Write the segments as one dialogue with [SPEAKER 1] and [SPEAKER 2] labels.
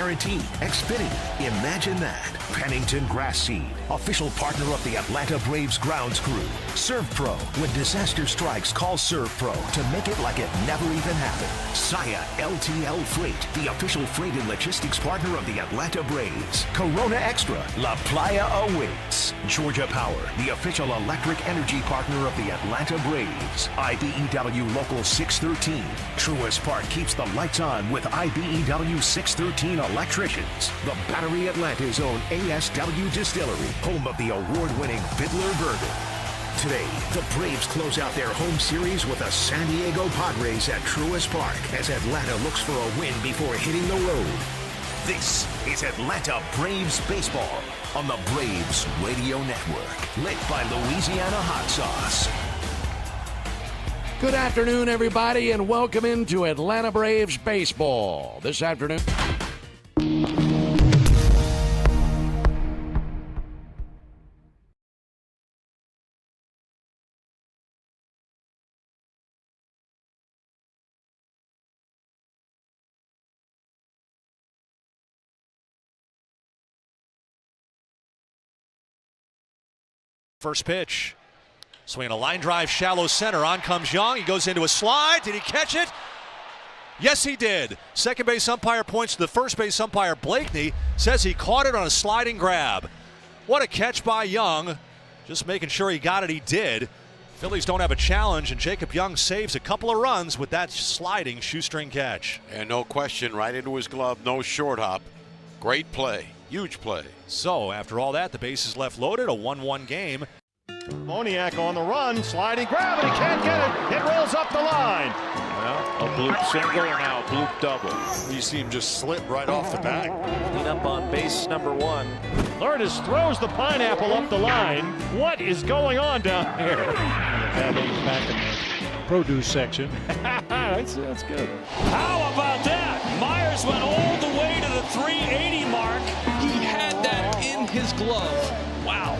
[SPEAKER 1] guarantee. Xfinity, imagine that. Pennington Grass Seed, official partner of the Atlanta Braves grounds crew. Serve Pro, when disaster strikes, call Serve Pro to make it like it never even happened. Saya LTL Freight, the official freight and logistics partner of the Atlanta Braves. Corona Extra, La Playa awaits. Georgia Power, the official electric energy partner of the Atlanta Braves. IBEW Local 613. Truist Park keeps the lights on with IBEW 613 electricians. The Battery Atlanta's own ASW Distillery, home of the award-winning Fiddler Bourbon. Today, the Braves close out their home series with the San Diego Padres at Truist Park as Atlanta looks for a win before hitting the road. This is Atlanta Braves Baseball on the Braves Radio Network, lit by Louisiana Hot Sauce.
[SPEAKER 2] Good afternoon, everybody, and welcome into Atlanta Braves Baseball. This afternoon.
[SPEAKER 3] First pitch. Swinging a line drive, shallow center. On comes Young. He goes into a slide. Did he catch it? Yes, he did. Second base umpire points to the first base umpire, Blakeney. Says he caught it on a sliding grab. What a catch by Young. Just making sure he got it. He did. Phillies don't have a challenge, and Jacob Young saves a couple of runs with that sliding shoestring catch.
[SPEAKER 4] And no question, right into his glove, no short hop. Great play. Huge play.
[SPEAKER 3] So, after all that, the bases left loaded, a 1-1 game.
[SPEAKER 5] Moniak on the run, sliding grab, and he can't get it. It rolls up the line.
[SPEAKER 6] Well, a bloop single and now a bloop double.
[SPEAKER 5] You see him just slip right off the bat.
[SPEAKER 7] Clean up on base number one.
[SPEAKER 5] Lourdes throws the pineapple up the line. What is going on down here?
[SPEAKER 6] Back in the produce section.
[SPEAKER 5] That's good.
[SPEAKER 8] How about that? Myers went all the way to the 380 mark. He had that in his glove. Wow.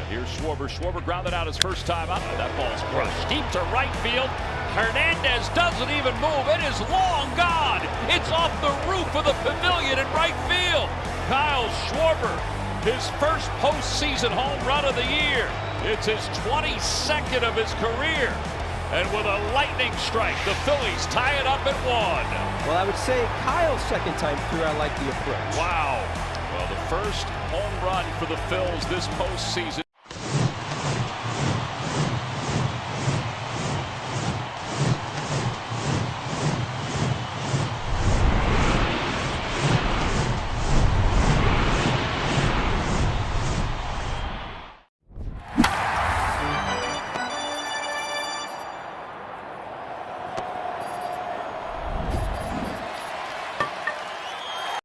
[SPEAKER 9] Here's Schwarber. Schwarber grounded out his first time out. That ball's crushed deep to right field. Hernandez doesn't even move. It is long gone. It's off the roof of the pavilion in right field. Kyle Schwarber, his first postseason home run of the year. It's his 22nd of his career. And with a lightning strike, the Phillies tie it up at 1.
[SPEAKER 7] Well, I would say Kyle's second time through, I like the approach.
[SPEAKER 9] Wow. Well, the first home run for the Phils this postseason.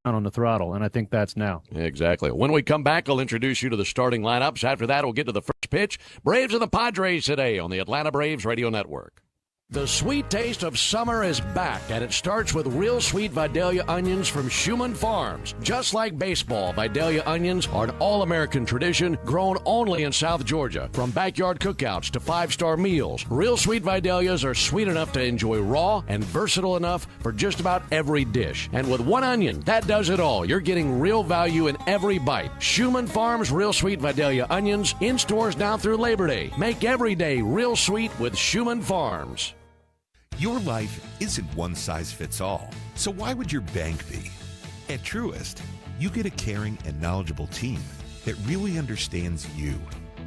[SPEAKER 6] On the throttle, and I think that's now.
[SPEAKER 2] Exactly. When we come back, I'll introduce you to the starting lineups. After that, we'll get to the first pitch. Braves and the Padres today on the Atlanta Braves Radio Network. The sweet taste of summer is back, and it starts with real sweet Vidalia onions from Schumann Farms. Just like baseball, Vidalia onions are an all-American tradition grown only in South Georgia. From backyard cookouts to five-star meals, real sweet Vidalias are sweet enough to enjoy raw and versatile enough for just about every dish. And with one onion, that does it all. You're getting real value in every bite. Schumann Farms Real Sweet Vidalia onions in stores now through Labor Day. Make every day real sweet with Schumann Farms.
[SPEAKER 10] Your life isn't one size fits all, so why would your bank be? At Truist, you get a caring and knowledgeable team that really understands you.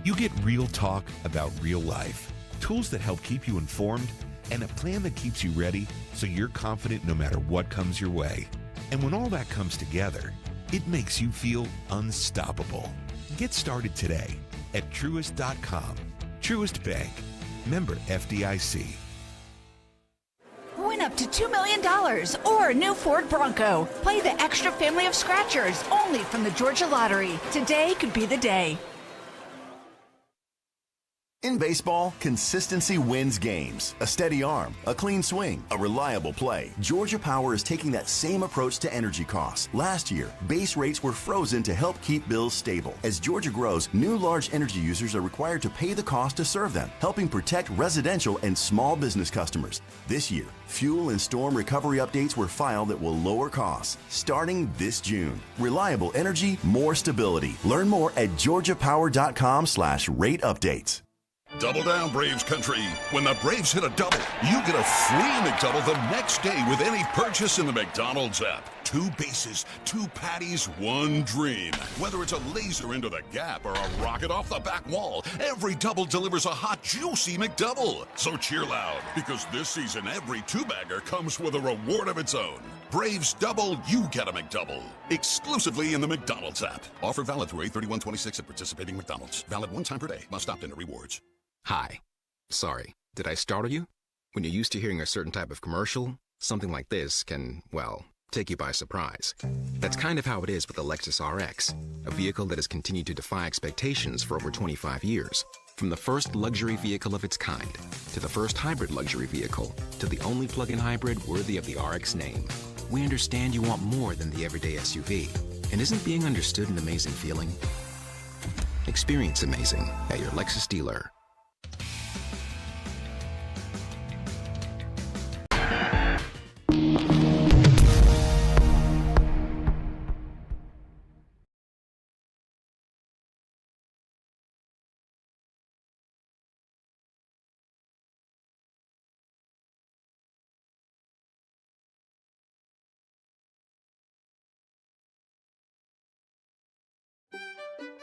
[SPEAKER 10] You get real talk about real life, tools that help keep you informed, and a plan that keeps you ready so you're confident no matter what comes your way. And when all that comes together, it makes you feel unstoppable. Get started today at Truist.com. Truist Bank. Member FDIC.
[SPEAKER 11] Win up to $2 million or a new Ford Bronco. Play the extra family of scratchers only from the Georgia Lottery. Today could be the day.
[SPEAKER 12] In baseball, consistency wins games. A steady arm, a clean swing, a reliable play. Georgia Power is taking that same approach to energy costs. Last year, base rates were frozen to help keep bills stable. As Georgia grows, new large energy users are required to pay the cost to serve them, helping protect residential and small business customers. This year, fuel and storm recovery updates were filed that will lower costs starting this June. Reliable energy, more stability. Learn more at georgiapower.com/rate updates.
[SPEAKER 13] Double down, Braves country. When the Braves hit a double, you get a free McDouble the next day with any purchase in the McDonald's app. 2 bases, 2 patties, 1 dream. Whether it's a laser into the gap or a rocket off the back wall, every double delivers a hot, juicy McDouble. So cheer loud, because this season every 2-bagger comes with a reward of its own. Braves double, you get a McDouble. Exclusively in the McDonald's app. Offer valid through 8/31/26 at participating McDonald's. Valid 1 time per day. Must opt into rewards.
[SPEAKER 14] Hi. Sorry, did I startle you? When you're used to hearing a certain type of commercial, something like this can, well, take you by surprise. That's kind of how it is with the Lexus RX, a vehicle that has continued to defy expectations for over 25 years. From the first luxury vehicle of its kind, to the first hybrid luxury vehicle, to the only plug-in hybrid worthy of the RX name. We understand you want more than the everyday SUV. And isn't being understood an amazing feeling? Experience amazing at your Lexus dealer.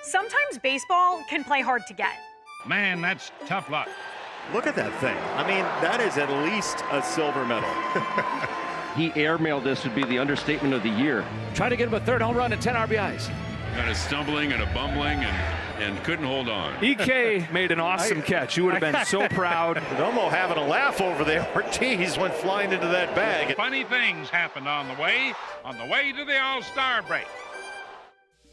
[SPEAKER 15] Sometimes baseball can play hard to get.
[SPEAKER 6] Man, that's tough luck.
[SPEAKER 5] Look at that thing. I mean, that is at least a silver medal.
[SPEAKER 7] He airmailed this would be the understatement of the year.
[SPEAKER 8] Try to get him a 3rd home run and 10 RBIs.
[SPEAKER 16] Kind of stumbling and a bumbling and couldn't hold on.
[SPEAKER 7] EK made an awesome catch. You would have been so proud.
[SPEAKER 5] DOMO having a laugh over there. Ortiz went flying into that bag.
[SPEAKER 6] Funny things happened on the way to the All-Star break.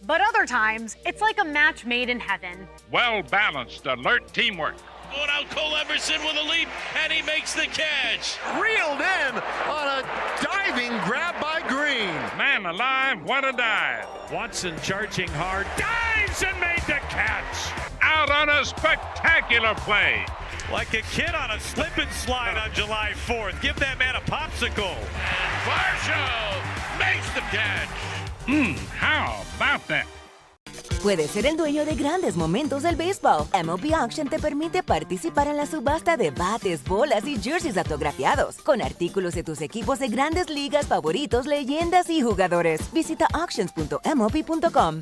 [SPEAKER 15] But other times, it's like a match made in heaven.
[SPEAKER 6] Well-balanced, alert teamwork.
[SPEAKER 9] Going out, Cole Everson with a leap, and he makes the catch.
[SPEAKER 17] Reeled in on a diving grab by Green.
[SPEAKER 6] Man alive, what a dive. Watson charging hard, dives and made the catch. Out on a spectacular play.
[SPEAKER 18] Like a kid on a slip and slide on July 4th. Give that man a popsicle.
[SPEAKER 9] And Varsho makes the catch.
[SPEAKER 6] How about that?
[SPEAKER 19] Puedes ser el dueño de grandes momentos del béisbol. MLB Auction te permite participar en la subasta de bates, bolas y jerseys autografiados, con artículos de tus equipos de grandes ligas favoritos, leyendas y jugadores. Visita auctions.mlb.com.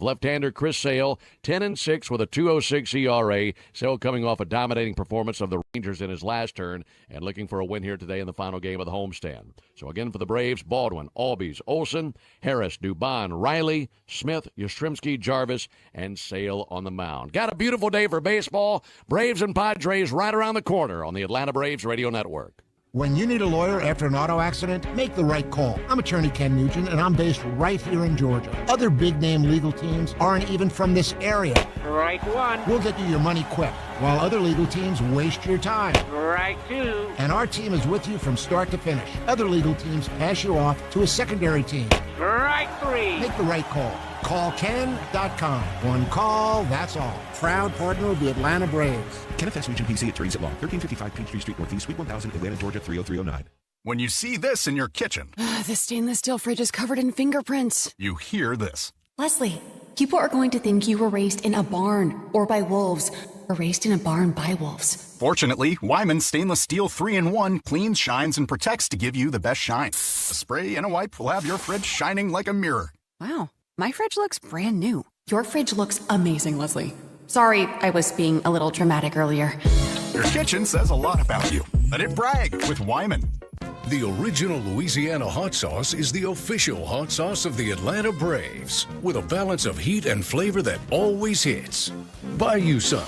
[SPEAKER 2] Left-hander Chris Sale, 10-6 with a 2.06 ERA. Sale coming off a dominating performance of the Rangers in his last turn and looking for a win here today in the final game of the homestand. So again for the Braves, Baldwin, Albies, Olsen, Harris, Dubon, Riley, Smith, Yastrzemski, Jarvis, and Sale on the mound. Got a beautiful day for baseball. Braves and Padres right around the corner on the Atlanta Braves Radio Network.
[SPEAKER 20] When you need a lawyer after an auto accident, make the right call. I'm attorney Ken Nugent, and I'm based right here in Georgia. Other big-name legal teams aren't even from this area.
[SPEAKER 21] Right one.
[SPEAKER 20] We'll get you your money quick, while other legal teams waste your time.
[SPEAKER 21] Right two.
[SPEAKER 20] And our team is with you from start to finish. Other legal teams pass you off to a secondary team.
[SPEAKER 21] Right three.
[SPEAKER 20] Make the right call. Call Ken.com. One call, that's all. Proud partner of the Atlanta Braves.
[SPEAKER 22] Kenneth S. Nugent, PC, attorneys at law, 1355 Peachtree Street Northeast, Suite 1000, Atlanta, Georgia, 30309.
[SPEAKER 23] When you see this in your kitchen,
[SPEAKER 24] the stainless steel fridge is covered in fingerprints.
[SPEAKER 23] You hear this.
[SPEAKER 24] Leslie, people are going to think you were raised in a barn or by wolves, or raised in a barn by wolves.
[SPEAKER 23] Fortunately, Wyman's stainless steel 3-in-1 cleans, shines, and protects to give you the best shine. A spray and a wipe will have your fridge shining like a mirror.
[SPEAKER 24] Wow, my fridge looks brand new. Your fridge looks amazing, Leslie. Sorry, I was being a little dramatic earlier.
[SPEAKER 23] Your kitchen says a lot about you. Let it brag with Wyman.
[SPEAKER 25] The original Louisiana hot sauce is the official hot sauce of the Atlanta Braves, with a balance of heat and flavor that always hits. Buy you some.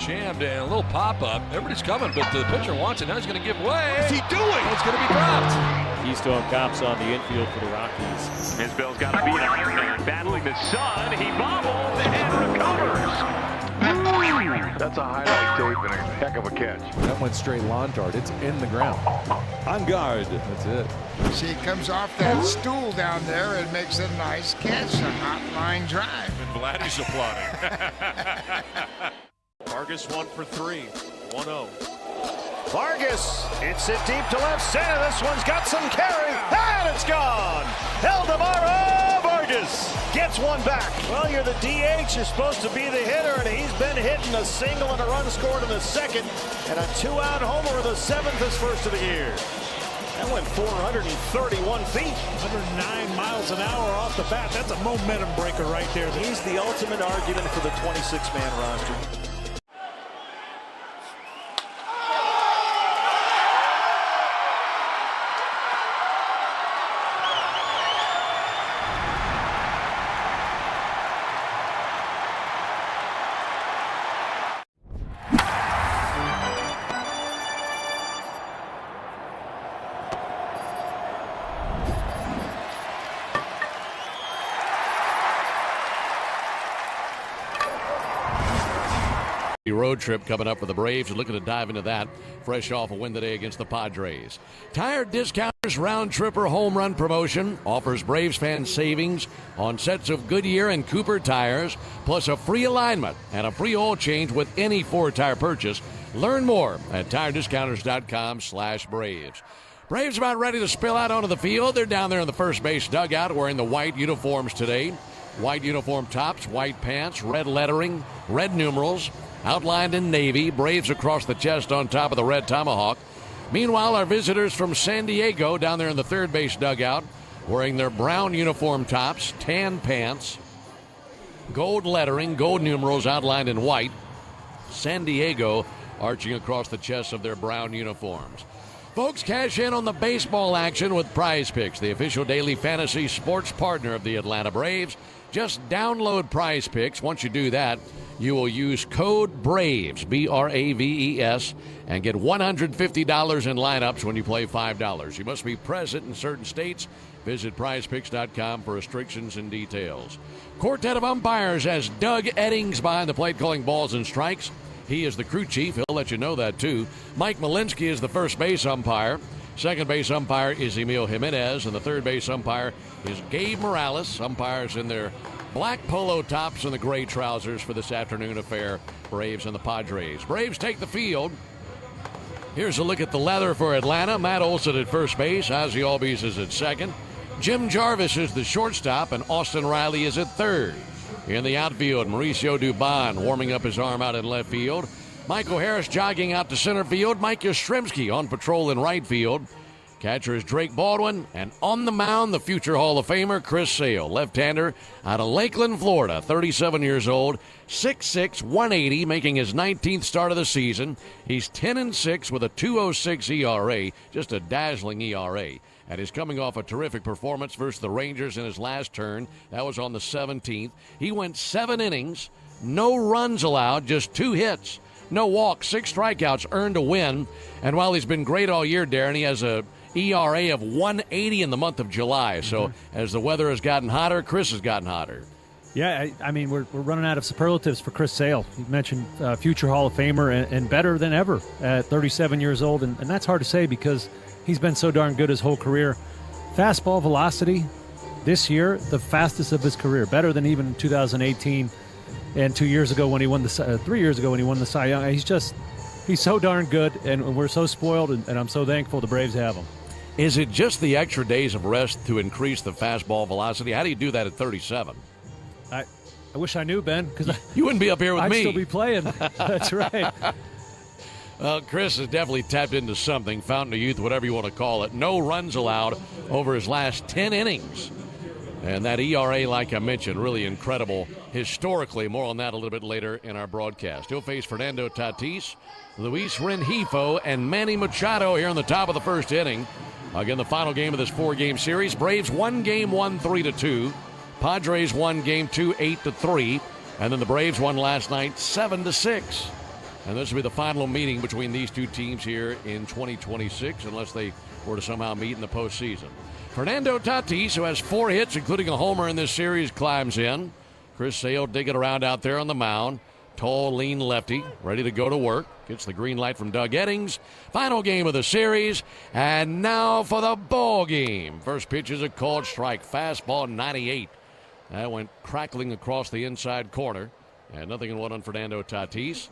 [SPEAKER 1] jammed and a little pop-up. Everybody's coming, but the pitcher wants it. Now he's going to give way.
[SPEAKER 5] What's he doing?
[SPEAKER 1] It's going to be dropped.
[SPEAKER 3] Keystone Cops on the infield for the Rockies.
[SPEAKER 4] Isbell's got to beat Iron Man battling the sun. He bobbles and recovers. That's a highlight tape and a heck of a catch.
[SPEAKER 10] That went straight lawn dart. It's in the ground. On guard. That's it.
[SPEAKER 11] See, it comes off that stool down there and makes a nice catch. A hot line drive.
[SPEAKER 5] And Vladdy's applauding. Vargas 1 for 3. 1-0. Vargas hits it deep to left center. This one's got some carry, and it's gone. Eldemaro Vargas gets one back. Well, you're the DH. You're supposed to be the hitter, and he's been hitting a single and a run scored in the second, and a 2-out homer, the 7th, his first of the year. That went 431 feet.
[SPEAKER 18] 109 miles an hour off the bat. That's a momentum breaker right there.
[SPEAKER 5] He's the ultimate argument for the 26-man roster.
[SPEAKER 2] Road trip coming up for the Braves. We're looking to dive into that fresh off a win today against the Padres. Tire Discounters Round Tripper Home Run Promotion offers Braves fans savings on sets of Goodyear and Cooper tires, plus a free alignment and a free oil change with any Ford tire purchase. Learn more at tirediscounters.com/Braves. Braves about ready to spill out onto the field. They're down there in the first base dugout wearing the white uniforms today. White uniform tops, white pants, red lettering, red numerals, outlined in navy, Braves across the chest on top of the red tomahawk. Meanwhile, our visitors from San Diego down there in the third base dugout wearing their brown uniform tops, tan pants, gold lettering, gold numerals outlined in white. San Diego arching across the chests of their brown uniforms. Folks, cash in on the baseball action with Prize Picks, the official daily fantasy sports partner of the Atlanta Braves. Just download Prize Picks. Once you do that, you will use code BRAVES, BRAVES, and get $150 in lineups when you play $5. You must be present in certain states. Visit prizepicks.com for restrictions and details. Quartet of umpires has Doug Eddings behind the plate calling balls and strikes. He is the crew chief. He'll let you know that, too. Mike Malinsky is the first base umpire. Second base umpire is Emil Jimenez, and the third base umpire is Gabe Morales. Umpires in their black polo tops and the gray trousers for this afternoon affair. Braves and the Padres. Braves take the field. Here's a look at the leather for Atlanta. Matt Olson at first base. Ozzie Albies is at second. Jim Jarvis is the shortstop, and Austin Riley is at third. In the outfield, Mauricio Dubon warming up his arm out in left field. Michael Harris jogging out to center field. Mike Yastrzemski on patrol in right field. Catcher is Drake Baldwin, and on the mound, the future Hall of Famer Chris Sale, left-hander out of Lakeland, Florida, 37 years old, 6'6", 180, making his 19th start of the season. He's 10-6 with a 2.06 ERA, just a dazzling ERA. And he's coming off a terrific performance versus the Rangers in his last turn. That was on the 17th. He went 7 innings, no runs allowed, just 2 hits, no walks, 6 strikeouts, earned a win. And while he's been great all year, Darren, he has a ERA of 180 in the month of July. So as the weather has gotten hotter, Chris has gotten hotter.
[SPEAKER 3] Yeah, I mean, we're running out of superlatives for Chris Sale. You mentioned future Hall of Famer and better than ever at 37 years old. And that's hard to say because he's been so darn good his whole career. Fastball velocity this year, the fastest of his career, better than even 2018 and 2 years ago when he won the 3 years ago when he won the Cy Young. He's so darn good, and we're so spoiled, and I'm so thankful the Braves have him.
[SPEAKER 2] Is it just the extra days of rest to increase the fastball velocity? How do you do that at 37?
[SPEAKER 3] I wish I knew, Ben, because
[SPEAKER 2] you wouldn't be up here with me.
[SPEAKER 3] I'd still be playing. That's right.
[SPEAKER 2] Well, Chris has definitely tapped into something, fountain of youth, whatever you want to call it. No runs allowed over his last 10 innings. And that ERA, like I mentioned, really incredible historically. More on that a little bit later in our broadcast. He'll face Fernando Tatis, Luis Rengifo, and Manny Machado here in the top of the first inning. Again, the final game of this 4-game series. Braves won game 1, 3-2. Padres won game 2, 8-3. And then the Braves won last night, 7-6. And this will be the final meeting between these two teams here in 2026, unless they were to somehow meet in the postseason. Fernando Tatis, who has 4 hits, including a homer in this series, climbs in. Chris Sale digging around out there on the mound. Tall, lean lefty, ready to go to work. Gets the green light from Doug Eddings. Final game of the series. And now for the ball game. First pitch is a called strike. Fastball 98. That went crackling across the inside corner. And nothing in one on Fernando Tatis.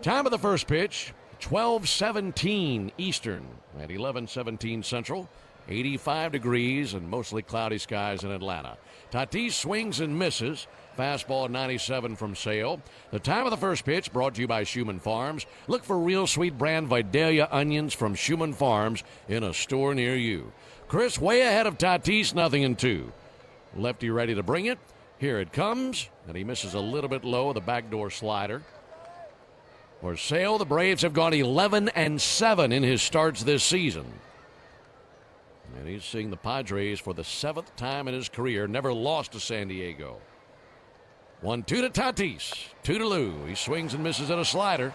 [SPEAKER 2] Time of the first pitch, 12:17 Eastern at 11:17 Central. 85 degrees and mostly cloudy skies in Atlanta. Tatis swings and misses. Fastball 97 from Sale. The time of the first pitch brought to you by Schumann Farms. Look for real sweet brand Vidalia onions from Schumann Farms in a store near you. Chris way ahead of Tatis, 0-2. Lefty ready to bring it. Here it comes, and he misses a little bit low with a backdoor slider. For Sale, the Braves have gone 11-7 in his starts this season. And he's seeing the Padres for the 7th time in his career. Never lost to San Diego. 1-2 to Tatis. 2 to Lou. He swings and misses at a slider.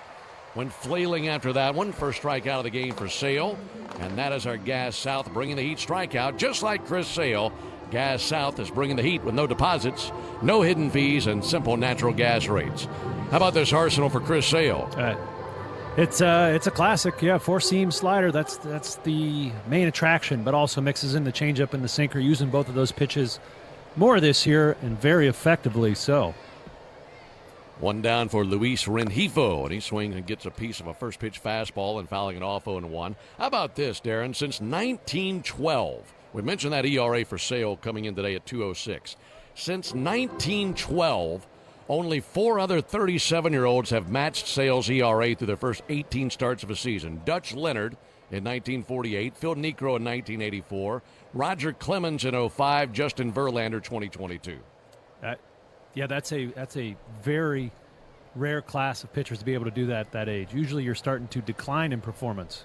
[SPEAKER 2] Went flailing after that one. First strikeout of the game for Sale. And that is our Gas South bringing the Heat strikeout. Just like Chris Sale, Gas South is bringing the Heat with no deposits, no hidden fees, and simple natural gas rates. How about this arsenal for Chris Sale?
[SPEAKER 3] It's a classic, 4-seam slider. That's the main attraction, but also mixes in the changeup and the sinker, using both of those pitches more this year and very effectively so.
[SPEAKER 2] One down for Luis Rengifo, and he swings and gets a piece of a first pitch fastball and fouling it off 0-1. How about this, Darren? Since 1912, we mentioned that ERA for Sale coming in today at 2.06. Since 1912, only 4 other 37-year-olds have matched Sale's ERA through their first 18 starts of a season. Dutch Leonard in 1948, Phil Niekro in 1984, Roger Clemens in 2005, Justin Verlander 2022.
[SPEAKER 3] That's a very rare class of pitchers to be able to do that at that age. Usually you're starting to decline in performance.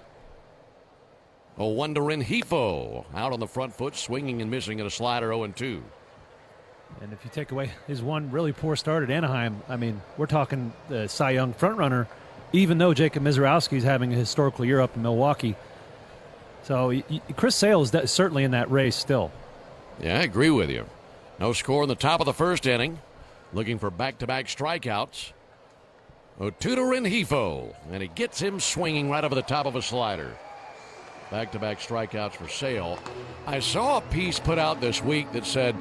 [SPEAKER 2] 0-1 to Rengifo, out on the front foot, swinging and missing at a slider, 0-2.
[SPEAKER 3] And if you take away his one really poor start at Anaheim, I mean, we're talking the Cy Young frontrunner, even though Jacob Misiorowski is having a historical year up in Milwaukee. So Chris Sale is certainly in that race still.
[SPEAKER 2] Yeah, I agree with you. No score in the top of the first inning. Looking for back-to-back strikeouts. 0-2 to Rengifo, and he gets him swinging right over the top of a slider. Back-to-back strikeouts for Sale. I saw a piece put out this week that said,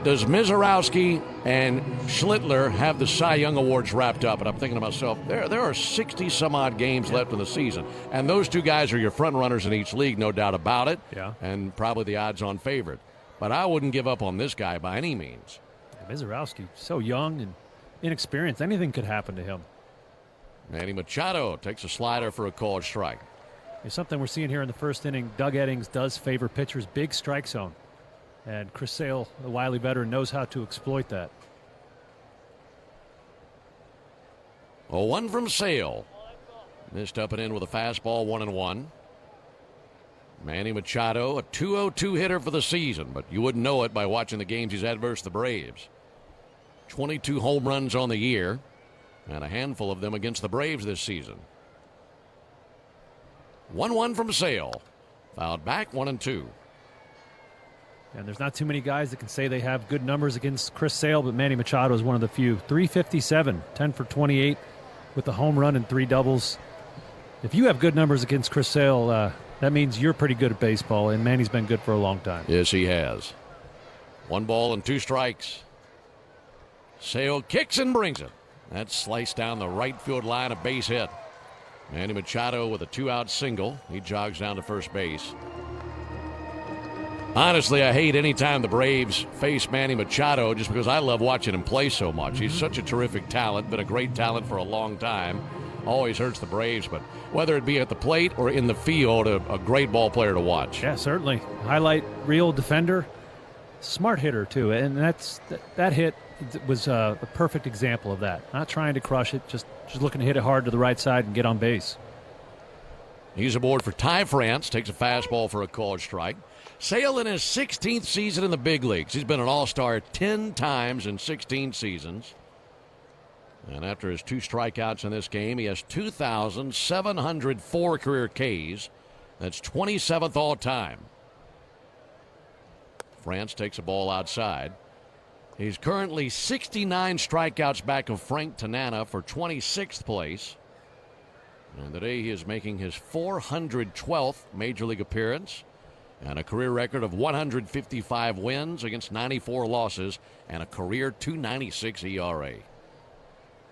[SPEAKER 2] does Misiorowski and Schlittler have the Cy Young Awards wrapped up? And I'm thinking to myself, there are 60-some-odd games left in the season. And those two guys are your front runners in each league, no doubt about it.
[SPEAKER 3] Yeah.
[SPEAKER 2] And probably the odds-on favorite. But I wouldn't give up on this guy by any means.
[SPEAKER 3] Misiorowski, so young and inexperienced. Anything could happen to him.
[SPEAKER 2] Manny Machado takes a slider for a called strike.
[SPEAKER 3] It's something we're seeing here in the first inning. Doug Eddings does favor pitchers' big strike zone. And Chris Sale, the wily veteran, knows how to exploit that.
[SPEAKER 2] 0-1 from Sale. Missed up and in with a fastball, 1-1. Manny Machado, a 202 hitter for the season, but you wouldn't know it by watching the games he's had versus the Braves. 22 home runs on the year, and a handful of them against the Braves this season. 1-1 from Sale. Fouled back, 1-2.
[SPEAKER 3] And there's not too many guys that can say they have good numbers against Chris Sale, but Manny Machado is one of the few. 357, 10 for 28 with a home run and 3 doubles. If you have good numbers against Chris Sale, that means you're pretty good at baseball, and Manny's been good for a long time.
[SPEAKER 2] Yes, he has. 1 ball and 2 strikes. Sale kicks and brings it. That's sliced down the right field line, a base hit. Manny Machado with a 2-out single. He jogs down to first base. Honestly, I hate any time the Braves face Manny Machado just because I love watching him play so much. He's such a terrific talent, been a great talent for a long time. Always hurts the Braves, but whether it be at the plate or in the field, a great ball player to watch.
[SPEAKER 3] Yeah, certainly. Highlight reel defender, smart hitter too, and that hit was a perfect example of that. Not trying to crush it, just looking to hit it hard to the right side and get on base.
[SPEAKER 2] He's aboard for Ty France, takes a fastball for a called strike. Sale in his 16th season in the big leagues. He's been an all-star 10 times in 16 seasons. And after his 2 strikeouts in this game, he has 2,704 career Ks. That's 27th all time. France takes a ball outside. He's currently 69 strikeouts back of Frank Tanana for 26th place. And today he is making his 412th Major League appearance and a career record of 155 wins against 94 losses and a career .296 ERA.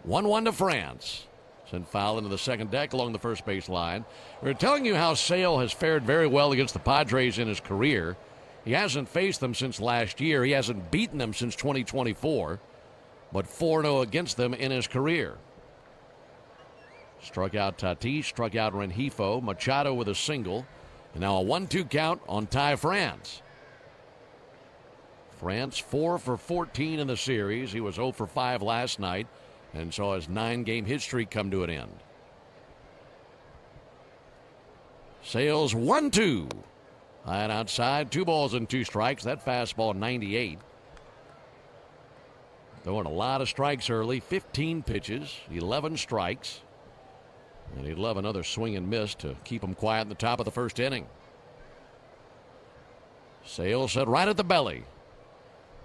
[SPEAKER 2] 1-1 to France. Sent foul into the second deck along the first base line. We're telling you how Sale has fared very well against the Padres in his career. He hasn't faced them since last year. He hasn't beaten them since 2024, but 4-0 against them in his career. Struck out Tatis, struck out Rengifo, Machado with a single, and now a 1-2 count on Ty France. France 4 for 14 in the series. He was 0 for 5 last night and saw his 9-game hit streak come to an end. Sale's 1-2. High and outside, 2 balls and 2 strikes. That fastball 98. Throwing a lot of strikes early, 15 pitches, 11 strikes. And he'd love another swing and miss to keep him quiet in the top of the first inning. Sale set right at the belly.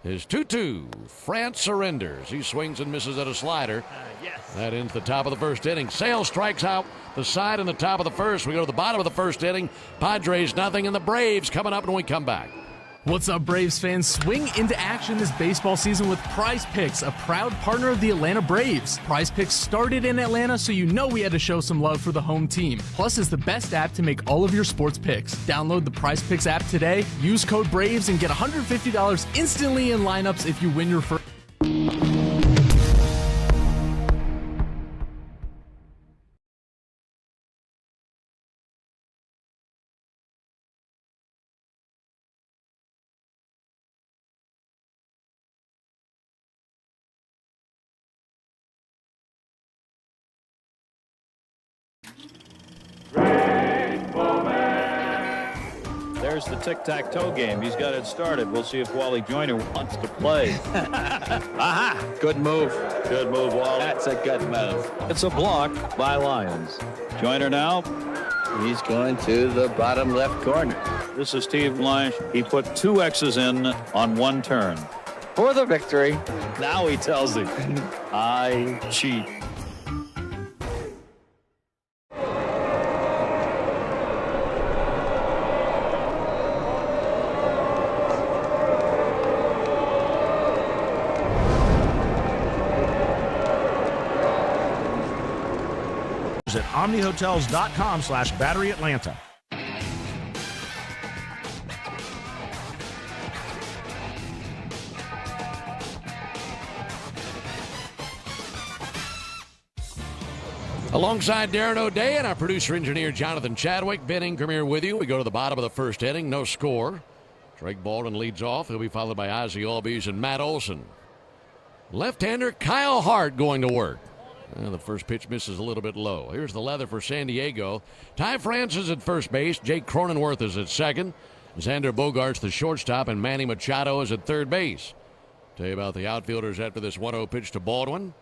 [SPEAKER 2] His 2-2. France surrenders. He swings and misses at a slider.
[SPEAKER 3] Yes.
[SPEAKER 2] That ends the top of the first inning. Sale strikes out the side in the top of the first. We go to the bottom of the first inning. Padres nothing, and the Braves coming up when we come back.
[SPEAKER 8] What's up, Braves fans? Swing into action this baseball season with Prize Picks, a proud partner of the Atlanta Braves. Prize Picks started in Atlanta, so you know we had to show some love for the home team. Plus, it's the best app to make all of your sports picks. Download the Prize Picks app today, use code BRAVES, and get $150 instantly in lineups if you win your first.
[SPEAKER 12] There's the tic-tac-toe game. He's got it started. We'll see if Wally Joyner wants to play. Aha! Good move. Good move, Wally. That's a good move. It's a block by Lyons. Joyner now. He's going to the bottom left corner. This is Steve Blanche. He put 2 X's in on 1 turn. For the victory. Now he tells him, I cheat.
[SPEAKER 13] At omnihotels.com/Battery Atlanta.
[SPEAKER 2] Alongside Darren O'Day and our producer-engineer Jonathan Chadwick, Ben Ingram here with you. We go to the bottom of the first inning, no score. Drake Baldwin leads off. He'll be followed by Ozzie Albies and Matt Olson. Left-hander Kyle Hart going to work. And the first pitch misses a little bit low. Here's the leather for San Diego. Ty France is at first base. Jake Cronenworth is at second. Xander Bogaerts the shortstop, and Manny Machado is at third base. Tell you about the outfielders after this 1-0 pitch to Baldwin.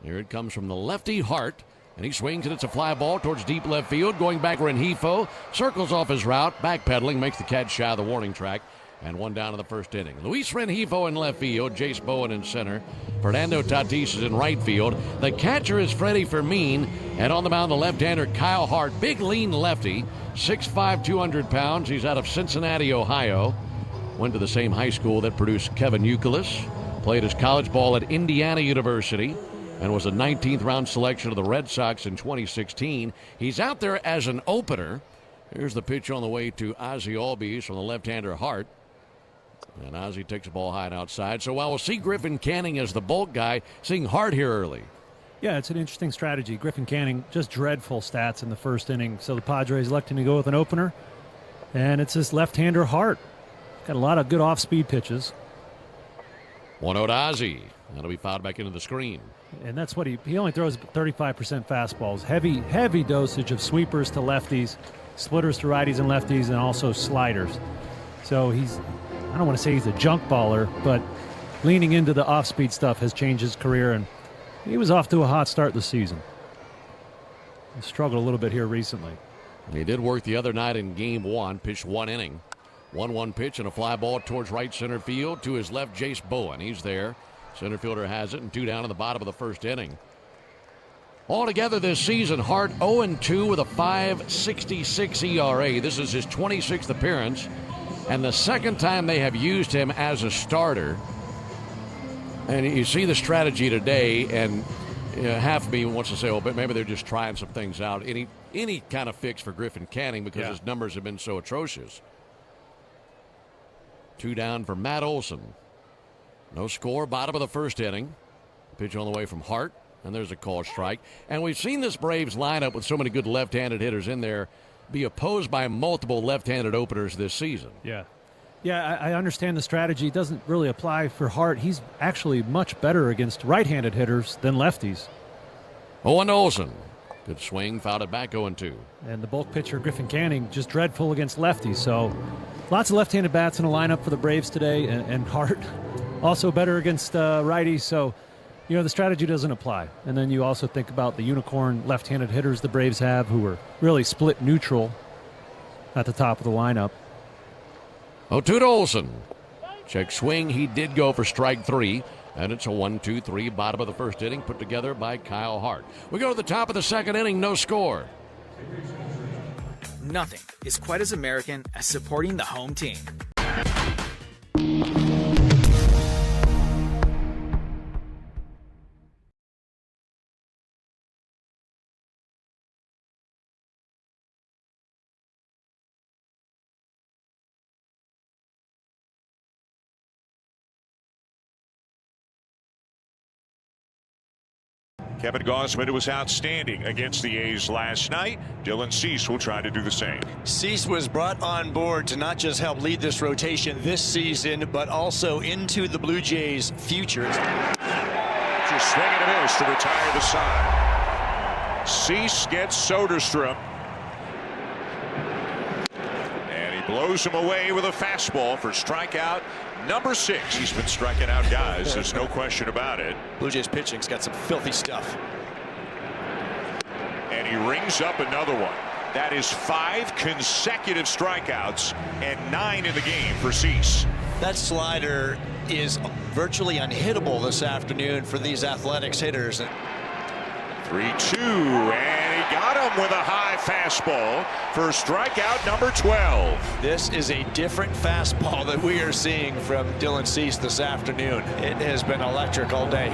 [SPEAKER 2] Here it comes from the lefty Hart, and he swings and it's a fly ball towards deep left field. Going back, Rengifo circles off his route, backpedaling, makes the catch shy of the warning track. And 1 down in the first inning. Luis Rengifo in left field, Jace Bowen in center. Fernando Tatis is in right field. The catcher is Freddie Fermin. And on the mound, the left-hander Kyle Hart, big lean lefty, 6'5", 200 pounds. He's out of Cincinnati, Ohio. Went to the same high school that produced Kevin Youkilis. Played his college ball at Indiana University and was a 19th round selection of the Red Sox in 2016. He's out there as an opener. Here's the pitch on the way to Ozzie Albies from the left-hander Hart. And Ozzie takes the ball high and outside. So while we'll see Griffin Canning as the bulk guy, seeing Hart here early.
[SPEAKER 3] Yeah, it's an interesting strategy. Griffin Canning, just dreadful stats in the first inning. So the Padres electing to go with an opener. And it's this left-hander Hart. Got a lot of good off-speed pitches.
[SPEAKER 2] 1-0 to Ozzie. That'll be fouled back into the screen.
[SPEAKER 3] And that's what he only throws 35% fastballs. Heavy dosage of sweepers to lefties, splitters to righties and lefties, and also sliders. So he's, I don't want to say he's a junk baller, but leaning into the off-speed stuff has changed his career. And He was off to a hot start this season. He struggled a little bit here recently.
[SPEAKER 2] He did work the other night in Game 1, pitched 1 inning. 1-1 pitch and a fly ball towards right center field. To his left, Jace Bowen. He's there. Center fielder has it, and 2 down in the bottom of the first inning. Altogether this season, Hart 0-2 with a 5.66 ERA. This is his 26th appearance, and the second time they have used him as a starter. And you see the strategy today, and half of me wants to say, oh, but maybe they're just trying some things out. Any kind of fix for Griffin Canning because his numbers have been so atrocious. 2 down for Matt Olson. No score, bottom of the first inning. Pitch on the way from Hart, and there's a called strike. And we've seen this Braves lineup with so many good left-handed hitters in there be opposed by multiple left-handed openers this season.
[SPEAKER 3] Yeah, I understand the strategy. It doesn't really apply for Hart. He's actually much better against right-handed hitters than lefties.
[SPEAKER 2] 0-1 Olson. Good swing, fouled it back, 0-2.
[SPEAKER 3] And the bulk pitcher, Griffin Canning, just dreadful against lefties. So lots of left-handed bats in the lineup for the Braves today. And Hart also better against righties. So, the strategy doesn't apply. And then you also think about the unicorn left-handed hitters the Braves have who are really split neutral at the top of the lineup.
[SPEAKER 2] 0-2 to Olson. Check swing. He did go for strike 3. And it's a 1-2-3 bottom of the first inning put together by Kyle Hart. We go to the top of the second inning, no score.
[SPEAKER 7] Nothing is quite as American as supporting the home team.
[SPEAKER 4] Kevin Gausman was outstanding against the A's last night. Dylan Cease will try to do the same.
[SPEAKER 5] Cease was brought on board to not just help lead this rotation this season, but also into the Blue Jays' future.
[SPEAKER 4] Just swing and a miss to retire the side. Cease gets Soderstrom. And he blows him away with a fastball for strikeout number 6. He's been striking out guys. There's no question about it.
[SPEAKER 5] Blue Jays pitching's got some filthy stuff.
[SPEAKER 4] And he rings up another one. That is 5 consecutive strikeouts and 9 in the game for Cease.
[SPEAKER 5] That slider is virtually unhittable this afternoon for these Athletics hitters.
[SPEAKER 4] 3-2, and he got him with a high fastball for strikeout number 12.
[SPEAKER 5] This is a different fastball that we are seeing from Dylan Cease this afternoon. It has been electric all day.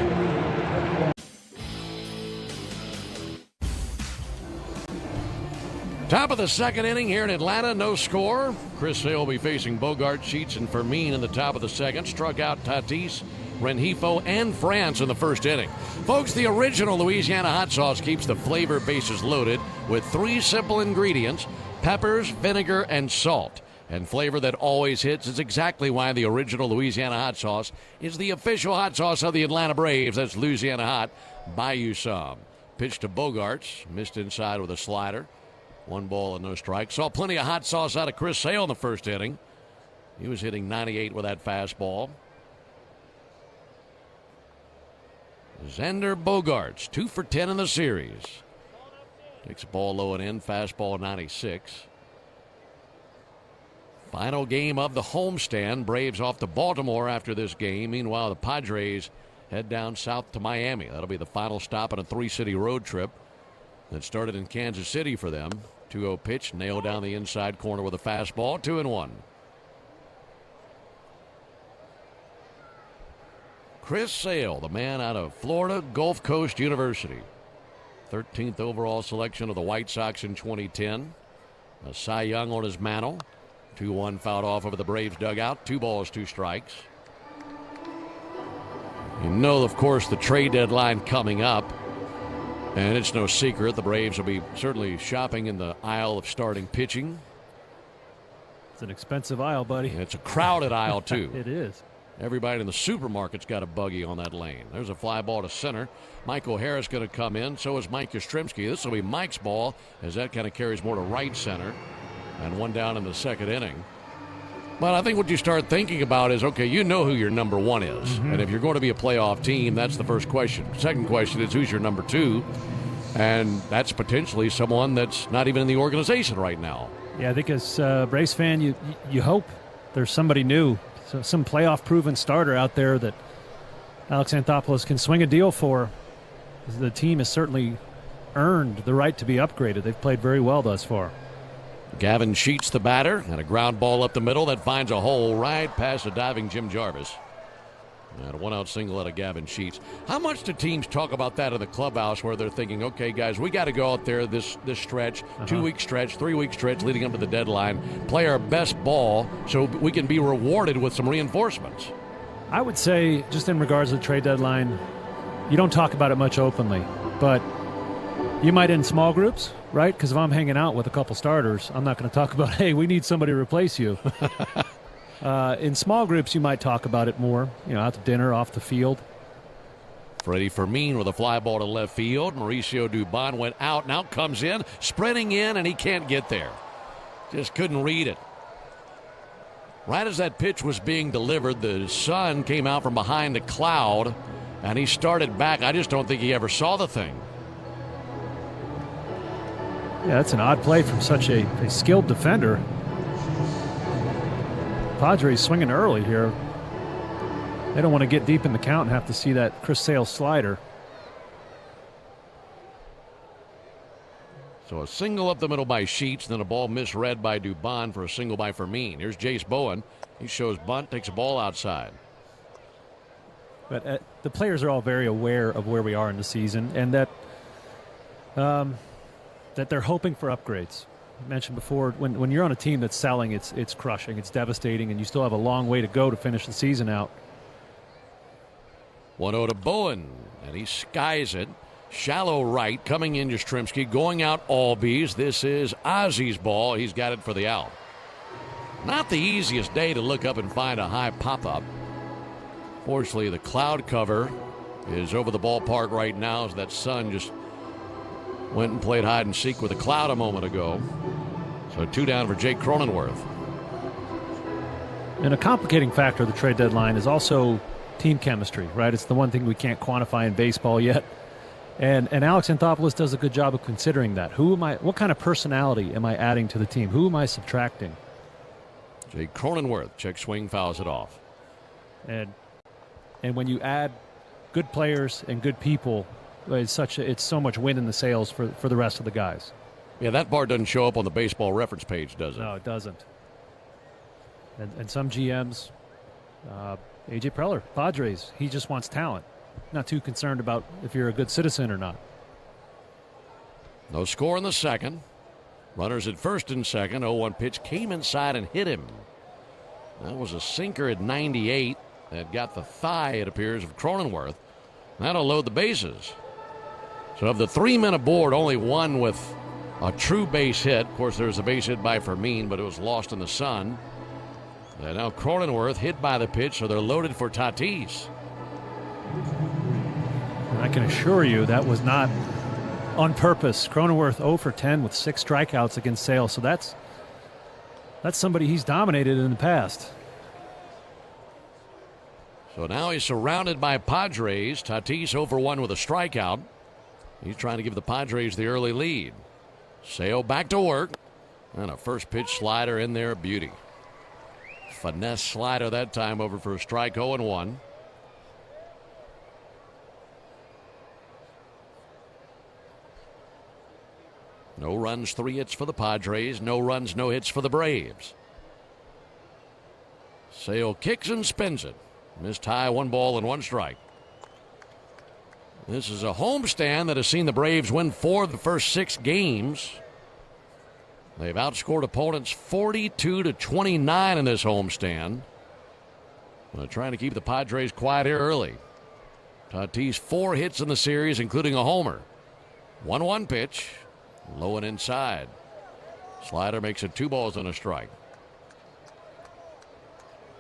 [SPEAKER 2] Top of the second inning here in Atlanta, no score. Chris Sale will be facing Bogart, Sheets, and Fermin in the top of the second. Struck out Tatis, Rengifo, and France in the first inning. Folks, the original Louisiana hot sauce keeps the flavor bases loaded with 3 simple ingredients: peppers, vinegar, and salt. And flavor that always hits is exactly why the original Louisiana hot sauce is the official hot sauce of the Atlanta Braves. That's Louisiana Hot. Buy you some. Pitch to Bogarts, missed inside with a slider. 1 ball and no strike. Saw plenty of hot sauce out of Chris Sale in the first inning. He was hitting 98 with that fastball. Xander Bogaerts, 2 for 10 in the series. Takes the ball low and in, fastball 96. Final game of the homestand. Braves off to Baltimore after this game. Meanwhile, the Padres head down south to Miami. That'll be the final stop on a 3-city road trip that started in Kansas City for them. 2-0 pitch, nailed down the inside corner with a fastball, 2-1. Chris Sale, the man out of Florida Gulf Coast University. 13th overall selection of the White Sox in 2010. A Cy Young on his mantle. 2-1 fouled off over the Braves dugout. 2 balls, 2 strikes. You know, of course, the trade deadline coming up. And it's no secret the Braves will be certainly shopping in the aisle of starting pitching.
[SPEAKER 3] It's an expensive aisle, buddy.
[SPEAKER 2] It's a crowded aisle, too.
[SPEAKER 3] It is.
[SPEAKER 2] Everybody in the supermarket's got a buggy on that lane. There's a fly ball to center. Michael Harris going to come in. So is Mike Yastrzemski. This will be Mike's ball as that kind of carries more to right center. And 1 down in the second inning. But I think what you start thinking about is, okay, you know who your number one is.
[SPEAKER 3] Mm-hmm.
[SPEAKER 2] And if you're going to be a playoff team, that's the first question. Second question is, who's your number two? And that's potentially someone that's not even in the organization right now.
[SPEAKER 3] Yeah, I think as a Braves fan, you hope there's somebody new, some playoff-proven starter out there that Alex Anthopoulos can swing a deal for. The team has certainly earned the right to be upgraded. They've played very well thus far.
[SPEAKER 2] Gavin Sheets, the batter, and a ground ball up the middle that finds a hole right past a diving Jim Jarvis. And a one-out single out of Gavin Sheets. How much do teams talk about that in the clubhouse where they're thinking, okay, guys, we got to go out there this stretch, 2-week stretch, 3-week stretch leading up to the deadline, play our best ball so we can be rewarded with some reinforcements?
[SPEAKER 3] I would say, just in regards to the trade deadline, you don't talk about it much openly, but you might in small groups, right? Because if I'm hanging out with a couple starters, I'm not going to talk about, hey, we need somebody to replace you. In small groups, you might talk about it more, out to dinner, off the field.
[SPEAKER 2] Freddie Fermin with a fly ball to left field. Mauricio Dubon went out, now comes in, sprinting in, and he can't get there. Just couldn't read it. Right as that pitch was being delivered, the sun came out from behind a cloud, and he started back. I just don't think he ever saw the thing.
[SPEAKER 3] Yeah, that's an odd play from such a skilled defender. Padres swinging early here. They don't want to get deep in the count and have to see that Chris Sale slider.
[SPEAKER 2] So a single up the middle by Sheets, then a ball misread by Dubon for a single by Fermin. Here's Jace Bowen. He shows bunt, takes a ball outside.
[SPEAKER 3] But the players are all very aware of where we are in the season, and that they're hoping for upgrades. I mentioned before, when you're on a team that's selling, it's crushing, it's devastating, and you still have a long way to go to finish the season out.
[SPEAKER 2] 1-0 to Bowen, and he skies it. Shallow right, coming in Yastrzemski, going out Albies. This is Ozzy's ball. He's got it for the out. Not the easiest day to look up and find a high pop-up. Fortunately, the cloud cover is over the ballpark right now as that sun just went and played hide and seek with a cloud a moment ago. So 2 down for Jake Cronenworth.
[SPEAKER 3] And a complicating factor of the trade deadline is also team chemistry, right? It's the one thing we can't quantify in baseball yet. And Alex Anthopoulos does a good job of considering that. What kind of personality am I adding to the team? Who am I subtracting?
[SPEAKER 2] Jake Cronenworth, check swing, fouls it off.
[SPEAKER 3] And when you add good players and good people, it's so much wind in the sails for the rest of the guys.
[SPEAKER 2] Yeah, that part doesn't show up on the baseball reference page, does it?
[SPEAKER 3] No, it doesn't. And some GMs, A.J. Preller, Padres, he just wants talent. Not too concerned about if you're a good citizen or not.
[SPEAKER 2] No score in the second. Runners at first and second. 0-1 pitch came inside and hit him. That was a sinker at 98 that got the thigh, it appears, of Cronenworth. That'll load the bases. So of the 3 men aboard, only one with a true base hit. Of course, there was a base hit by Fermin, but it was lost in the sun. And now Cronenworth hit by the pitch, so they're loaded for Tatis.
[SPEAKER 3] And I can assure you that was not on purpose. Cronenworth 0 for 10 with 6 strikeouts against Sale. So that's somebody he's dominated in the past.
[SPEAKER 2] So now he's surrounded by Padres. Tatis 0 for 1 with a strikeout. He's trying to give the Padres the early lead. Sale back to work. And a first pitch slider in there, a beauty. Finesse slider that time over for a strike, 0-1. No runs, 3 hits for the Padres. No runs, no hits for the Braves. Sale kicks and spins it. Missed high, 1 ball and 1 strike. This is a homestand that has seen the Braves win 4 of the first 6 games. They've outscored opponents 42-29 in this homestand. They're trying to keep the Padres quiet here early. Tatis 4 hits in the series, including a homer. 1-1 pitch. Low and inside. Slider makes it 2 balls and a strike.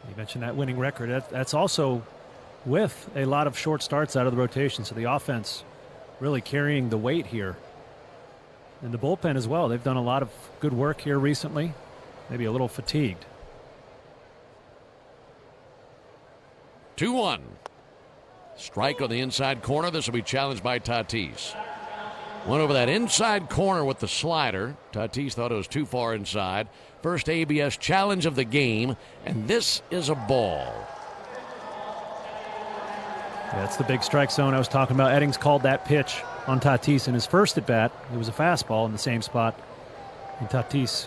[SPEAKER 3] You mentioned that winning record. That's also with a lot of short starts out of the rotation. So the offense really carrying the weight here. And the bullpen as well. They've done a lot of good work here recently. Maybe a little fatigued.
[SPEAKER 2] 2-1. Strike on the inside corner. This will be challenged by Tatis. Went over that inside corner with the slider. Tatis thought it was too far inside. First ABS challenge of the game, and this is a ball.
[SPEAKER 3] Yeah, that's the big strike zone I was talking about. Eddings called that pitch on Tatis in his first at-bat. It was a fastball in the same spot. And Tatis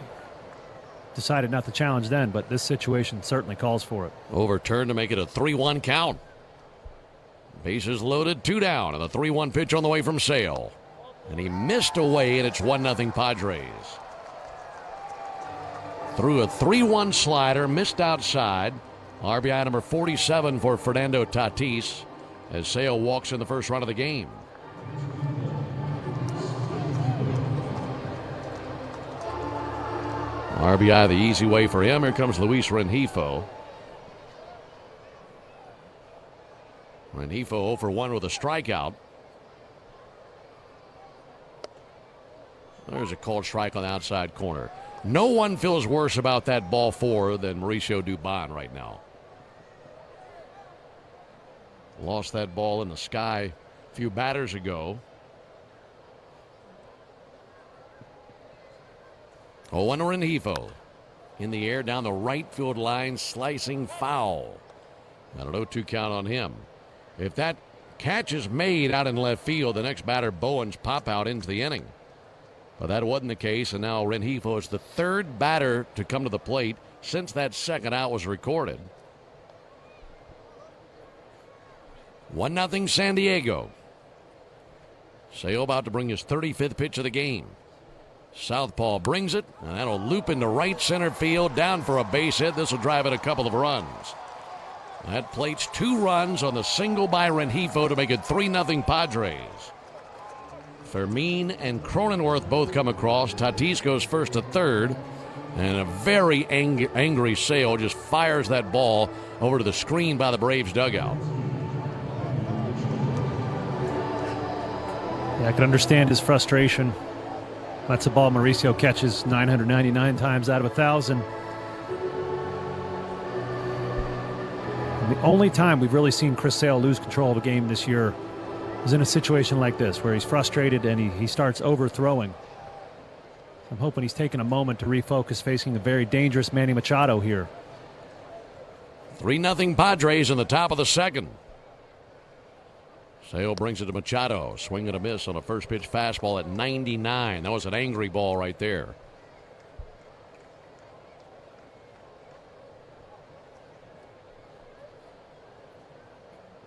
[SPEAKER 3] decided not to challenge then, but this situation certainly calls for it.
[SPEAKER 2] Overturned to make it a 3-1 count. Bases loaded, 2 down, and the 3-1 pitch on the way from Sale. And he missed away, and it's 1-0 Padres. Threw a 3-1 slider, missed outside. RBI number 47 for Fernando Tatis as Sale walks in the first run of the game. RBI the easy way for him. Here comes Luis Rengifo. Rengifo 0 for 1 with a strikeout. There's a called strike on the outside corner. No one feels worse about that ball 4 than Mauricio Dubon right now. Lost that ball in the sky a few batters ago. 0-1 to Rengifo. In the air down the right field line, slicing foul. Got an 0-2 count on him. If that catch is made out in left field, the next batter, Bowens, pop out into the inning. But that wasn't the case, and now Rengifo is the third batter to come to the plate since that second out was recorded. 1-0 San Diego. Sale about to bring his 35th pitch of the game. Southpaw brings it, and that'll loop into right center field, down for a base hit. This will drive it a couple of runs. That plates 2 runs on the single by Rengifo to make it 3-0 Padres. Fermin and Cronenworth both come across. Tatis goes first to third, and a very angry Sale just fires that ball over to the screen by the Braves dugout.
[SPEAKER 3] Yeah, I can understand his frustration. That's a ball Mauricio catches 999 times out of 1,000. And the only time we've really seen Chris Sale lose control of a game this year is in a situation like this, where he's frustrated and he starts overthrowing. I'm hoping he's taking a moment to refocus, facing a very dangerous Manny Machado here.
[SPEAKER 2] 3-0 Padres in the top of the second. Sale brings it to Machado. Swing and a miss on a first pitch fastball at 99. That was an angry ball right there.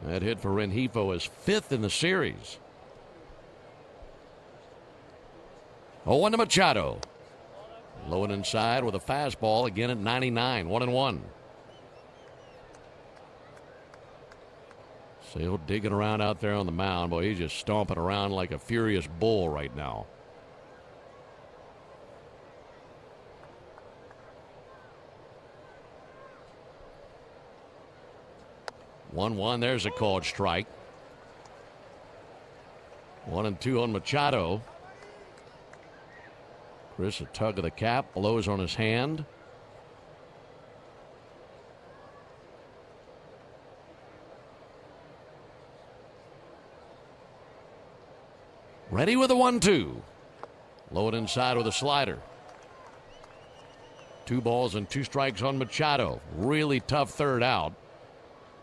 [SPEAKER 2] That hit for Rengifo is 5th in the series. 0-1 to Machado. Low and inside with a fastball again at 99. 1-1. Sale digging around out there on the mound. Boy, he's just stomping around like a furious bull right now. One. There's a called strike. 1-2 on Machado. Chris, a tug of the cap, blows on his hand. Ready with a 1-2. Low and inside with a slider. 2 balls and 2 strikes on Machado. Really tough third out.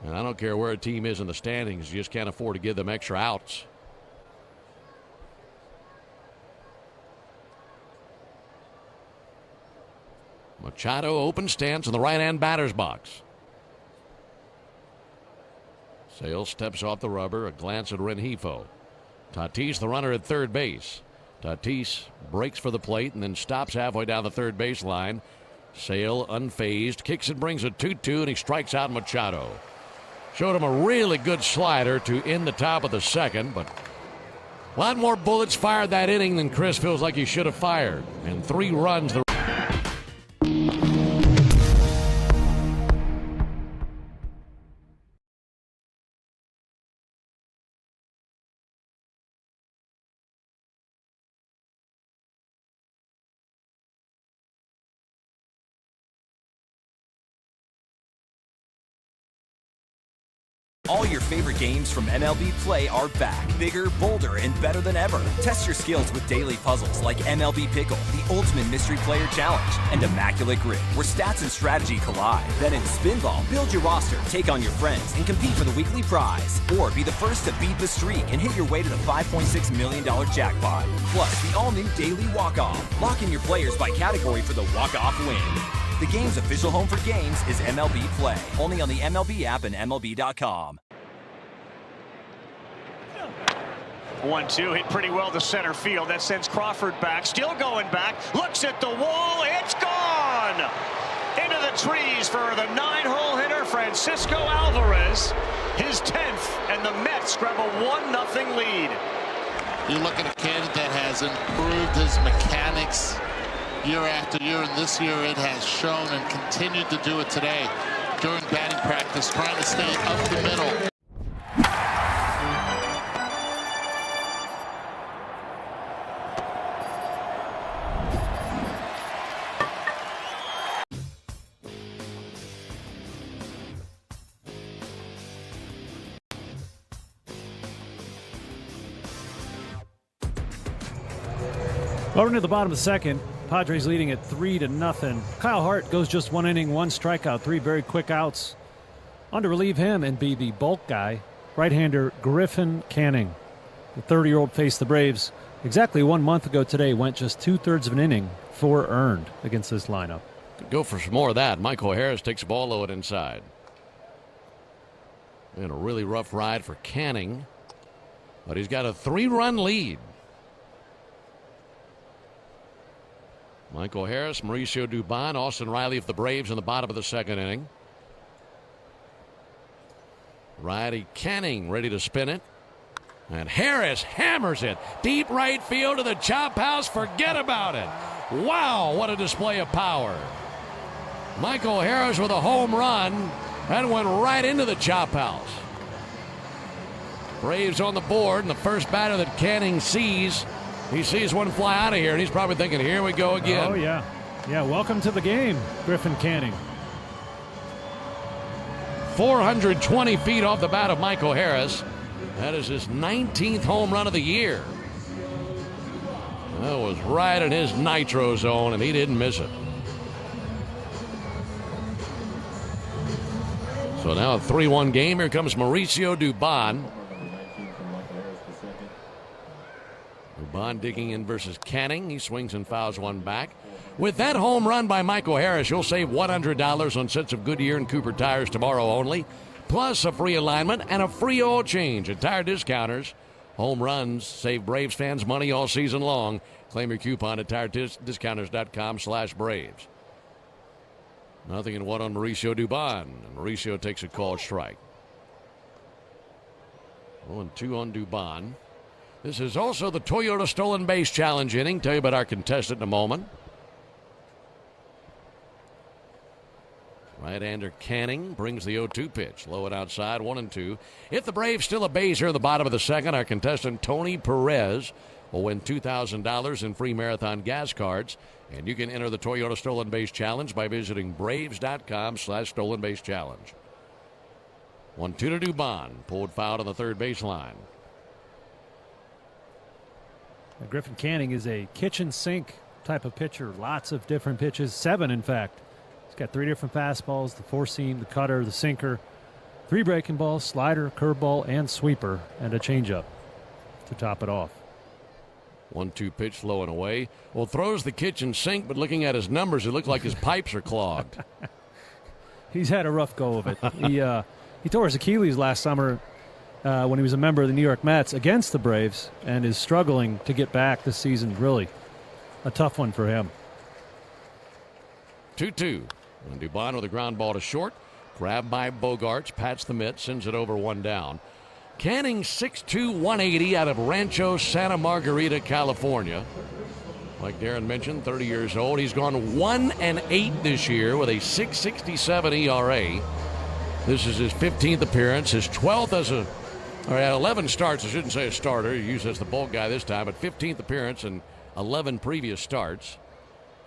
[SPEAKER 2] And I don't care where a team is in the standings, you just can't afford to give them extra outs. Machado open stance in the right-hand batter's box. Sale steps off the rubber, a glance at Rengifo. Tatis, the runner at third base. Tatis breaks for the plate and then stops halfway down the third base line. Sale unfazed, kicks and brings a 2-2, and he strikes out Machado. Showed him a really good slider to end the top of the second, but a lot more bullets fired that inning than Chris feels like he should have fired. And 3 runs.
[SPEAKER 13] All your favorite games from MLB Play are back, bigger, bolder, and better than ever. Test your skills with daily puzzles like MLB Pickle, the Ultimate Mystery Player Challenge, and Immaculate Grid, where stats and strategy collide. Then in Spinball, build your roster, take on your friends, and compete for the weekly prize. Or be the first to beat the streak and hit your way to the $5.6 million jackpot. Plus, the all-new Daily Walk-Off. Lock in your players by category for the walk-off win. The game's official home for games is MLB Play. Only on the MLB app and MLB.com.
[SPEAKER 5] 1-2 hit pretty well to center field. That sends Crawford back. Still going back. Looks at the wall. It's gone! Into the trees for the 9-hole hitter, Francisco Alvarez. His 10th, and the Mets grab a 1-0 lead.
[SPEAKER 14] You look at a kid that has improved his mechanics year after year, and this year it has shown and continued to do it today during batting practice, trying to stay up the middle.
[SPEAKER 3] Over to the bottom of the second. Padres leading at 3-0. Kyle Hart goes just 1 inning, 1 strikeout, 3 very quick outs. On to relieve him and be the bulk guy, right-hander Griffin Canning. The 30-year-old faced the Braves exactly 1 month ago today, went just 2/3 of an inning, 4 earned against this lineup.
[SPEAKER 2] Go for some more of that. Michael Harris takes a ball low and inside. And a really rough ride for Canning, but he's got a 3-run lead. Michael Harris, Mauricio Dubon, Austin Riley of the Braves in the bottom of the second inning. Righty Canning ready to spin it. And Harris hammers it. Deep right field to the chop house. Forget about it. Wow, what a display of power. Michael Harris with a home run. That went right into the chop house. Braves on the board, and the first batter that Canning sees, he sees one fly out of here, and he's probably thinking, here we go again.
[SPEAKER 3] Oh, yeah. Yeah, welcome to the game, Griffin Canning.
[SPEAKER 2] 420 feet off the bat of Michael Harris. That is his 19th home run of the year. That was right in his nitro zone, and he didn't miss it. So now a 3-1 game. Here comes Mauricio Dubon. Dubon digging in versus Canning. He swings and fouls one back. With that home run by Michael Harris, you'll save $100 on sets of Goodyear and Cooper tires tomorrow only, plus a free alignment and a free oil change at Tire Discounters. Home runs save Braves fans money all season long. Claim your coupon at tirediscounters.com/Braves. 0-1 on Mauricio Dubon. And Mauricio takes a called strike. 0-2 on Dubon. This is also the Toyota Stolen Base Challenge inning. Tell you about our contestant in a moment. Right-hander Canning brings the 0-2 pitch. Low and outside, 1-2. If the Braves still a base here in the bottom of the second, our contestant Tony Perez will win $2,000 in free marathon gas cards. And you can enter the Toyota Stolen Base Challenge by visiting braves.com/Stolen Base Challenge. 1-2 to Dubon. Pulled foul on the third baseline.
[SPEAKER 3] Griffin Canning is a kitchen sink type of pitcher. Lots of different pitches, 7 in fact. He's got 3 different fastballs, the 4-seam, the cutter, the sinker, 3 breaking balls, slider, curveball, and sweeper, and a changeup to top it off.
[SPEAKER 2] 1-2 pitch, low and away. Well, throws the kitchen sink, but looking at his numbers, it looks like his pipes are clogged.
[SPEAKER 3] He's had a rough go of it. He tore his Achilles last summer when he was a member of the New York Mets against the Braves, and is struggling to get back this season. Really a tough one for him.
[SPEAKER 2] 2-2. And Dubon with a ground ball to short. Grabbed by Bogarts, pats the mitt, sends it over, 1 down. Canning 6'2", 180 out of Rancho Santa Margarita, California. Like Darren mentioned, 30 years old. He's gone 1-8 this year with a 6.67 ERA. This is his 15th appearance, his 12th as a, or at 11 starts. I shouldn't say a starter. He used as the bulk guy this time, but 15th appearance and 11 previous starts.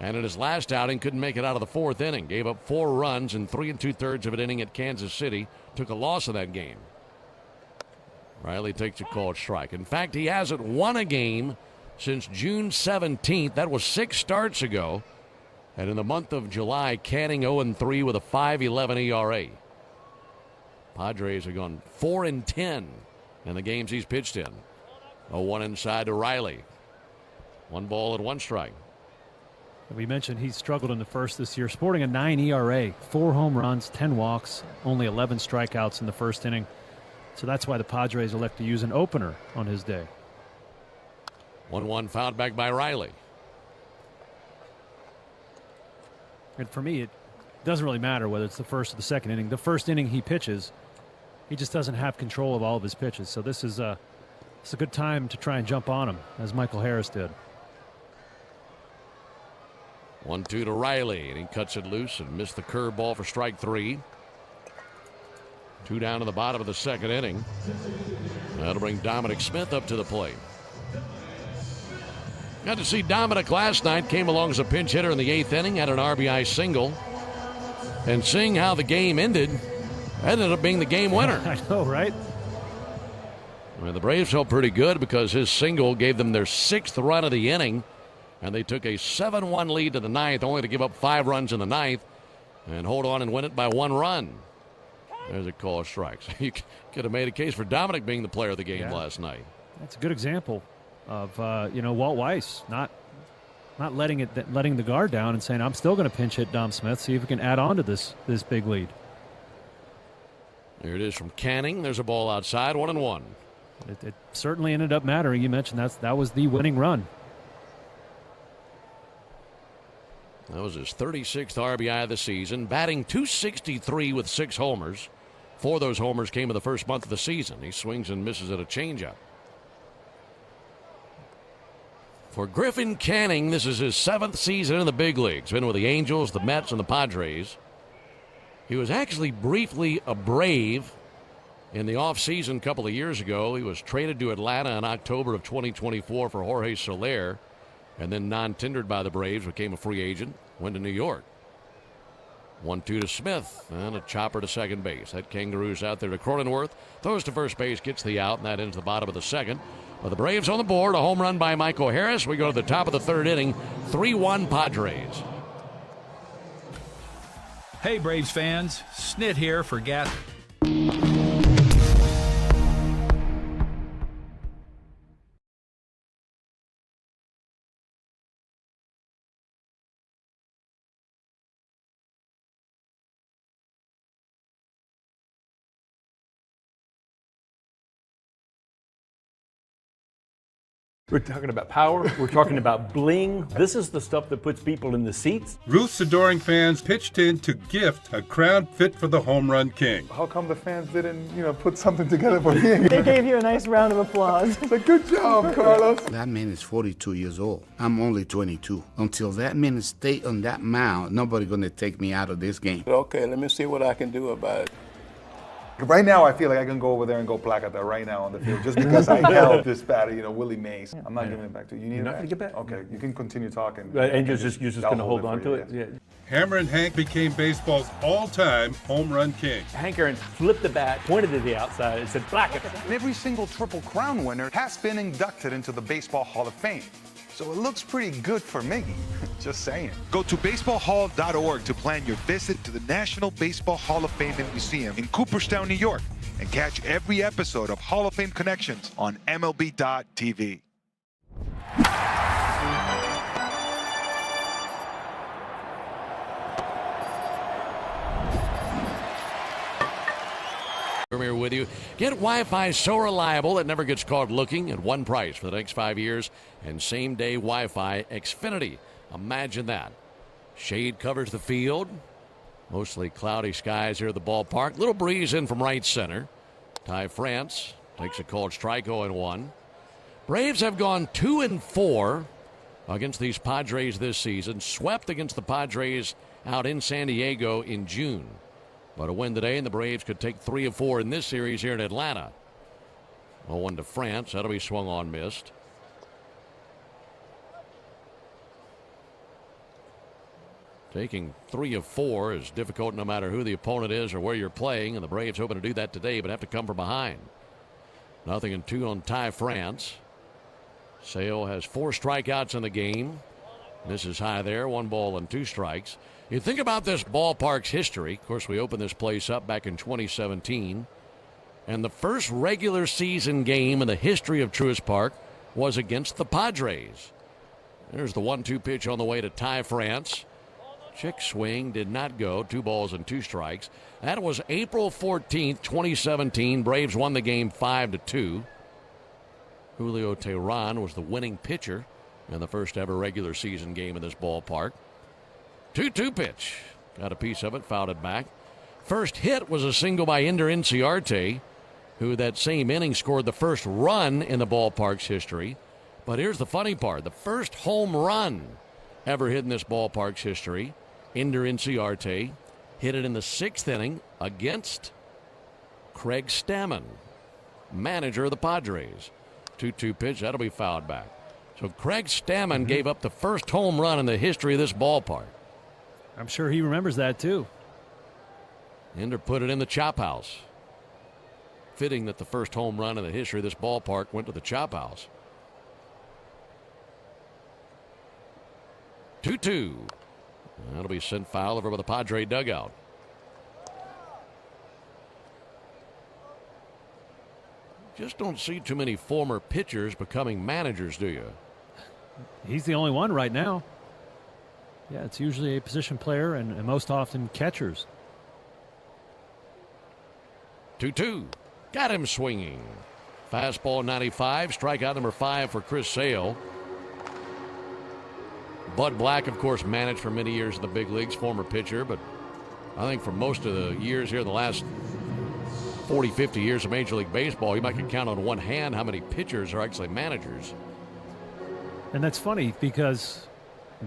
[SPEAKER 2] And in his last outing, couldn't make it out of the 4th inning. Gave up 4 runs in 3 2/3 of an inning at Kansas City. Took a loss in that game. Riley takes a called strike. In fact, he hasn't won a game since June 17th. That was 6 starts ago. And in the month of July, Canning 0-3 with a 5.11 ERA. Padres have gone 4-10 in the games he's pitched in. 0-1 inside to Riley. 1 ball and 1 strike.
[SPEAKER 3] We mentioned he struggled in the first this year, sporting a 9 ERA, 4 home runs, 10 walks, only 11 strikeouts in the first inning. So that's why the Padres elect to use an opener on his day.
[SPEAKER 2] 1-1 fouled back by Riley.
[SPEAKER 3] And for me, it doesn't really matter whether it's the first or the second inning. The first inning he pitches, he just doesn't have control of all of his pitches. So this is it's a good time to try and jump on him, as Michael Harris did.
[SPEAKER 2] 1-2 to Riley, and he cuts it loose and missed the curveball for strike 3. 2 down to the bottom of the second inning. That'll bring Dominic Smith up to the plate. Got to see Dominic last night. Came along as a pinch hitter in the 8th inning, had an RBI single. And seeing how the game ended up being the game winner.
[SPEAKER 3] I know, right?
[SPEAKER 2] I mean, the Braves felt pretty good because his single gave them their 6th run of the inning. And they took a 7-1 lead to the 9th, only to give up 5 runs in the 9th and hold on and win it by 1 run. There's a call of strikes. You could have made a case for Dominic being the player of the game last night.
[SPEAKER 3] That's a good example of Walt Weiss not letting the guard down and saying, I'm still going to pinch hit Dom Smith, see if we can add on to this big lead.
[SPEAKER 2] There it is from Canning. There's a ball outside, 1-1.
[SPEAKER 3] It certainly ended up mattering. You mentioned that was the winning run.
[SPEAKER 2] That was his 36th RBI of the season, batting .263 with 6 homers. 4 of those homers came in the first month of the season. He swings and misses at a changeup. For Griffin Canning, this is his 7th season in the big leagues. Been with the Angels, the Mets, and the Padres. He was actually briefly a Brave in the offseason a couple of years ago. He was traded to Atlanta in October of 2024 for Jorge Soler, and then non-tendered by the Braves, became a free agent, went to New York. 1-2 to Smith, and a chopper to second base. That Kangaroo's out there to Cronenworth, throws to first base, gets the out, and that ends the bottom of the second. But the Braves on the board, a home run by Michael Harris. We go to the top of the 3rd inning, 3-1 Padres.
[SPEAKER 6] Hey, Braves fans, Snit here for Gas.
[SPEAKER 9] We're talking about power. We're talking about bling. This is the stuff that puts people in the seats.
[SPEAKER 15] Ruth's adoring fans pitched in to gift a crown fit for the home run king.
[SPEAKER 10] How come the fans didn't, put something together for me?
[SPEAKER 16] They gave you a nice round of applause.
[SPEAKER 10] It's a good job, Carlos.
[SPEAKER 17] That man is 42 years old. I'm only 22. Until that man stay on that mound, nobody gonna take me out of this game.
[SPEAKER 26] Okay, let me see what I can do about it.
[SPEAKER 10] Right now, I feel like I can go over there and go placata right now on the field just because I held this batter, Willie Mays. I'm not giving it back to you. You need
[SPEAKER 9] You're
[SPEAKER 10] it
[SPEAKER 9] not
[SPEAKER 10] back?
[SPEAKER 9] gonna get back.
[SPEAKER 10] Okay, you can continue talking.
[SPEAKER 9] And you're just going to hold on to it?
[SPEAKER 10] Yeah.
[SPEAKER 15] Hammer and Hank became baseball's all-time home run king.
[SPEAKER 9] Hank Aaron flipped the bat, pointed to the outside, and said, "Placata."
[SPEAKER 10] Every single Triple Crown winner has been inducted into the Baseball Hall of Fame. So it looks pretty good for Miggy. Just saying.
[SPEAKER 27] Go to baseballhall.org to plan your visit to the National Baseball Hall of Fame and Museum in Cooperstown, New York, and catch every episode of Hall of Fame Connections on MLB.tv.
[SPEAKER 2] We're here with you. Get Wi-Fi so reliable it never gets caught looking at one price for the next 5 years, and same-day Wi-Fi Xfinity. Imagine that. Shade covers the field. Mostly cloudy skies here at the ballpark. Little breeze in from right center. Ty France takes a called strike, 0-1. Braves have gone 2-4 against these Padres this season. Swept against the Padres out in San Diego in June. But a win today, and the Braves could take 3 of 4 in this series here in Atlanta. 0-1 to France. That'll be swung on, missed. Taking 3 of 4 is difficult no matter who the opponent is or where you're playing, and the Braves hoping to do that today, but have to come from behind. 0-2 on Ty France. Sale has 4 strikeouts in the game. Misses high there, 1 ball and 2 strikes. You think about this ballpark's history. Of course, we opened this place up back in 2017. And the first regular season game in the history of Truist Park was against the Padres. There's the 1-2 pitch on the way to Ty France. Check swing did not go. 2 balls and 2 strikes. That was April 14th, 2017. Braves won the game 5-2. Julio Teheran was the winning pitcher in the first ever regular season game in this ballpark. 2-2 pitch. Got a piece of it, fouled it back. First hit was a single by Ender Inciarte, who that same inning scored the first run in the ballpark's history. But here's the funny part. The first home run ever hit in this ballpark's history, Ender Inciarte hit it in the 6th inning against Craig Stammen, manager of the Padres. 2-2 pitch, that'll be fouled back. So Craig Stammen gave up the first home run in the history of this ballpark.
[SPEAKER 3] I'm sure he remembers that, too.
[SPEAKER 2] Ender put it in the chop house. Fitting that the first home run in the history of this ballpark went to the chop house. 2-2. That'll be sent foul over by the Padre dugout. Just don't see too many former pitchers becoming managers, do you?
[SPEAKER 3] He's the only one right now. Yeah, it's usually a position player and most often catchers.
[SPEAKER 2] 2-2. Got him swinging. Fastball 95. Strikeout number 5 for Chris Sale. Bud Black, of course, managed for many years in the big leagues, former pitcher, but I think for most of the years here, the last 40, 50 years of Major League Baseball, you might can count on one hand how many pitchers are actually managers.
[SPEAKER 3] And that's funny because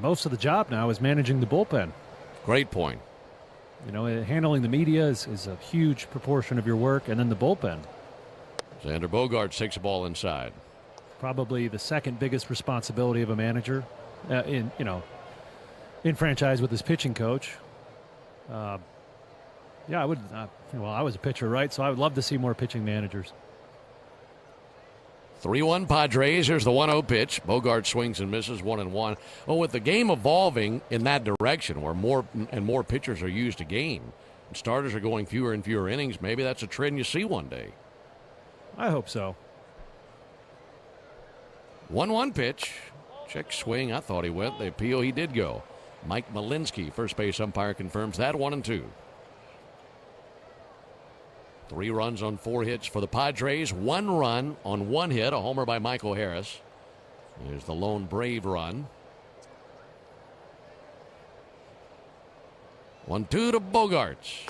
[SPEAKER 3] most of the job now is managing the bullpen.
[SPEAKER 2] Great point.
[SPEAKER 3] You know, handling the media is a huge proportion of your work, and then the bullpen.
[SPEAKER 2] Xander Bogaerts takes a ball inside.
[SPEAKER 3] Probably the second biggest responsibility of a manager in franchise with his pitching coach. Yeah, I would. Well, I was a pitcher, right? So I would love to see more pitching managers.
[SPEAKER 2] 3-1 Padres. Here's the 1-0 pitch. Bogart swings and misses 1-1. Well, with the game evolving in that direction where more and more pitchers are used a game, and starters are going fewer and fewer innings, maybe that's a trend you see one day.
[SPEAKER 3] I hope so.
[SPEAKER 2] 1-1 pitch. Check swing. I thought he went. The appeal, he did go. Mike Malinsky, first base umpire, confirms that. 1-2. 3 runs on 4 hits for the Padres. 1 run on 1 hit, a homer by Michael Harris. Here's the lone Brave run. 1-2 to Bogaerts.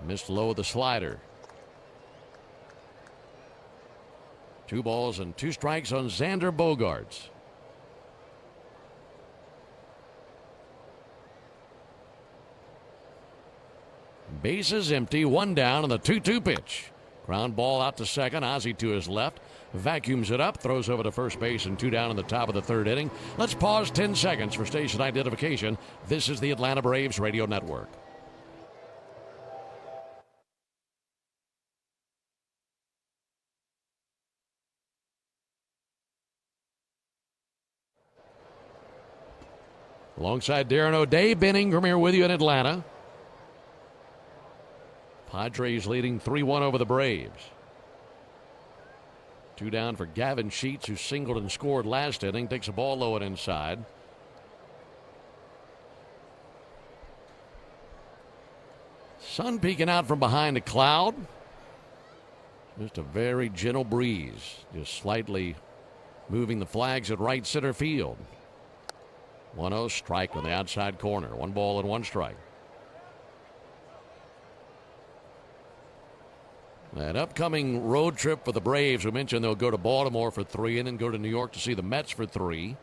[SPEAKER 2] Missed low with the slider. 2 balls and 2 strikes on Xander Bogaerts. Bases empty, 1 down on the 2-2 pitch. Ground ball out to second. Ozzie to his left. Vacuums it up, throws over to first base, and 2 down in the top of the 3rd inning. Let's pause 10 seconds for station identification. This is the Atlanta Braves Radio Network. Alongside Darren O'Day, Ben Ingram here with you in Atlanta. Padres leading 3-1 over the Braves. 2 down for Gavin Sheets, who singled and scored last inning. Takes a ball low and inside. Sun peeking out from behind a cloud. Just a very gentle breeze. Just slightly moving the flags at right center field. 1-0 strike on the outside corner. 1 ball and 1 strike. That upcoming road trip for the Braves, we mentioned they'll go to Baltimore for 3 and then go to New York to see the Mets for 3.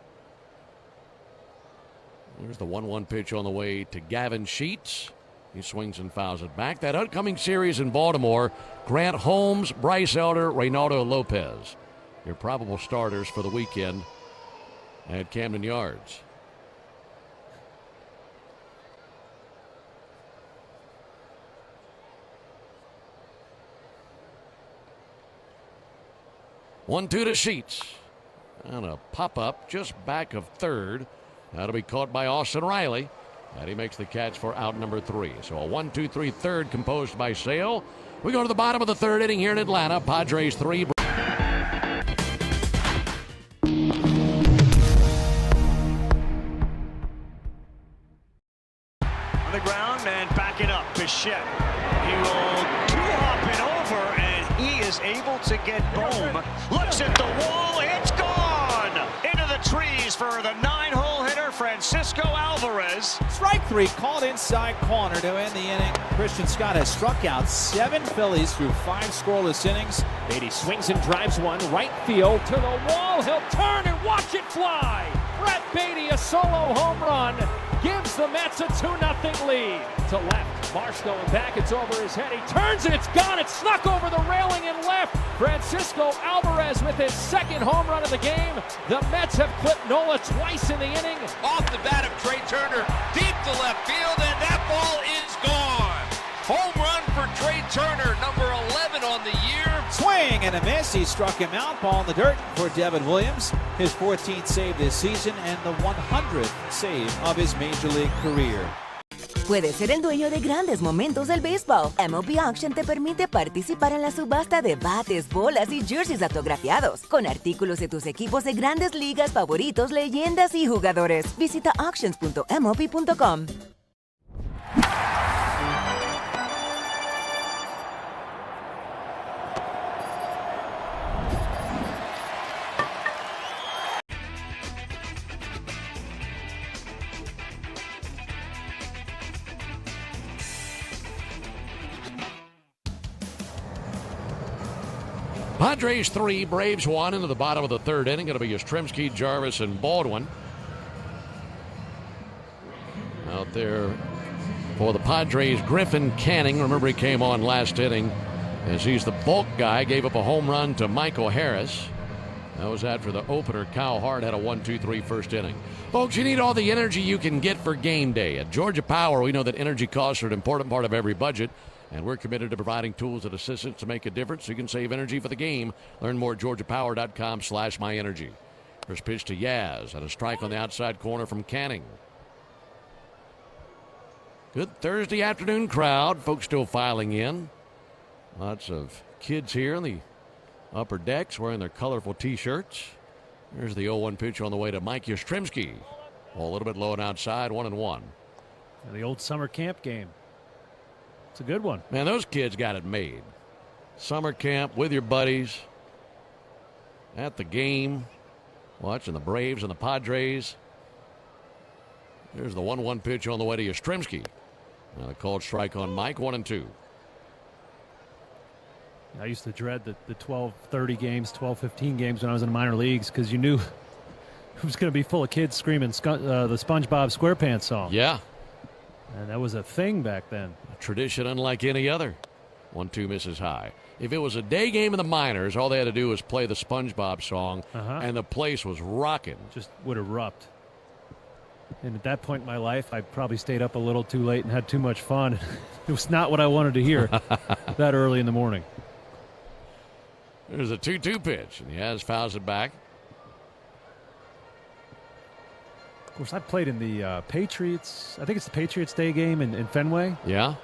[SPEAKER 2] There's the 1-1 pitch on the way to Gavin Sheets. He swings and fouls it back. That upcoming series in Baltimore, Grant Holmes, Bryce Elder, Reynaldo Lopez. Your probable starters for the weekend at Camden Yards. 1-2 to Sheets. And a pop-up just back of third. That'll be caught by Austin Riley. And he makes the catch for out number 3. So a 1-2-3 third composed by Sale. We go to the bottom of the third inning here in Atlanta. Padres 3.
[SPEAKER 18] On the ground and backing up. Bichette. He will two-hop it over, and he is able to get Bohm. Looks at the wall. It's gone! Into the trees for the 9-hole hitter, Francisco Alvarez.
[SPEAKER 19] Strike 3 called inside corner to end the inning. Christian Scott has struck out 7 Phillies through 5 scoreless innings.
[SPEAKER 20] Beatty swings and drives one right field to the wall. He'll turn and watch it fly. Brett Beatty, a solo home run, gives the Mets a 2-0 lead. To left, Marsh going back, it's over his head. He turns and it's gone. It's snuck over the railing and left. Francisco Alvarez with his second home run of the game. The Mets have clipped Nola twice in the inning.
[SPEAKER 21] Off the bat of Trey Turner, deep to left field, and that ball is gone. Home run for Trey Turner, number 11 on the year.
[SPEAKER 19] Swing and a miss. He struck him out. Ball in the dirt for Devin Williams. His 14th save this season and the 100th save of his Major League career.
[SPEAKER 22] Puedes ser el dueño de grandes momentos del béisbol. MLB Auction te permite participar en la subasta de bates, bolas y jerseys autografiados, con artículos de tus equipos de grandes ligas favoritos, leyendas y jugadores. Visita auctions.mlb.com.
[SPEAKER 2] Padres 3, Braves 1 into the bottom of the third inning. Going to be Yastrzemski, Jarvis, and Baldwin. Out there for the Padres, Griffin Canning. Remember, he came on last inning as he's the bulk guy. Gave up a home run to Michael Harris. That was after the opener. Kyle Hart had a 1-2-3 first inning. Folks, you need all the energy you can get for game day. At Georgia Power, we know that energy costs are an important part of every budget. And we're committed to providing tools and assistance to make a difference so you can save energy for the game. Learn more at georgiapower.com/myenergy. First pitch to Yaz and a strike on the outside corner from Canning. Good Thursday afternoon crowd. Folks still filing in. Lots of kids here in the upper decks wearing their colorful T-shirts. There's the 0-1 pitch on the way to Mike Yastrzemski. Ball a little bit low and outside, 1-1.
[SPEAKER 3] The old summer camp game. It's a good one.
[SPEAKER 2] Man, those kids got it made. Summer camp with your buddies at the game, watching the Braves and the Padres. There's the 1-1 pitch on the way to Yastrzemski. Now the called strike on Mike, 1-2.
[SPEAKER 3] I used to dread the 12:30 games, 12:15 games when I was in the minor leagues because you knew it was going to be full of kids screaming the SpongeBob SquarePants song.
[SPEAKER 2] Yeah.
[SPEAKER 3] And that was a thing back then.
[SPEAKER 2] A tradition unlike any other. 1-2 misses high. If it was a day game in the minors, all they had to do was play the SpongeBob song, and the place was rocking.
[SPEAKER 3] Just would erupt. And at that point in my life, I probably stayed up a little too late and had too much fun. It was not what I wanted to hear that early in the morning.
[SPEAKER 2] There's a 2-2 pitch, and Yaz fouls it back.
[SPEAKER 3] Of course, I played in the Patriots. I think it's the Patriots Day game in Fenway.
[SPEAKER 2] Yeah.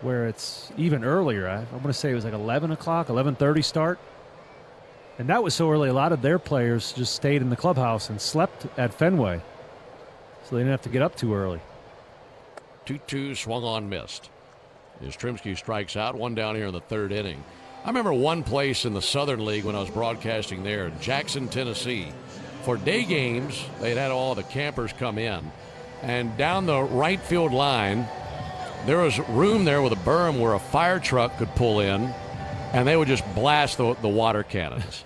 [SPEAKER 3] Where it's even earlier. I want to say it was like 11 o'clock, 11:30 start. And that was so early, a lot of their players just stayed in the clubhouse and slept at Fenway. So they didn't have to get up too early.
[SPEAKER 2] 2-2 swung on, missed. Yastrzemski strikes out, one down here in the third inning. I remember one place in the Southern League when I was broadcasting there, Jackson, Tennessee. For day games, they'd had all the campers come in. And down the right field line, there was room there with a berm where a fire truck could pull in, and they would just blast the water cannons.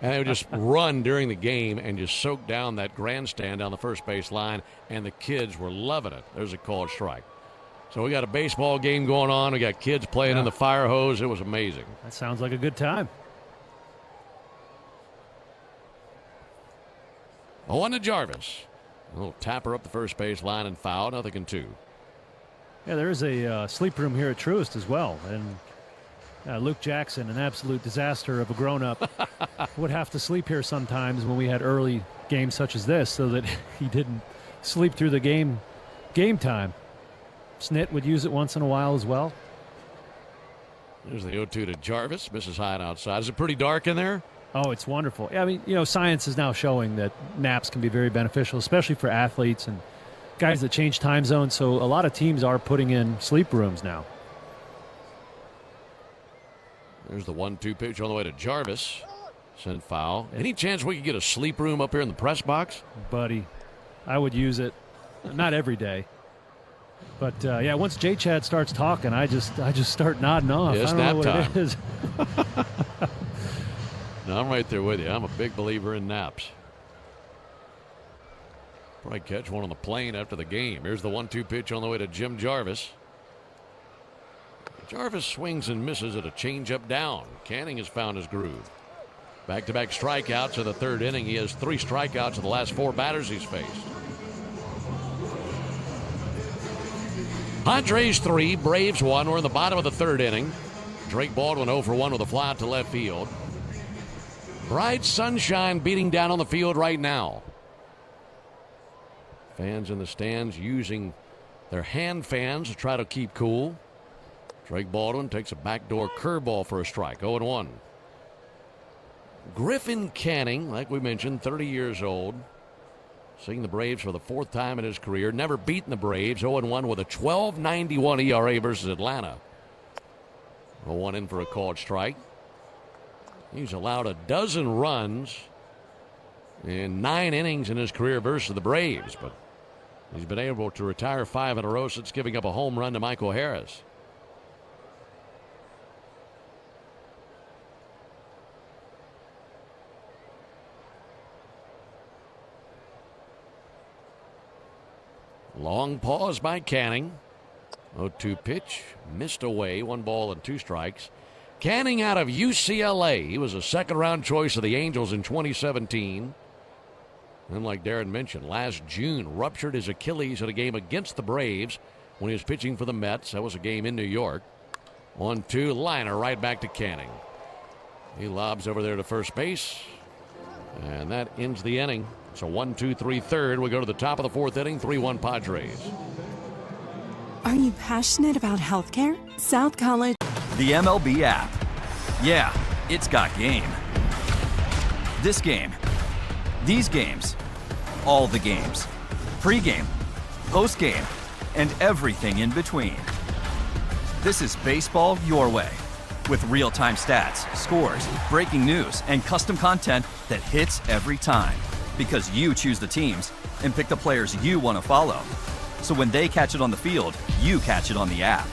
[SPEAKER 2] And they would just run during the game and just soak down that grandstand down the first base line, and the kids were loving it. There's a called strike. So we got a baseball game going on. We got kids playing in the fire hose. It was amazing.
[SPEAKER 3] That sounds like a good time.
[SPEAKER 2] 0-1 to Jarvis. A little tapper up the first base line and foul. 0-2.
[SPEAKER 3] Yeah, there is a sleep room here at Truist as well. And Luke Jackson, an absolute disaster of a grown-up, would have to sleep here sometimes when we had early games such as this so that he didn't sleep through the game time. Snit would use it once in a while as well.
[SPEAKER 2] There's the 0-2 to Jarvis. Misses high and outside. Is it pretty dark in there?
[SPEAKER 3] Oh, it's wonderful. I mean, science is now showing that naps can be very beneficial, especially for athletes and guys that change time zones. So a lot of teams are putting in sleep rooms now.
[SPEAKER 2] There's the 1-2 pitch on the way to Jarvis. Sent foul. Any chance we could get a sleep room up here in the press box?
[SPEAKER 3] Buddy, I would use it. Not every day. But, yeah, once J-Chad starts talking, I just start nodding off.
[SPEAKER 2] Yeah,
[SPEAKER 3] I don't know what
[SPEAKER 2] nap time.
[SPEAKER 3] it is.
[SPEAKER 2] No, I'm right there with you. I'm a big believer in naps. Probably catch one on the plane after the game. Here's the 1-2 pitch on the way to Jim Jarvis. Jarvis swings and misses at a changeup down. Canning has found his groove. Back-to-back strikeouts in the third inning. He has 3 strikeouts in the last 4 batters he's faced. Padres 3, Braves 1. We're in the bottom of the third inning. Drake Baldwin 0 for 1 with a fly out to left field. Bright sunshine beating down on the field right now. Fans in the stands using their hand fans to try to keep cool. Drake Baldwin takes a backdoor curveball for a strike. 0-1. Griffin Canning, like we mentioned, 30 years old. Seeing the Braves for the 4th time in his career. Never beaten the Braves. 0-1 with a 12.91 ERA versus Atlanta. 0-1 in for a called strike. He's allowed a dozen runs in 9 innings in his career versus the Braves. But he's been able to retire 5 in a row since giving up a home run to Michael Harris. Long pause by Canning. 0-2 pitch. Missed away. 1 ball and 2 strikes. Canning out of UCLA. He was a second-round choice of the Angels in 2017. And like Darren mentioned, last June ruptured his Achilles at a game against the Braves when he was pitching for the Mets. That was a game in New York. 1-2 liner right back to Canning. He lobs over there to first base. And that ends the inning. So 1-2-3 third. We go to the top of the 4th inning. 3-1 Padres.
[SPEAKER 1] Are you passionate about healthcare? South College.
[SPEAKER 13] The MLB app. Yeah, it's got game. This game. These games. All the games. Pre-game. Post-game. And everything in between. This is baseball your way. With real-time stats, scores, breaking news, and custom content that hits every time. Because you choose the teams and pick the players you want to follow. So when they catch it on the field, you catch it on the app.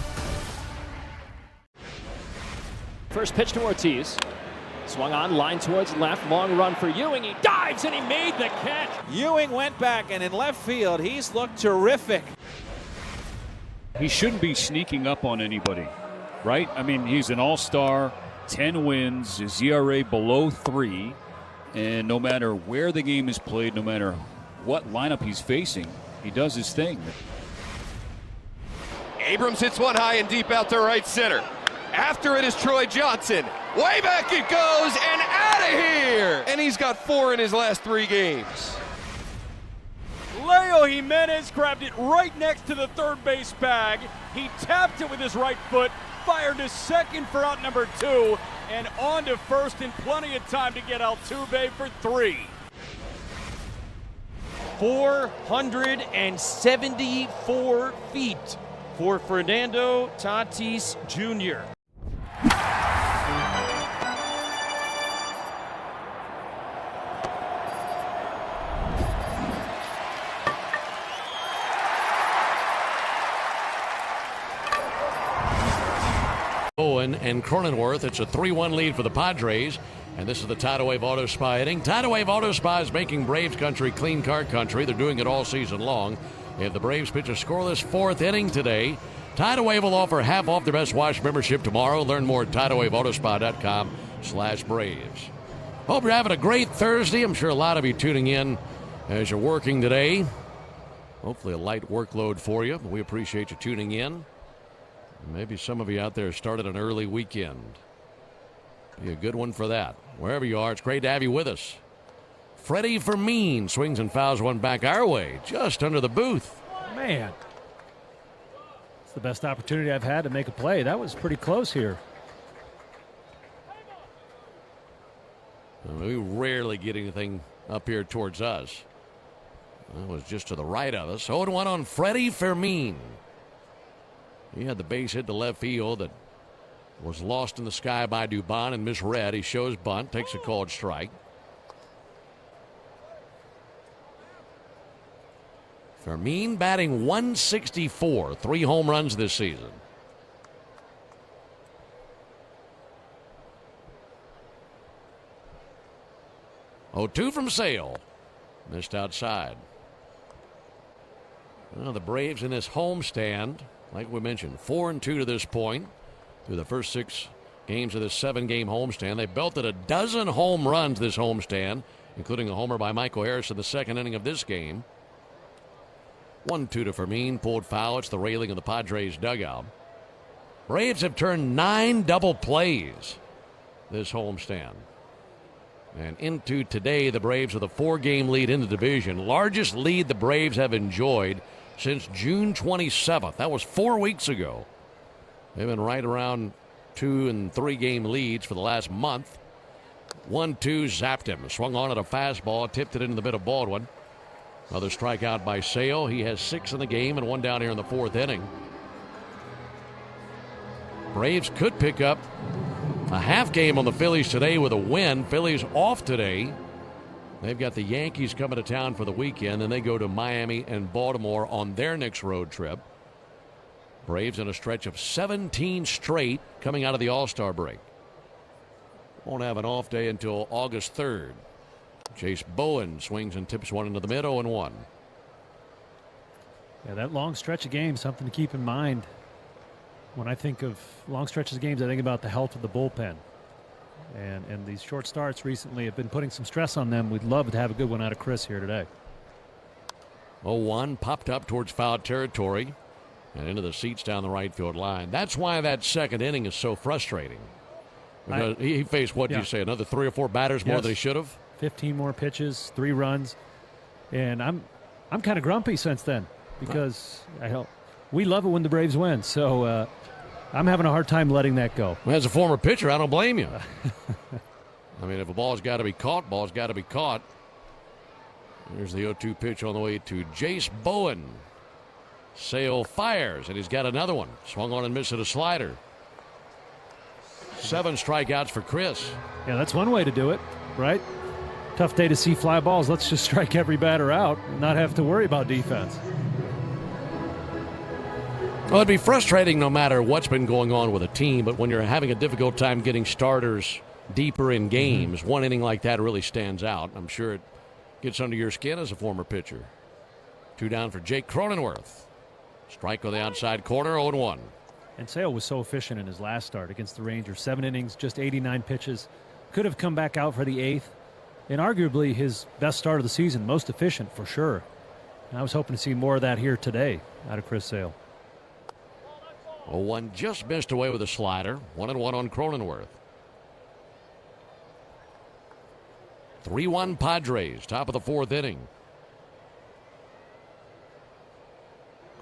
[SPEAKER 20] First pitch to Ortiz. Swung on, line towards left. Long run for Ewing. He dives and he made the catch.
[SPEAKER 19] Ewing went back, and in left field, he's looked terrific.
[SPEAKER 8] He shouldn't be sneaking up on anybody, right? I mean, he's an all-star, 10 wins, his ERA below 3. And no matter where the game is played, no matter what lineup he's facing, he does his thing.
[SPEAKER 21] Abrams hits one high and deep out to right center. After it is Troy Johnson. Way back it goes and out of here. And he's got 4 in his last 3 games.
[SPEAKER 20] Leo Jimenez grabbed it right next to the third base bag. He tapped it with his right foot, fired to second for out number 2, and on to first in plenty of time to get Altuve for 3. 474 feet for Fernando Tatis Jr.
[SPEAKER 2] Owen and Cronenworth. It's a 3-1 lead for the Padres. And this is the Tidal Wave Auto Spa inning. Tidal Wave Auto Spa is making Braves country clean car country. They're doing it all season long. If the Braves pitch a scoreless 4th inning today, Tidal Wave will offer half off their Best Watch membership tomorrow. Learn more at TidalWaveAutospa.com/Braves. Hope you're having a great Thursday. I'm sure a lot of you tuning in as you're working today. Hopefully a light workload for you. We appreciate you tuning in. Maybe some of you out there started an early weekend. Be a good one for that. Wherever you are, it's great to have you with us. Freddie Fermin swings and fouls one back our way, just under the booth.
[SPEAKER 3] Man, it's the best opportunity I've had to make a play. That was pretty close here.
[SPEAKER 2] We rarely get anything up here towards us. That was just to the right of us. 0-1 on Freddie Fermin. He had the base hit to left field that was lost in the sky by Dubon and misread. He shows bunt, takes a called strike. Fermin batting .164, 3 home runs this season. Oh, 2 from Sale. Missed outside. Well, the Braves in this homestand, like we mentioned, 4-2 to this point through the first 6 games of this 7-game homestand. They belted a dozen home runs this homestand, including a homer by Michael Harris in the 2nd inning of this game. 1-2 to Fermin, pulled foul. It's the railing of the Padres dugout. Braves have turned 9 double plays this homestand. And into today, the Braves with a 4-game lead in the division. Largest lead the Braves have enjoyed since June 27th. That was 4 weeks ago. They've been right around 2- and 3-game leads for the last month. 1-2, zapped him. Swung on at a fastball, tipped it into the middle of Baldwin. Another strikeout by Sale. He has 6 in the game and 1 down here in the 4th inning. Braves could pick up a half game on the Phillies today with a win. Phillies off today. They've got the Yankees coming to town for the weekend, and they go to Miami and Baltimore on their next road trip. Braves in a stretch of 17 straight coming out of the All-Star break. Won't have an off day until August 3rd. Chase Bowen swings and tips one into the mid, 0-1.
[SPEAKER 3] Yeah, that long stretch of games, something to keep in mind. When I think of long stretches of games, I think about the health of the bullpen. And these short starts recently have been putting some stress on them. We'd love to have a good one out of Chris here today.
[SPEAKER 2] 0-1, popped up towards foul territory and into the seats down the right field line. That's why that 2nd inning is so frustrating. Because he faced, what do you say, another 3 or 4 batters more than he should have?
[SPEAKER 3] 15 more pitches, 3 runs. And I'm kind of grumpy since then because we love it when the Braves win. So I'm having a hard time letting that go.
[SPEAKER 2] Well, as a former pitcher, I don't blame you. I mean, if a ball's got to be caught, ball's got to be caught. Here's the 0-2 pitch on the way to Jace Bowen. Sale fires, and he's got another one. Swung on and missed at a slider. 7 strikeouts for Chris.
[SPEAKER 3] Yeah, that's one way to do it, right? Tough day to see fly balls. Let's just strike every batter out and not have to worry about defense.
[SPEAKER 2] Well, it'd be frustrating no matter what's been going on with a team, but when you're having a difficult time getting starters deeper in games, one inning like that really stands out. I'm sure it gets under your skin as a former pitcher. 2 down for Jake Cronenworth. Strike on the outside corner, 0-1.
[SPEAKER 3] And Sale was so efficient in his last start against the Rangers. 7 innings, just 89 pitches. Could have come back out for the 8th. And arguably his best start of the season, most efficient for sure. And I was hoping to see more of that here today out of Chris Sale.
[SPEAKER 2] 0-1 just missed away with a slider. 1-1 on Cronenworth. 3-1 Padres, top of the 4th inning.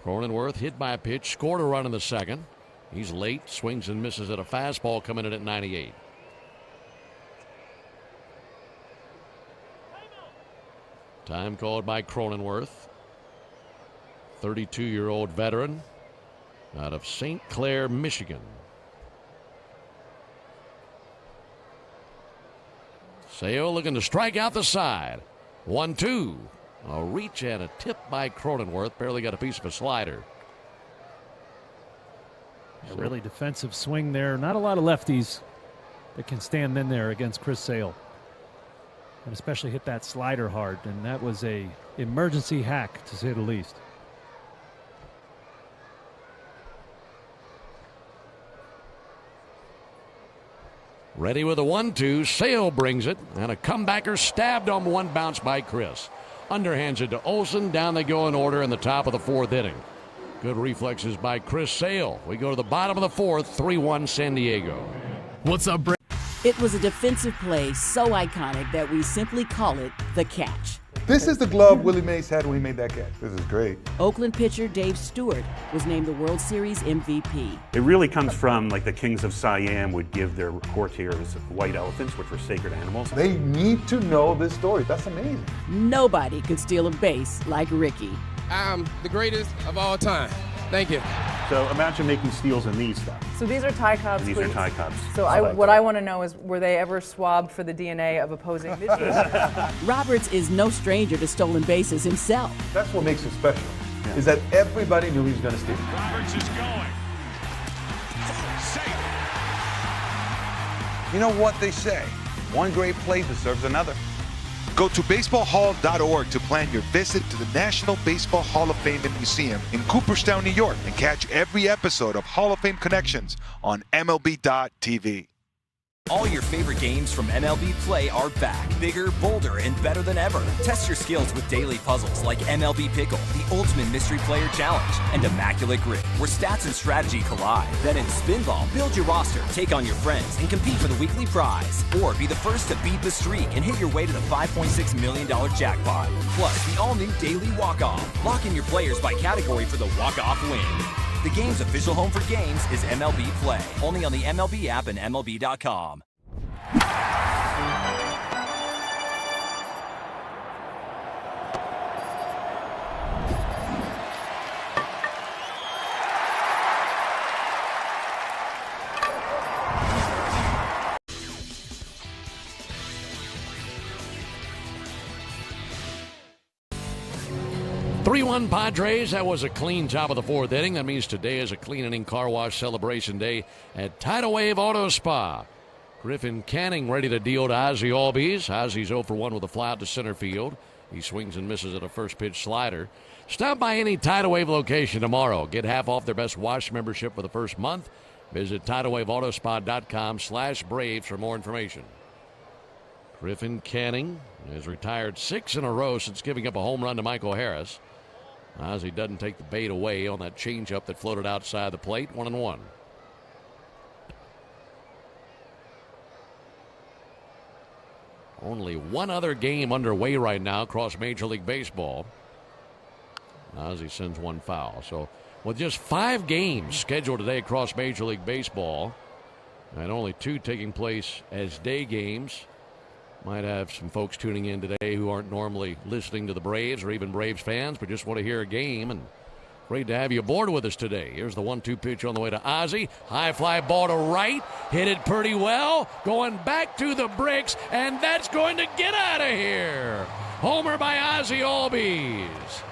[SPEAKER 2] Cronenworth hit by a pitch, scored a run in the 2nd. He's late, swings and misses at a fastball coming in at 98. Time called by Cronenworth. 32-year-old veteran out of St. Clair, Michigan. Sale looking to strike out the side. 1-2. A reach and a tip by Cronenworth. Barely got a piece of a slider.
[SPEAKER 3] A really defensive swing there. Not a lot of lefties that can stand in there against Chris Sale. And especially hit that slider hard. And that was a emergency hack, to say the least.
[SPEAKER 2] Ready with a 1-2. Sale brings it. And a comebacker stabbed on one bounce by Chris. Underhands it to Olsen. Down they go in order in the top of the 4th inning. Good reflexes by Chris Sale. We go to the bottom of the fourth, 3-1 San Diego.
[SPEAKER 4] What's up, Brady?
[SPEAKER 7] It was a defensive play so iconic that we simply call it the catch.
[SPEAKER 10] This is the glove Willie Mays had when he made that catch. This is great.
[SPEAKER 7] Oakland pitcher Dave Stewart was named the World Series MVP.
[SPEAKER 11] It really comes from like the kings of Siam would give their courtiers white elephants, which were sacred animals.
[SPEAKER 10] They need to know this story. That's amazing.
[SPEAKER 7] Nobody could steal a base like Ricky.
[SPEAKER 4] I'm the greatest of all time. Thank you.
[SPEAKER 11] So imagine making steals in these stuff.
[SPEAKER 16] So these are tie cubs.
[SPEAKER 11] These are tie cubs.
[SPEAKER 16] So what I want to know is, were they ever swabbed for the DNA of opposing pitchers?
[SPEAKER 7] Roberts is no stranger to stolen bases himself.
[SPEAKER 10] That's what makes it special, is that everybody knew he was going to steal.
[SPEAKER 5] Roberts is going. Safe.
[SPEAKER 27] You know what they say, one great play deserves another. Go to baseballhall.org to plan your visit to the National Baseball Hall of Fame and Museum in Cooperstown, New York, and catch every episode of Hall of Fame Connections on MLB.tv.
[SPEAKER 13] All your favorite games from MLB Play are back, bigger, bolder, and better than ever. Test your skills with daily puzzles like MLB Pickle, the Ultimate Mystery Player Challenge, and Immaculate Grid, where stats and strategy collide. Then in Spinball, build your roster, take on your friends, and compete for the weekly prize. Or be the first to beat the streak and hit your way to the $5.6 million jackpot. Plus, the all-new Daily Walk-Off. Lock in your players by category for the walk-off win. The game's official home for games is MLB Play, only on the MLB app and MLB.com.
[SPEAKER 2] 3-1 Padres. That was a clean top of the fourth inning. That means today is a clean inning car wash celebration day at Tidal Wave Auto Spa. Griffin Canning ready to deal to Ozzie Albies. Ozzie's 0 for 1 with a fly out to center field. He swings and misses at a first pitch slider. Stop by any Tidal Wave location tomorrow. Get half off their best wash membership for the first month. Visit TidalWaveAutoSpa.com/Braves for more information. Griffin Canning has retired 6 in a row since giving up a home run to Michael Harris. Ozzie doesn't take the bait away on that changeup that floated outside the plate. 1-1. Only one other game underway right now across Major League Baseball. Ozzie sends one foul. So with just 5 games scheduled today across Major League Baseball, and only 2 taking place as day games, might have some folks tuning in today who aren't normally listening to the Braves or even Braves fans, but just want to hear a game. And great to have you aboard with us today. Here's the 1-2 pitch on the way to Ozzie. High fly ball to right. Hit it pretty well. Going back to the bricks, and that's going to get out of here. Homer by Ozzie Albies.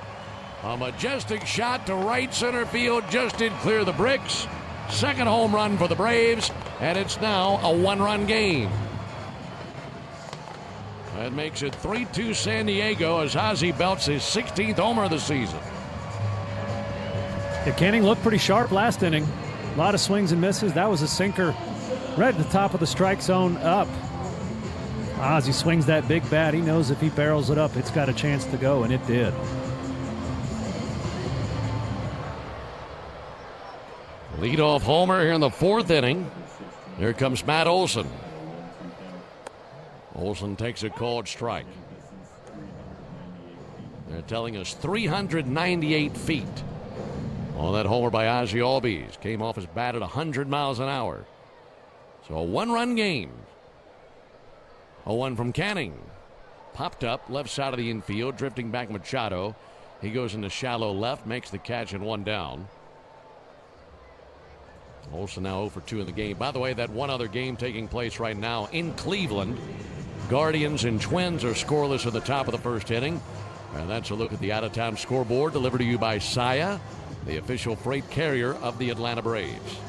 [SPEAKER 2] A majestic shot to right center field just did clear the bricks. Second home run for the Braves, and it's now a 1-run game. That makes it 3-2 San Diego as Ozzie belts his 16th homer of the season.
[SPEAKER 3] Yeah, Canning looked pretty sharp last inning. A lot of swings and misses. That was a sinker right at the top of the strike zone up. Ozzie swings that big bat. He knows if he barrels it up, it's got a chance to go, and it did.
[SPEAKER 2] Leadoff homer here in the 4th inning. Here comes Matt Olson. Olson takes a called strike. They're telling us 398 feet. Well, that homer by Ozzie Albies came off his bat at 100 miles an hour. So a 1-run game. 0-1 from Canning. Popped up left side of the infield, drifting back Machado. He goes into shallow left, makes the catch, and 1 down. Olson now 0 for 2 in the game. By the way, that one other game taking place right now in Cleveland. Guardians and Twins are scoreless at the top of the 1st inning. And that's a look at the out-of-town scoreboard delivered to you by Saia, the official freight carrier of the Atlanta Braves.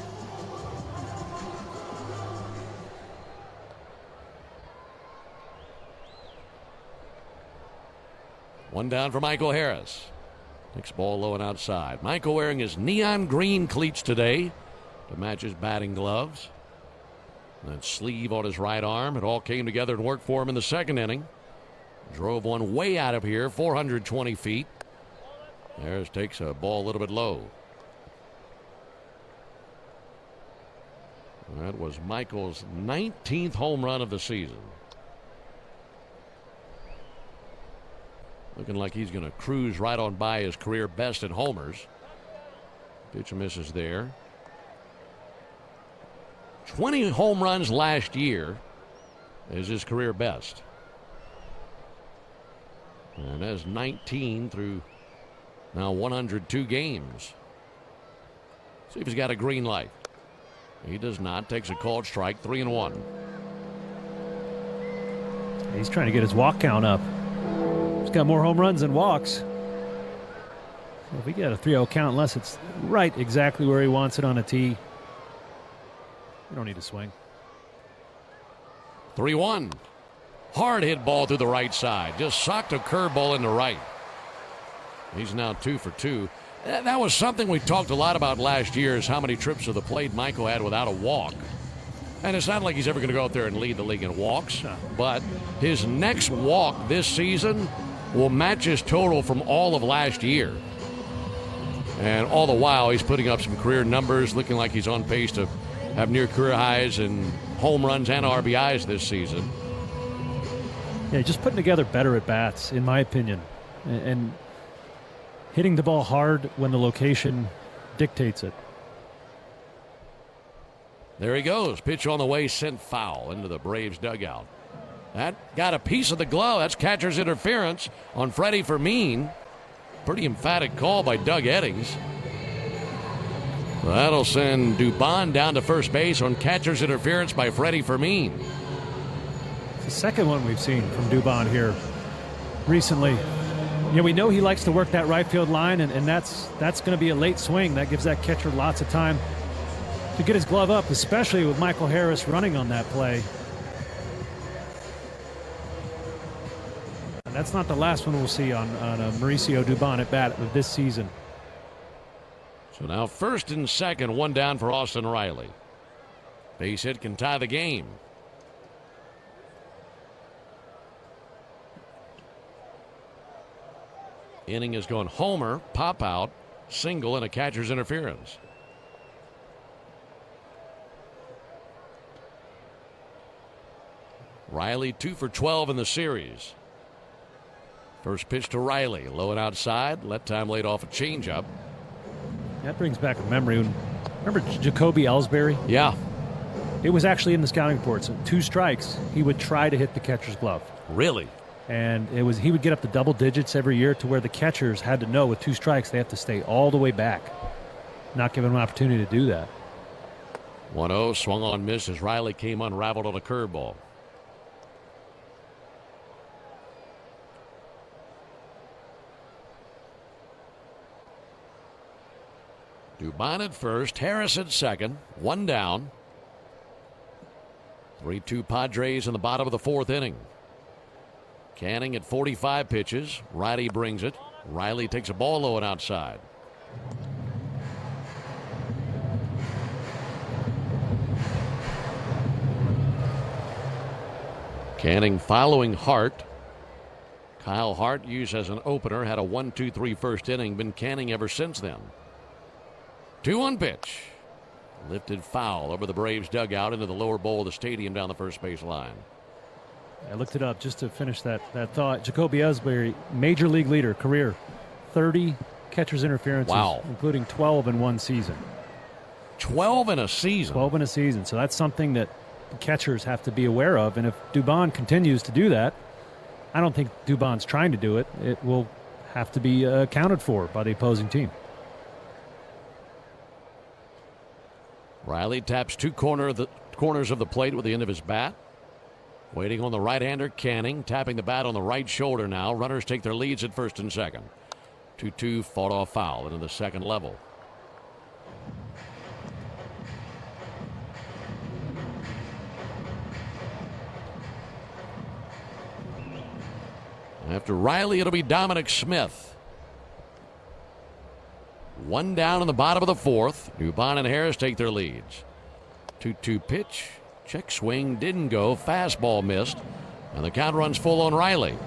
[SPEAKER 2] One down for Michael Harris. Next ball low and outside. Michael wearing his neon green cleats today to match his batting gloves. That sleeve on his right arm. It all came together and worked for him in the 2nd inning. Drove one way out of here, 420 feet. Harris takes a ball a little bit low. That was Michael's 19th home run of the season. Looking like he's going to cruise right on by his career best in homers. Pitch misses there. 20 home runs last year is his career best. And that's 19 through now 102 games. See if he's got a green light. He does not. Takes a called strike, 3-1.
[SPEAKER 3] He's trying to get his walk count up. He's got more home runs than walks. So if we get a 3-0 count, unless it's right exactly where he wants it on a tee, we don't need to swing.
[SPEAKER 2] 3-1. Hard hit ball through the right side. Just socked a curveball in the right. He's now 2 for 2. That was something we talked a lot about last year, is how many trips to the plate Michael had without a walk. And it's not like he's ever going to go out there and lead the league in walks. No. But his next walk this season will match his total from all of last year. And all the while, he's putting up some career numbers, looking like he's on pace to have near career highs in home runs and RBIs this season.
[SPEAKER 3] Yeah, just putting together better at-bats, in my opinion. And hitting the ball hard when the location dictates it.
[SPEAKER 2] There he goes. Pitch on the way, sent foul into the Braves dugout. That got a piece of the glove. That's catcher's interference on Freddie Fermin. Pretty emphatic call by Doug Eddings. That'll send Dubon down to first base on catcher's interference by Freddie Fermin.
[SPEAKER 3] It's the second one we've seen from Dubon here recently. Yeah, we know he likes to work that right field line, and that's going to be a late swing. That gives that catcher lots of time to get his glove up, especially with Michael Harris running on that play. And that's not the last one we'll see on a Mauricio Dubon at bat of this season.
[SPEAKER 2] So now first and second, one down for Austin Riley. Base hit can tie the game. Inning is going homer, pop out, single, and a catcher's interference. Riley 2 for 12 in the series. First pitch to Riley, low and outside. Let time laid off a changeup.
[SPEAKER 3] That brings back a memory. Remember Jacoby Ellsbury?
[SPEAKER 2] Yeah.
[SPEAKER 3] It was actually in the scouting reports. 2 strikes, he would try to hit the catcher's glove.
[SPEAKER 2] Really?
[SPEAKER 3] And he would get up to double digits every year, to where the catchers had to know with 2 strikes they have to stay all the way back, not give him an opportunity to do that.
[SPEAKER 2] 1-0, swung on, miss as Riley came unraveled on a curveball. Dubon at first, Harris at second, 1 down. 3-2 Padres in the bottom of the 4th inning. Canning at 45 pitches. Righty brings it. Riley takes a ball low and outside. Canning following Hart. Kyle Hart used as an opener, had a 1-2-3 first inning, been Canning ever since then. 2-1 pitch. Lifted foul over the Braves dugout into the lower bowl of the stadium down the first base line.
[SPEAKER 3] I looked it up just to finish that thought. Jacoby Ellsbury, major league leader, career 30 catcher's interferences,
[SPEAKER 2] wow,
[SPEAKER 3] including 12 in one season.
[SPEAKER 2] 12 in a season?
[SPEAKER 3] 12 in a season. So that's something that the catchers have to be aware of. And if Dubon continues to do that, I don't think Dubon's trying to do it. It will have to be accounted for by the opposing team.
[SPEAKER 2] Riley taps 2 corners of the plate with the end of his bat. Waiting on the right-hander, Canning, tapping the bat on the right shoulder now. Runners take their leads at first and second. 2-2, fought off foul into the second level. After Riley, it'll be Dominic Smith. 1 down in the bottom of the 4th. Dubon and Harris take their leads. 2-2 pitch. Check swing didn't go. Fastball missed. And the count runs full on Riley.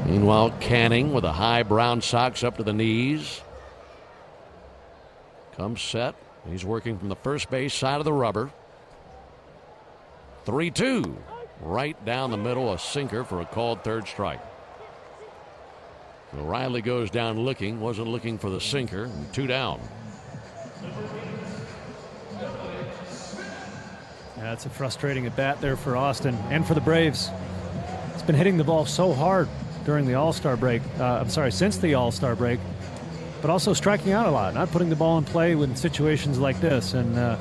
[SPEAKER 2] Meanwhile, Canning with a high brown socks up to the knees. Comes set. He's working from the first base side of the rubber. 3-2. Right down the middle, a sinker for a called third strike. So Riley goes down looking, wasn't looking for the sinker, and 2 down.
[SPEAKER 3] Yeah, it's a frustrating at bat there for Austin and for the Braves. It's been hitting the ball so hard during the All-Star break. Since the All-Star break, but also striking out a lot, not putting the ball in play in situations like this. And I'm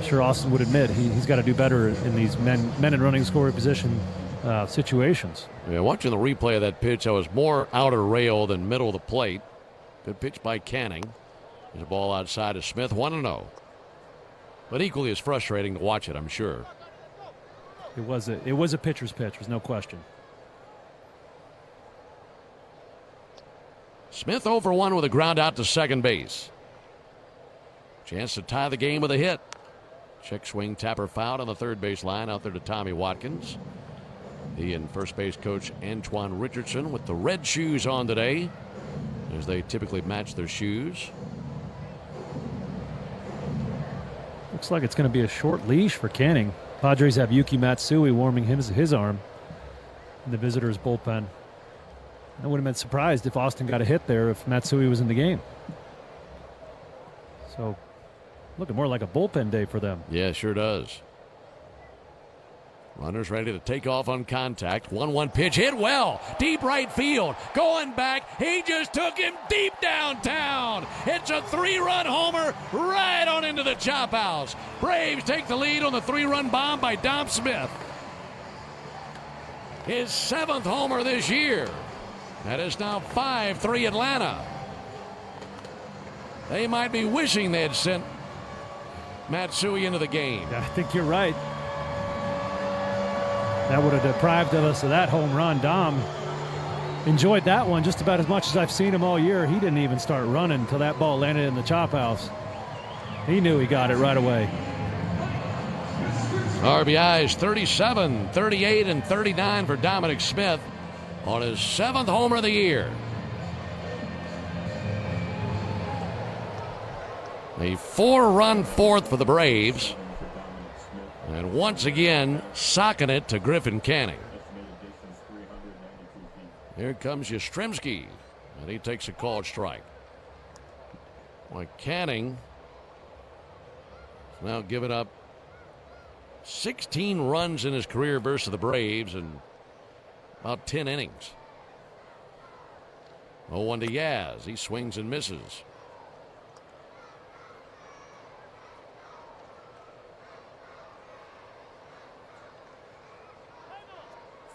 [SPEAKER 3] sure Austin would admit he's got to do better in these men in running scoring position situations.
[SPEAKER 2] Yeah, watching the replay of that pitch, I was more outer rail than middle of the plate. Good pitch by Canning. There's a ball outside of Smith, 1-0. But equally as frustrating to watch it, I'm sure.
[SPEAKER 3] It was a pitcher's pitch, there's no question.
[SPEAKER 2] Smith 0-for-1 with a ground out to second base. Chance to tie the game with a hit. Check swing, Tapper fouled on the third base line out there to Tommy Watkins. He and first base coach Antoine Richardson with the red shoes on today, as they typically match their shoes.
[SPEAKER 3] Looks like it's going to be a short leash for Canning. Padres have Yuki Matsui warming his arm in the visitors' bullpen. I wouldn't have been surprised if Austin got a hit there if Matsui was in the game. So, looking more like a bullpen day for them.
[SPEAKER 2] Yeah, sure does. Runners ready to take off on contact. 1-1 pitch hit well. Deep right field. Going back. He just took him deep downtown. It's a 3-run homer right on into the chop house. Braves take the lead on the 3-run bomb by Dom Smith. His 7th homer this year. That is now 5-3 Atlanta. They might be wishing they had sent Matsui into the game.
[SPEAKER 3] I think you're right. That would have deprived us of that home run. Dom enjoyed that one just about as much as I've seen him all year. He didn't even start running until that ball landed in the chop house. He knew he got it right away.
[SPEAKER 2] RBIs 37, 38, and 39 for Dominic Smith on his 7th homer of the year. A 4-run 4th for the Braves. And once again, socking it to Griffin Canning. Here comes Yastrzemski, and he takes a called strike. Boy, Canning has now given up 16 runs in his career versus the Braves in about 10 innings. 0-1 to Yaz. He swings and misses.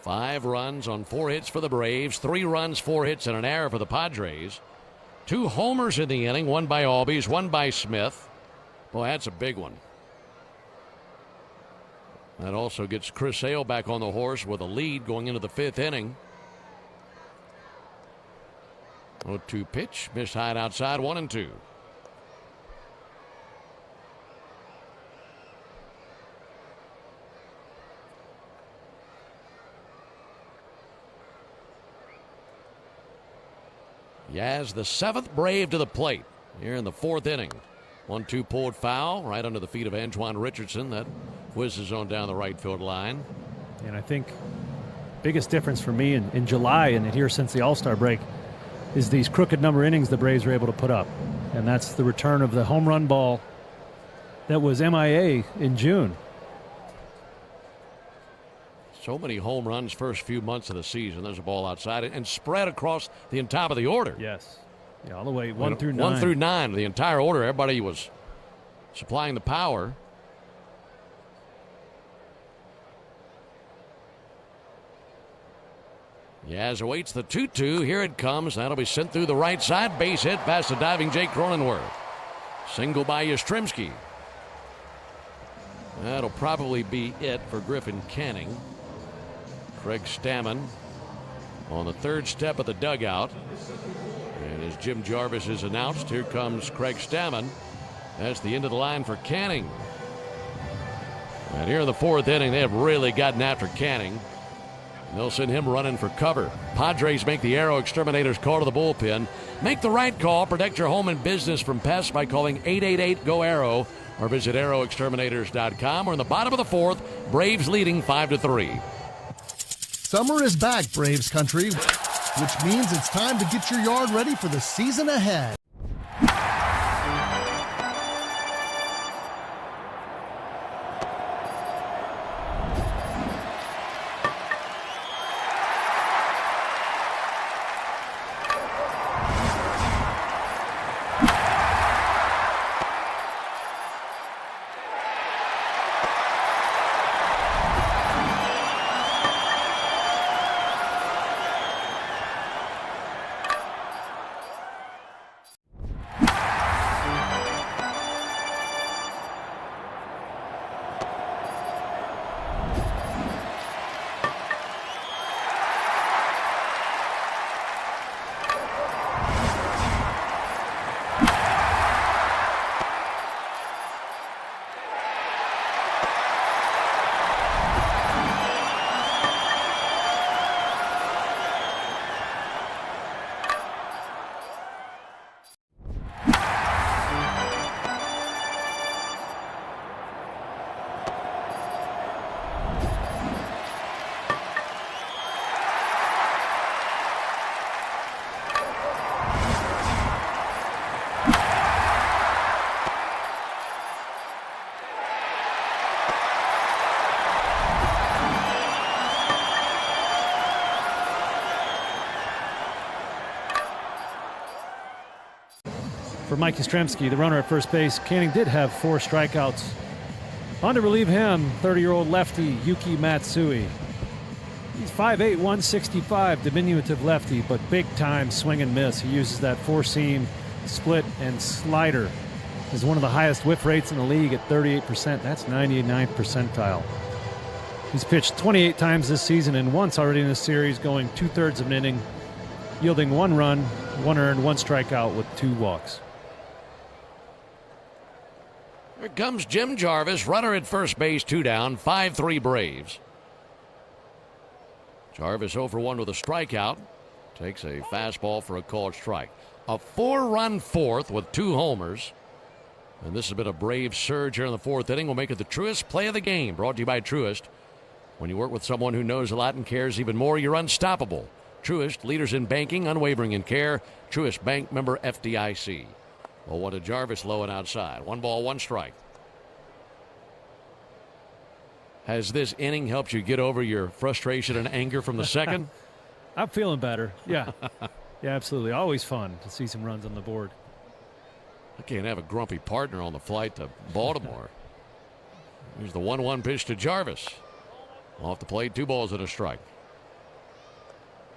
[SPEAKER 2] Five runs on 4 hits for the Braves, 3 runs, 4 hits, and an error for the Padres. 2 homers in the inning, one by Albies, one by Smith. Boy, that's a big one. That also gets Chris Sale back on the horse with a lead going into the 5th inning. 0-2 pitch, missed high and outside, 1-2. Yaz, the 7th Brave to the plate here in the 4th inning. 1-2 pulled foul right under the feet of Antoine Richardson. That whizzes on down the right field line.
[SPEAKER 3] And I think biggest difference for me in July and here since the All-Star break is these crooked number innings the Braves are able to put up. And that's the return of the home run ball that was MIA in June.
[SPEAKER 2] So many home runs first few months of the season. There's a ball outside and spread across the top of the order.
[SPEAKER 3] Yes. Yeah, all the way 1 through 9.
[SPEAKER 2] 1 through 9, the entire order. Everybody was supplying the power. Yaz awaits the 2-2. Here it comes. That'll be sent through the right side. Base hit past the diving Jake Cronenworth. Single by Yastrzemski. That'll probably be it for Griffin Canning. Craig Stammen on the 3rd step of the dugout. And as Jim Jarvis is announced, here comes Craig Stammen. That's the end of the line for Canning. And here in the 4th inning, they have really gotten after Canning. They'll send him running for cover. Padres make the Aero Exterminators call to the bullpen. Make the right call. Protect your home and business from pests by calling 888-GO-AERO or visit aeroexterminators.com. We're in the bottom of the fourth. Braves leading 5-3.
[SPEAKER 6] Summer is back, Braves country, which means it's time to get your yard ready for the season ahead.
[SPEAKER 3] For Mike Yastrzemski, the runner at first base, Canning did have 4 strikeouts. On to relieve him, 30-year-old lefty Yuki Matsui. He's 5'8", 165, diminutive lefty, but big-time swing and miss. He uses that four-seam, split, and slider. Is one of the highest whiff rates in the league at 38%. That's 99th percentile. He's pitched 28 times this season and once already in the series, going 2/3 of an inning, yielding 1 run, 1 earned, 1 strikeout with 2 walks.
[SPEAKER 2] Here comes Jim Jarvis, runner at first base, 2 down, 5-3 Braves. Jarvis 0 for 1 with a strikeout. Takes a fastball for a called strike. A 4-run fourth with 2 homers. And this has been a Braves surge here in the 4th inning. We'll make it the Truist play of the game. Brought to you by Truist. When you work with someone who knows a lot and cares even more, you're unstoppable. Truist, leaders in banking, unwavering in care. Truist Bank, member FDIC. Well, what a Jarvis low and outside. 1 ball, 1 strike. Has this inning helped you get over your frustration and anger from the second?
[SPEAKER 3] I'm feeling better. Yeah. Yeah, absolutely. Always fun to see some runs on the board.
[SPEAKER 2] I can't have a grumpy partner on the flight to Baltimore. Here's the 1-1 pitch to Jarvis. Off the plate, 2 balls and a strike.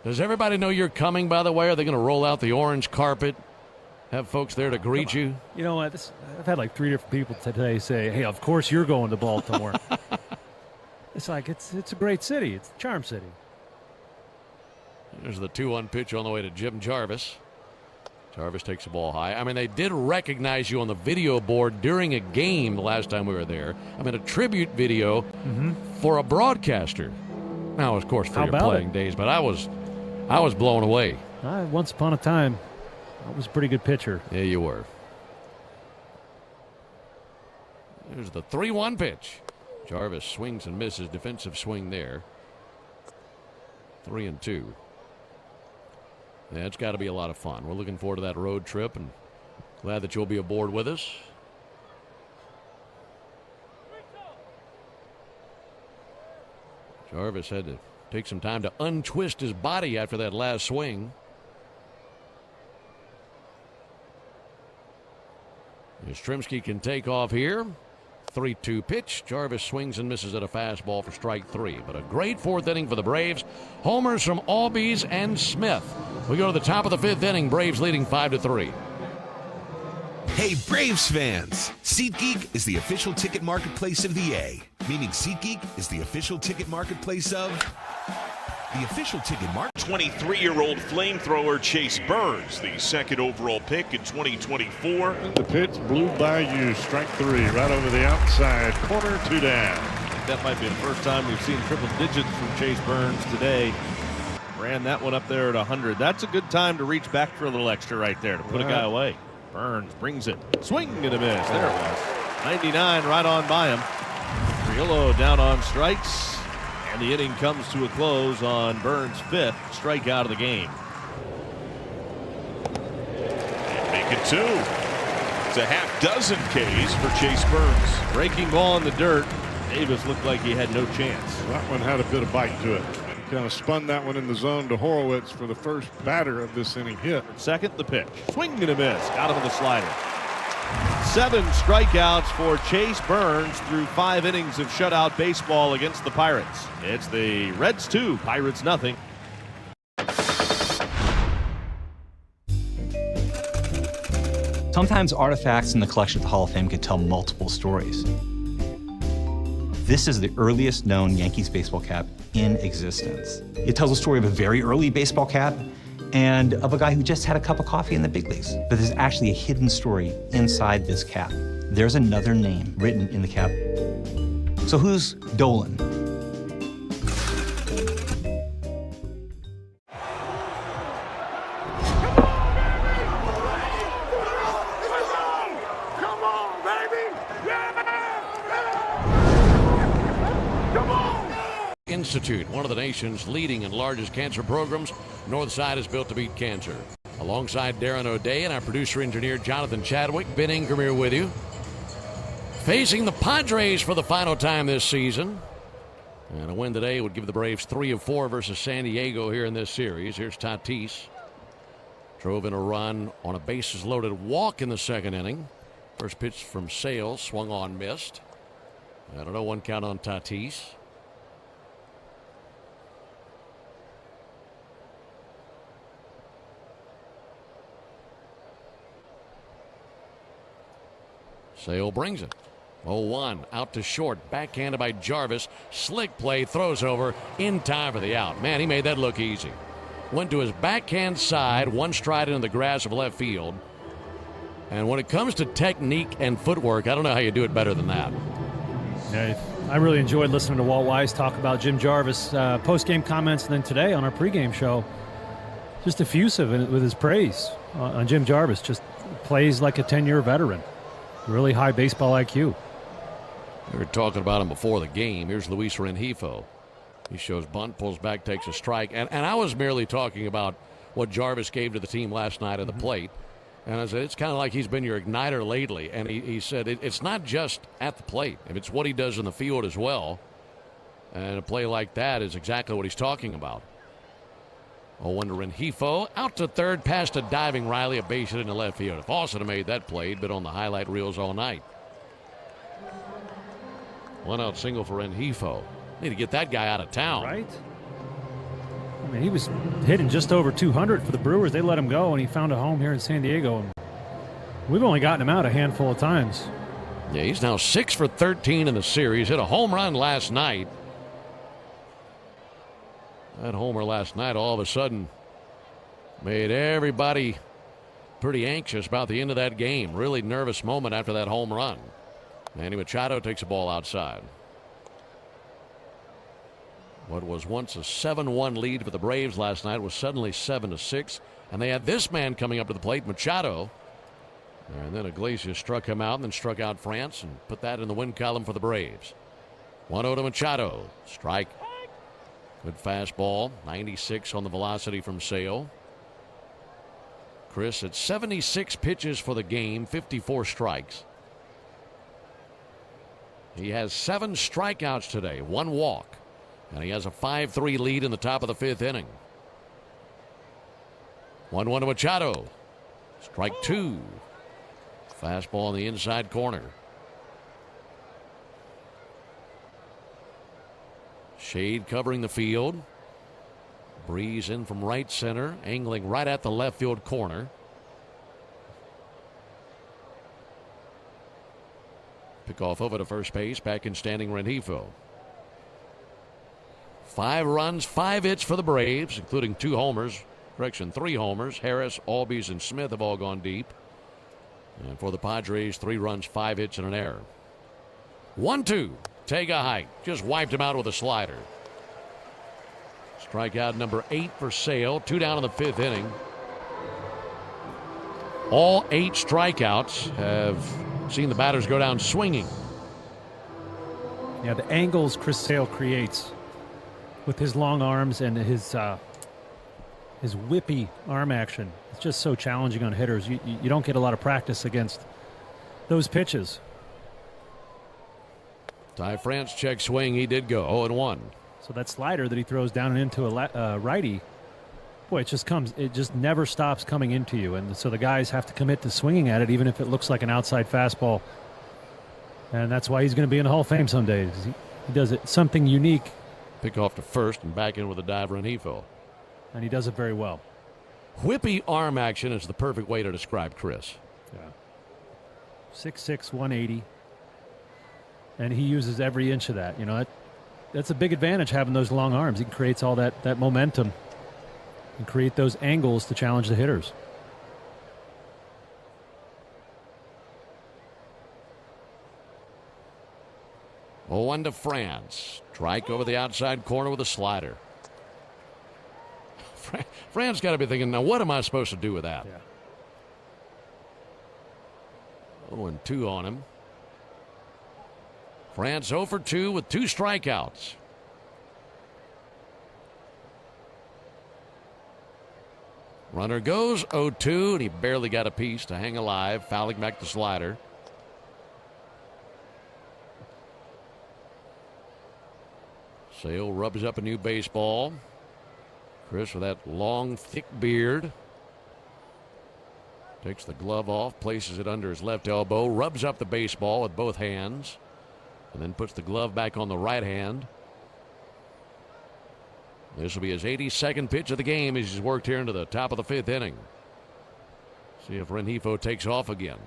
[SPEAKER 2] Does everybody know you're coming, by the way? Are they going to roll out the orange carpet? Have folks there to greet you?
[SPEAKER 3] You know what? I've had like 3 different people today say, hey, of course you're going to Baltimore. It's like, it's a great city. It's a charm city.
[SPEAKER 2] There's the 2-1 pitch on the way to Jim Jarvis. Jarvis takes the ball high. I mean, they did recognize you on the video board during a game the last time we were there. I mean, a tribute video for a broadcaster. Now, of course, for your playing days, but I was blown away.
[SPEAKER 3] Once upon a time, I was a pretty good pitcher.
[SPEAKER 2] Yeah, you were. There's the 3-1 pitch. Jarvis swings and misses. Defensive swing there. 3-2. Yeah, it's got to be a lot of fun. We're looking forward to that road trip and glad that you'll be aboard with us. Jarvis had to take some time to untwist his body after that last swing. Yastrzemski can take off here. 3-2 pitch. Jarvis swings and misses at a fastball for strike 3. But a great 4th inning for the Braves. Homers from Albies and Smith. We go to the top of the 5th inning. Braves leading 5-3.
[SPEAKER 12] Hey, Braves fans! SeatGeek is the official ticket marketplace of the A. Meaning SeatGeek is the official ticket marketplace of the official ticket market.
[SPEAKER 5] 23-year-old flamethrower Chase Burns, the 2nd overall pick in 2024.
[SPEAKER 14] The pitch blew by you. Strike 3 right over the outside corner. 2 down. think that might be the first time we've seen triple digits from Chase Burns today. Ran that one up there at 100. That's a good time to reach back for a little extra right there to put a guy away. Burns brings it. Swing and a miss. There it was. 99 right on by him. Triolo down on strikes. And the inning comes to a close on Burns' 5th strikeout of the game.
[SPEAKER 15] And make it 2. It's a half dozen Ks for Chase Burns.
[SPEAKER 14] Breaking ball in the dirt. Davis looked like he had no chance.
[SPEAKER 17] That one had a bit of bite to it. Kind of spun that one in the zone to Horowitz for the first batter of this inning hit.
[SPEAKER 14] Second, the pitch. Swing and a miss. Got him with a slider. 7 strikeouts for Chase Burns through 5 innings of shutout baseball against the Pirates. It's the Reds 2, Pirates nothing.
[SPEAKER 23] Sometimes artifacts in the collection of the Hall of Fame could tell multiple stories. This is the earliest known Yankees baseball cap in existence. It tells a story of a very early baseball cap and of a guy who just had a cup of coffee in the big leagues. But there's actually a hidden story inside this cap. There's another name written in the cap. So who's Dolan?
[SPEAKER 2] Institute, one of the nation's leading and largest cancer programs. Northside is built to beat cancer. Alongside Darren O'Day and our producer-engineer Jonathan Chadwick, Ben Ingram here with you. Facing the Padres for the final time this season. And a win today would give the Braves 3 of 4 versus San Diego here in this series. Here's Tatis. Drove in a run on a bases-loaded walk in the second inning. First pitch from Sale, swung on, missed. I don't know, 1 count on Tatis. Sale brings it. 0-1 out to short. Backhanded by Jarvis. Slick play. Throws over in time for the out. Man, he made that look easy. Went to his backhand side. 1 stride into the grass of left field. And when it comes to technique and footwork, I don't know how you do it better than that.
[SPEAKER 3] Yeah, I really enjoyed listening to Walt Weiss talk about Jim Jarvis post-game comments, and then today on our pregame show, just effusive with his praise on Jim Jarvis. Just plays like a 10-year veteran. Really high baseball IQ.
[SPEAKER 2] We were talking about him before the game. Here's Luis Rengifo. He shows bunt, pulls back, takes a strike. And I was merely talking about what Jarvis gave to the team last night at the plate. And I said, it's kind of like he's been your igniter lately. And he said it's not just at the plate. It's what he does in the field as well. And a play like that is exactly what he's talking about. 0-1 to Rengifo. Out to third, past a diving Riley, a base hit into left field. If Austin had made that play, been on the highlight reels all night. 1-out single for Rengifo. Need to get that guy out of town.
[SPEAKER 3] Right? I mean, he was hitting just over 200 for the Brewers. They let him go, and he found a home here in San Diego. We've only gotten him out a handful of times.
[SPEAKER 2] Yeah, he's now 6 for 13 in the series. Hit a home run last night. That homer last night all of a sudden made everybody pretty anxious about the end of that game. Really nervous moment after that home run. Manny Machado takes a ball outside. What was once a 7-1 lead for the Braves last night was suddenly 7-6. And they had this man coming up to the plate, Machado. And then Iglesias struck him out and then struck out France and put that in the win column for the Braves. 1-0 to Machado. Strike. Good fastball. 96 on the velocity from Sale. Chris at 76 pitches for the game, 54 strikes. He has 7 strikeouts today, 1 walk. And he has a 5-3 lead in the top of the 5th inning. 1-1 to Machado. Strike 2. Fastball in the inside corner. Shade covering the field. Breeze in from right center, angling right at the left field corner. Pickoff over to first base, back in standing Rengifo. 5 runs, 5 hits for the Braves, including 2 homers. 3 homers. Harris, Albies, and Smith have all gone deep. And for the Padres, 3 runs, 5 hits, and an error. 1-2. take a hike. Just wiped him out with a slider. Strikeout number 8 for Sale. 2 down in the 5th inning. All 8 strikeouts have seen the batters go down swinging.
[SPEAKER 3] Yeah, the angles Chris Sale creates with his long arms and his whippy arm action. It's just so challenging on hitters. You don't get a lot of practice against those pitches.
[SPEAKER 2] Ty France check swing. He did go 0-1.
[SPEAKER 3] So that slider that he throws down and into a righty, boy, it just never stops coming into you. And so the guys have to commit to swinging at it, even if it looks like an outside fastball. And that's why he's going to be in the Hall of Fame someday. He does it something unique.
[SPEAKER 2] Pick off to first and back in with a dive Rengifo.
[SPEAKER 3] And he does it very well.
[SPEAKER 2] Whippy arm action is the perfect way to describe Chris.
[SPEAKER 3] Yeah. 6'6", 180. And he uses every inch of that. You know, that's a big advantage, having those long arms. He creates all that momentum and create those angles to challenge the hitters.
[SPEAKER 2] One to France. Strike over the outside corner with a slider. France got to be thinking, now what am I supposed to do with that? Yeah. 0-2 on him. France 0 for 2 with 2 strikeouts. Runner goes 0-2, and he barely got a piece to hang alive, fouling back the slider. Sale rubs up a new baseball. Chris with that long, thick beard. Takes the glove off, places it under his left elbow, rubs up the baseball with both hands, and then puts the glove back on the right hand. This will be his 82nd pitch of the game as he's worked here into the top of the 5th inning. See if Rengifo takes off again.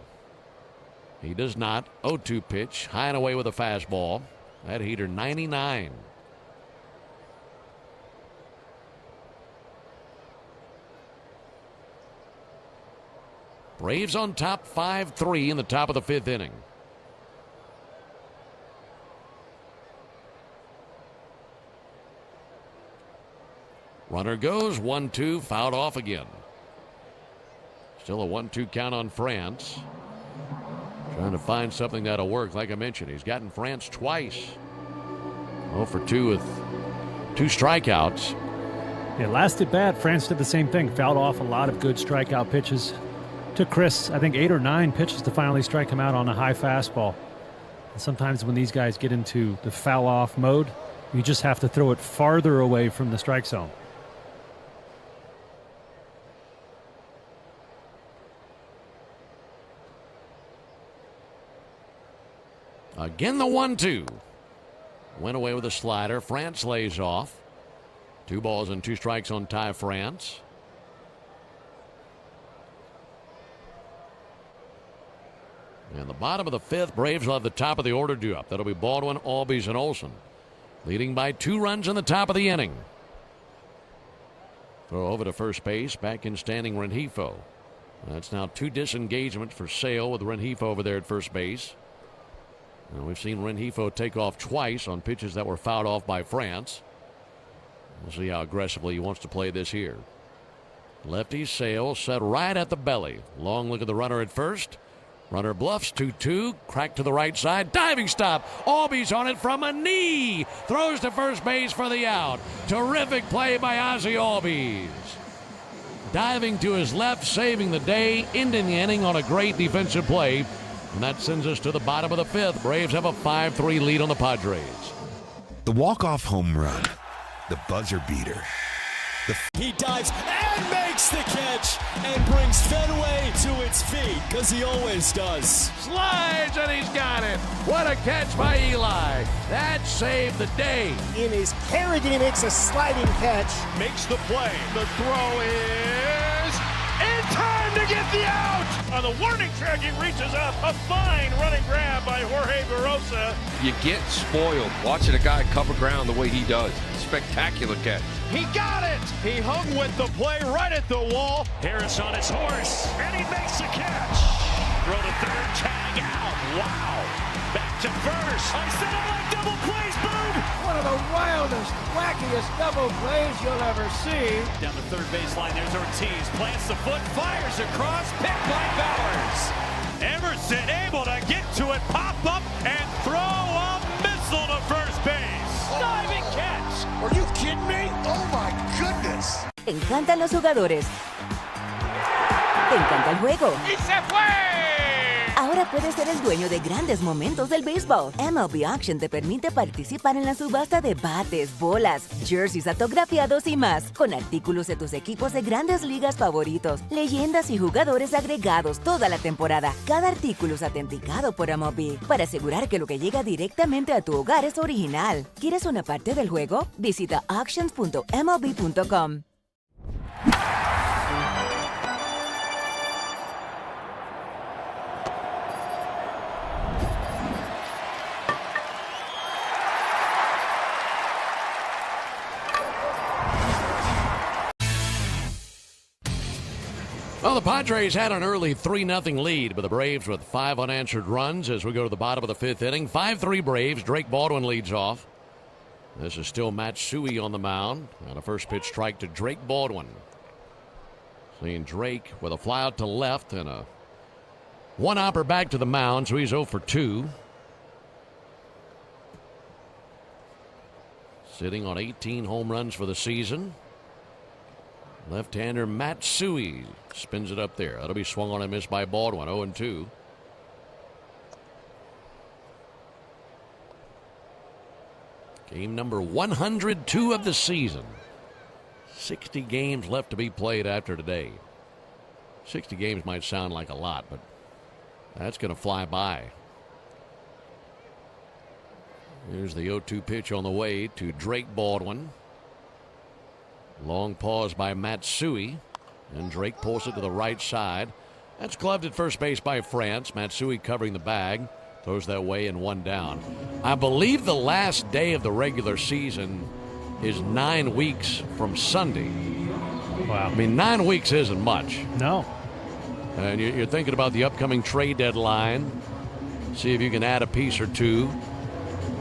[SPEAKER 2] He does not. 0-2 pitch, high and away with a fastball. That heater 99. Braves on top 5-3 in the top of the 5th inning. Runner goes 1-2, fouled off again. Still a 1-2 count on France. Trying to find something that'll work. Like I mentioned, he's gotten France twice. 0 for 2 with 2 strikeouts.
[SPEAKER 3] Yeah, last at bat, France did the same thing. Fouled off a lot of good strikeout pitches. Took Chris, I think, 8 or 9 pitches to finally strike him out on a high fastball. And sometimes when these guys get into the foul-off mode, you just have to throw it farther away from the strike zone.
[SPEAKER 2] Again, the 1-2. Went away with a slider. France lays off. 2 balls and 2 strikes on Ty France. And the bottom of the 5th, Braves will have the top of the order due up. That'll be Baldwin, Albies, and Olsen. Leading by 2 runs in the top of the inning. Throw over to first base. Back in standing Rengifo. That's now 2 disengagements for Sale with Rengifo over there at first base. And we've seen Rengifo take off twice on pitches that were fouled off by France. We'll see how aggressively he wants to play this here. Lefty Sale set right at the belly. Long look at the runner at first. Runner bluffs 2-2, crack to the right side, diving stop. Albies on it from a knee. Throws to first base for the out. Terrific play by Ozzie Albies. Diving to his left, saving the day, ending the inning on a great defensive play. And that sends us to the bottom of the 5th. Braves have a 5-3 lead on the Padres.
[SPEAKER 12] The walk-off home run, the buzzer beater.
[SPEAKER 1] He dives and makes the catch and brings Fenway to its feet, because he always does.
[SPEAKER 2] Slides, and he's got it. What a catch by Eli. That saved the day.
[SPEAKER 9] In his Kerrigan makes a sliding catch.
[SPEAKER 15] Makes the play. The throw is in time to get the out. On the warning track, he reaches up. A fine running grab by Jorge Barosa.
[SPEAKER 21] You get spoiled watching a guy cover ground the way he does. Spectacular catch.
[SPEAKER 15] He got it! He hung with the play right at the wall.
[SPEAKER 18] Harris on his horse, and he makes the catch. Throw to third, tag out. Wow. Back
[SPEAKER 15] to first. I said I like double plays, Boone.
[SPEAKER 8] One of the wildest, wackiest double plays you'll ever see.
[SPEAKER 15] Down the third baseline, there's Ortiz. Plants the foot, fires across, picked by Bowers. Emerson able to get to it, pop up, and throw a missile to first base. Diving catch.
[SPEAKER 8] Are you kidding me? Oh my goodness.
[SPEAKER 7] Te encantan los jugadores. Te encanta el juego.
[SPEAKER 15] ¡Y se fue!
[SPEAKER 7] Ahora puedes ser el dueño de grandes momentos del béisbol. MLB Auction te permite participar en la subasta de bates, bolas, jerseys autografiados y más, con artículos de tus equipos de grandes ligas favoritos, leyendas y jugadores agregados toda la temporada. Cada artículo es autenticado por MLB para asegurar que lo que llega directamente a tu hogar es original. ¿Quieres una parte del juego? Visita auctions.mlb.com.
[SPEAKER 2] Well, the Padres had an early 3-0 lead, but the Braves with 5 unanswered runs as we go to the bottom of the 5th inning. 5-3 Braves. Drake Baldwin leads off. This is still Matsui on the mound. And a first pitch strike to Drake Baldwin. Seeing Drake with a fly out to left and a one-hopper back to the mound, so he's 0 for 2. Sitting on 18 home runs for the season. Left-hander Matsui spins it up there. That'll be swung on and missed by Baldwin. 0-2. Game number 102 of the season. 60 games left to be played after today. 60 games might sound like a lot, but that's going to fly by. Here's the 0-2 pitch on the way to Drake Baldwin. Long pause by Matsui, and Drake pulls it to the right side. That's gloved at first base by France. Matsui covering the bag. Throws that way and 1 down. I believe the last day of the regular season is 9 weeks from Sunday.
[SPEAKER 3] Wow.
[SPEAKER 2] I mean, 9 weeks isn't much.
[SPEAKER 3] No.
[SPEAKER 2] And you're thinking about the upcoming trade deadline. See if you can add a piece or two.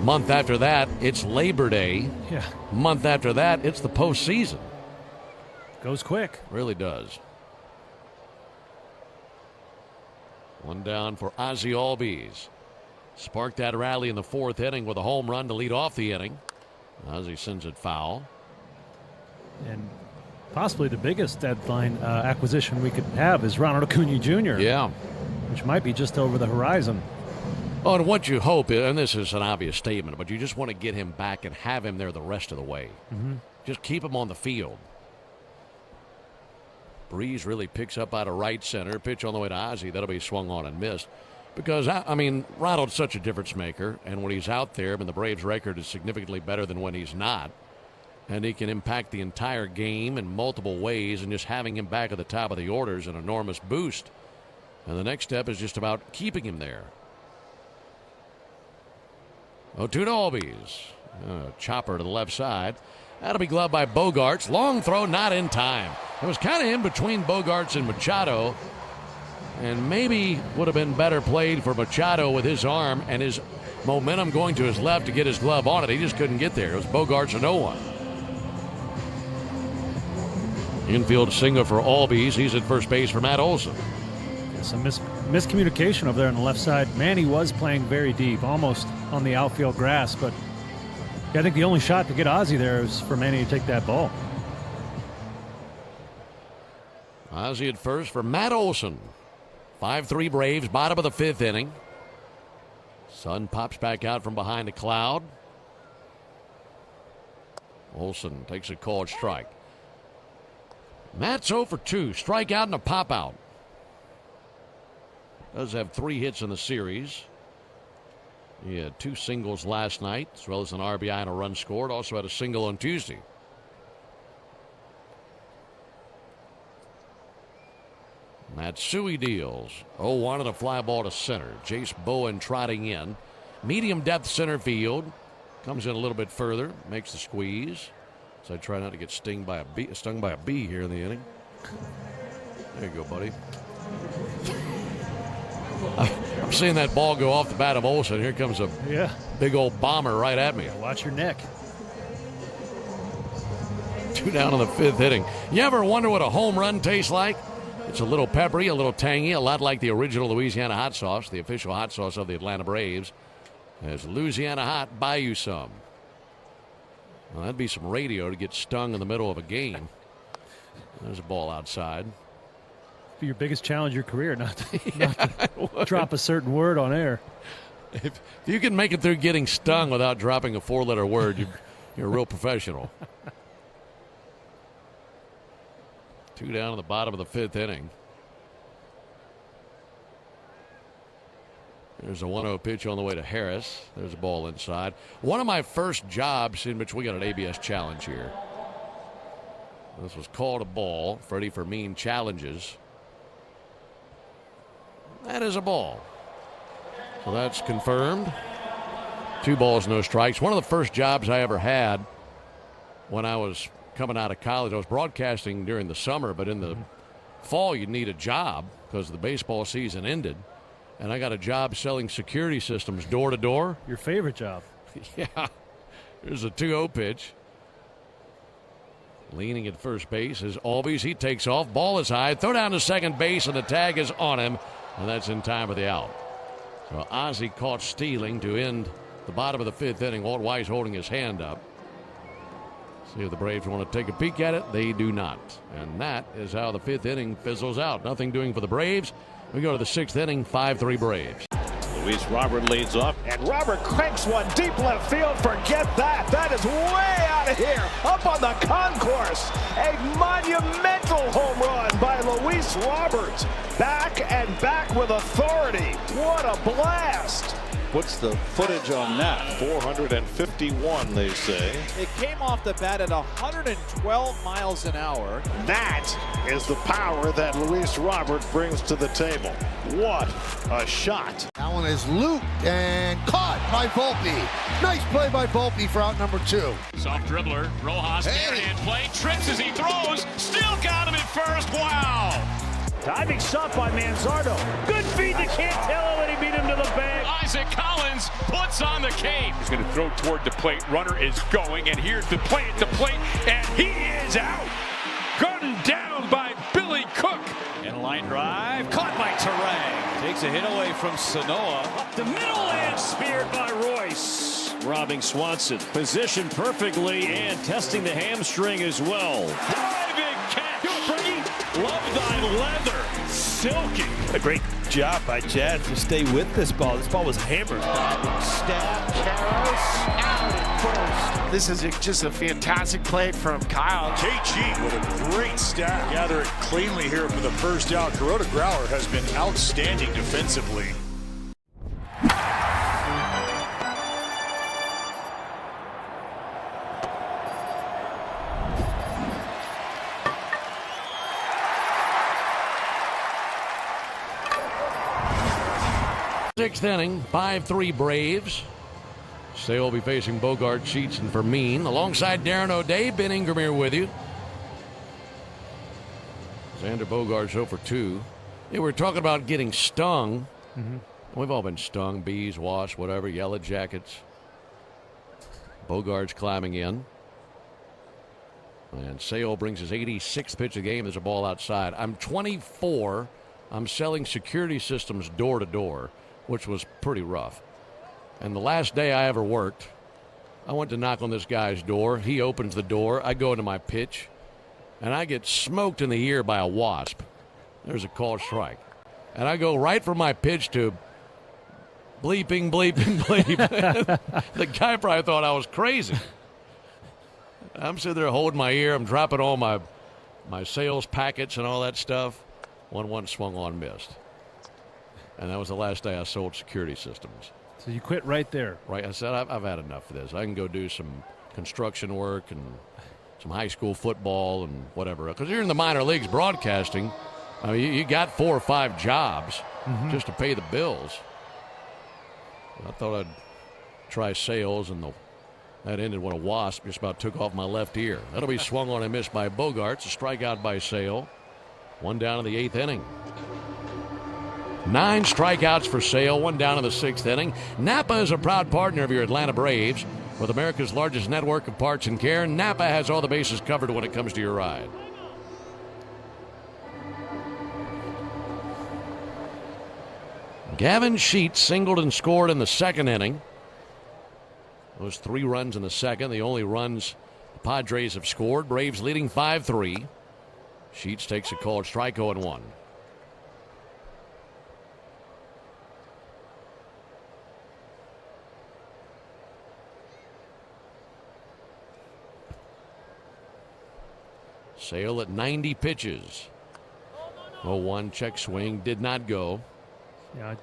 [SPEAKER 2] Month after that, it's Labor Day.
[SPEAKER 3] Yeah.
[SPEAKER 2] Month after that, it's the postseason.
[SPEAKER 3] Goes quick.
[SPEAKER 2] Really does. 1 down for Ozzie Albies. Sparked that rally in the 4th inning with a home run to lead off the inning. Ozzie sends it foul.
[SPEAKER 3] And possibly the biggest deadline acquisition we could have is Ronald Acuna Jr.
[SPEAKER 2] Yeah.
[SPEAKER 3] Which might be just over the horizon.
[SPEAKER 2] Oh, and what you hope, and this is an obvious statement, but you just want to get him back and have him there the rest of the way.
[SPEAKER 3] Mm-hmm.
[SPEAKER 2] Just keep him on the field. Breeze really picks up out of right center. Pitch on the way to Ozzie. That'll be swung on and missed. Because, I mean, Ronald's such a difference maker, and when he's out there, I mean, the Braves' record is significantly better than when he's not. And he can impact the entire game in multiple ways, and just having him back at the top of the order is an enormous boost. And the next step is just about keeping him there. 0-2 to Albies. Chopper to the left side. That'll be gloved by Bogarts. Long throw, not in time. It was kind of in between Bogarts and Machado. And maybe would have been better played for Machado with his arm and his momentum going to his left to get his glove on it. He just couldn't get there. It was Bogarts or no one. Infield single for Albies. He's at first base for Matt Olson.
[SPEAKER 3] Some miscommunication over there on the left side. Manny was playing very deep, almost on the outfield grass, but I think the only shot to get Ozzie there is for Manny to take that ball.
[SPEAKER 2] Ozzie at first for Matt Olson. 5-3 Braves, bottom of the 5th inning. Sun pops back out from behind a cloud. Olson takes a called strike. Matt's 0 for 2, strikeout and a pop out. Does have 3 hits in the series. He had 2 singles last night, as well as an RBI and a run scored. Also had a single on Tuesday. Matsui deals. 0-1 and a fly ball to center. Jace Bowen trotting in. Medium depth center field. Comes in a little bit further. Makes the squeeze. So I try not to get stung by a bee here in the inning. There you go, buddy. I'm seeing that ball go off the bat of Olsen. Here comes a big old bomber right at me.
[SPEAKER 3] Watch your neck.
[SPEAKER 2] 2 down in the 5th inning. You ever wonder what a home run tastes like? It's a little peppery, a little tangy, a lot like the original Louisiana hot sauce, the official hot sauce of the Atlanta Braves. As Louisiana Hot, buy you some. Well, that'd be some radio to get stung in the middle of a game. There's a ball outside.
[SPEAKER 3] Be your biggest challenge of your career, not to drop a certain word on air.
[SPEAKER 2] If you can make it through getting stung without dropping a 4-letter word, you're a real professional. 2 down in the bottom of the 5th inning. There's a 1-0 pitch on the way to Harris. There's a ball inside. One of my first jobs in which we got an ABS challenge here. This was called a ball. Freddie Fermin challenges. That is a ball. So that's confirmed. 2 balls, no strikes. One of the first jobs I ever had when I was coming out of college. I was broadcasting during the summer, but in the fall you'd need a job because the baseball season ended. And I got a job selling security systems door to door.
[SPEAKER 3] Your favorite job.
[SPEAKER 2] Yeah. There's a 2-0 pitch. Leaning at first base is Albies. He takes off. Ball is high. Throw down to second base, and the tag is on him. And that's in time for the out. So Ozzie caught stealing to end the bottom of the 5th inning. Walt Weiss holding his hand up. See if the Braves want to take a peek at it. They do not. And that is how the 5th inning fizzles out. Nothing doing for the Braves. We go to the 6th inning, 5-3 Braves.
[SPEAKER 15] Luis Robert leads off.
[SPEAKER 8] And Robert cranks one deep left field. Forget that. That is way out of here. Up on the concourse. A monumental home run by Luis Robert. Back and back with authority. What a blast.
[SPEAKER 15] What's the footage on that? 451, they say.
[SPEAKER 18] It came off the bat at 112 miles an hour.
[SPEAKER 8] That is the power that Luis Robert brings to the table. What a shot.
[SPEAKER 6] That one is looped and caught by Volpe. Nice play by Volpe for out number 2.
[SPEAKER 15] Soft dribbler, Rojas, near-hand play, trips as he throws, still got him at first. Wow!
[SPEAKER 8] Diving shot by Manzardo. Good feed to Cantello, and he beat him to the bag.
[SPEAKER 15] Isaac Collins puts on the cape. He's going to throw toward the plate. Runner is going, and here's the play at the plate, and he is out. Gunned down by Billy Cook. And a line drive, caught by Terang. Takes a hit away from Sanoa. Up the middle and speared by Royce. Robbing Swanson. Positioned perfectly and testing the hamstring as well. Driving catch. Love thy leather. Silky.
[SPEAKER 19] A great job by Chad to stay with this ball. This ball was hammered.
[SPEAKER 8] Stab Karras out at first.
[SPEAKER 19] This is just a fantastic play from Kyle.
[SPEAKER 20] KG with a great stab. Gather it cleanly here for the first out. Kuroda Grauer has been outstanding defensively.
[SPEAKER 2] Sixth inning, 5-3 Braves. Sale will be facing Bogart, Sheets, and Fermin. Alongside Darren O'Day, Ben Ingram here with you. Xander Bogaerts 0 for 2. Yeah, we're talking about getting stung. We've all been stung, bees, wasps, whatever, yellow jackets. Bogaerts climbing in. And Sale brings his 86th pitch of the game. There's a ball outside. I'm 24. I'm selling security systems door to door, which was pretty rough. And the last day I ever worked, I went to knock on this guy's door. He opens the door. I go into my pitch, and I get smoked in the ear by a wasp. There's a called strike. And I go right from my pitch to bleeping, bleeping, bleep. The guy probably thought I was crazy. I'm sitting there holding my ear. I'm dropping all my sales packets and all that stuff. 1-1 swung on, missed. And that was the last day I sold security systems.
[SPEAKER 3] So you quit right there.
[SPEAKER 2] Right. I said, I've had enough of this. I can go do some construction work and some high school football and whatever. Because you're in the minor leagues broadcasting. I mean, you got 4 or 5 jobs just to pay the bills. I thought I'd try sales, and that ended when a wasp just about took off my left ear. That'll be swung on and missed by Bogaerts. A strikeout by Sale. 1 down in the 8th inning. 9 strikeouts for Sale, 1 down in the 6th inning. Napa is a proud partner of your Atlanta Braves. With America's largest network of parts and care, Napa has all the bases covered when it comes to your ride. Gavin Sheets singled and scored in the 2nd inning. Those 3 runs in the 2nd, the only runs the Padres have scored. Braves leading 5-3. Sheets takes a called strike, 0-1. Sale at 90 pitches. 0-1, check swing, did not go.
[SPEAKER 3] Yeah,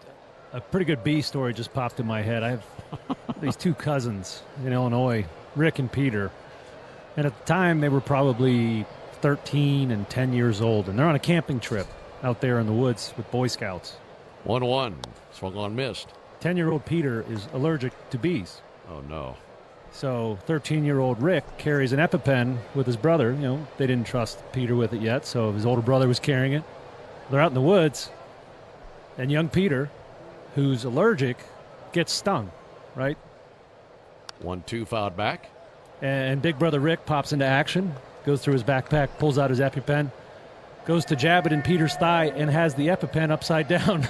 [SPEAKER 3] a pretty good B story just popped in my head. I have these 2 cousins in Illinois, Rick and Peter. And at the time, they were probably 13 and 10 years old. And they're on a camping trip out there in the woods with Boy Scouts.
[SPEAKER 2] 1-1, swung on, missed.
[SPEAKER 3] 10-year-old Peter is allergic to bees.
[SPEAKER 2] Oh, no.
[SPEAKER 3] So 13-year-old Rick carries an EpiPen with his brother. You know, they didn't trust Peter with it yet, so his older brother was carrying it. They're out in the woods, and young Peter, who's allergic, gets stung, right?
[SPEAKER 2] 1-2 fouled back.
[SPEAKER 3] And big brother Rick pops into action, goes through his backpack, pulls out his EpiPen, goes to jab it in Peter's thigh, and has the EpiPen upside down.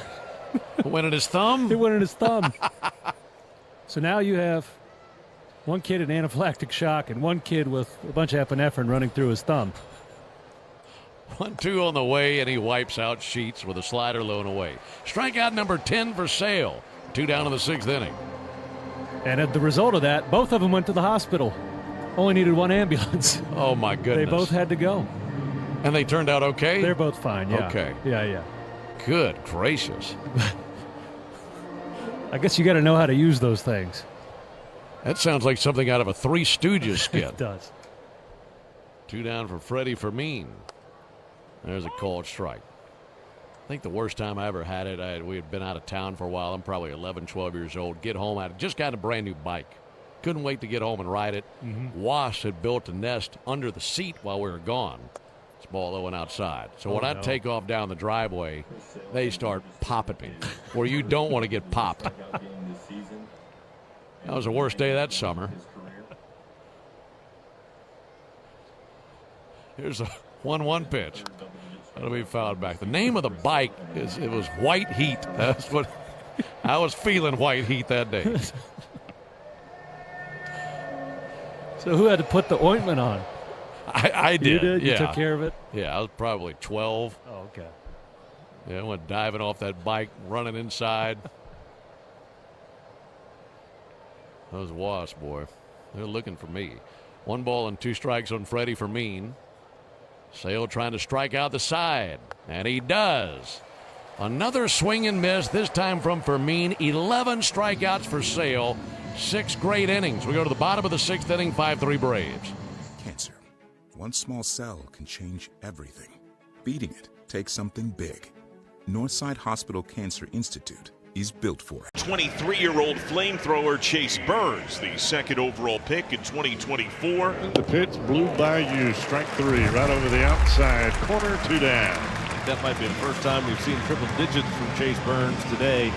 [SPEAKER 2] It went in his thumb?
[SPEAKER 3] It went in his thumb. So now you have one kid in anaphylactic shock and one kid with a bunch of epinephrine running through his thumb.
[SPEAKER 2] 1-2 on the way, and he wipes out Sheets with a slider low and away. Strikeout number 10 for Sale. 2 down in the 6th inning.
[SPEAKER 3] And as the result of that, both of them went to the hospital. Only needed 1 ambulance.
[SPEAKER 2] Oh, my goodness.
[SPEAKER 3] They both had to go.
[SPEAKER 2] And they turned out okay?
[SPEAKER 3] They're both fine, yeah.
[SPEAKER 2] Okay.
[SPEAKER 3] Yeah.
[SPEAKER 2] Good gracious.
[SPEAKER 3] I guess you got to know how to use those things.
[SPEAKER 2] That sounds like something out of a Three Stooges skit.
[SPEAKER 3] It does.
[SPEAKER 2] 2 down for Freddie Fermin. There's a called strike. I think the worst time I ever had it, we had been out of town for a while. I'm probably 11, 12 years old. Get home, I had just got a brand new bike. Couldn't wait to get home and ride it. Wasps had built a nest under the seat while we were gone. This ball went outside. So when I take off down the driveway, they start popping me where you don't want to get popped. That was the worst day of that summer. Here's a 1-1 pitch. That'll be fouled back. The name of the bike it was White Heat. That's what I was feeling, White Heat that day.
[SPEAKER 3] So who had to put the ointment on?
[SPEAKER 2] I did.
[SPEAKER 3] You did?
[SPEAKER 2] Yeah.
[SPEAKER 3] You took care of it?
[SPEAKER 2] Yeah, I was probably 12.
[SPEAKER 3] Oh, okay.
[SPEAKER 2] Yeah, I went diving off that bike, running inside. Those Wasps, boy, they're looking for me. 1 ball and 2 strikes on Freddie Fermin. Sale trying to strike out the side, and he does. Another swing and miss, this time from Fermin. 11 strikeouts for Sale. 6 great innings. We go to the bottom of the 6th inning, 5-3 Braves.
[SPEAKER 4] Cancer. One small cell can change everything. Beating it takes something big. Northside Hospital Cancer Institute is built for it.
[SPEAKER 20] 23-year-old flamethrower Chase Burns, the 2nd overall pick in 2024.
[SPEAKER 17] The pitch blew by you. Strike 3 right over the outside corner, 2 down.
[SPEAKER 14] That might be the first time we've seen triple digits from Chase Burns today.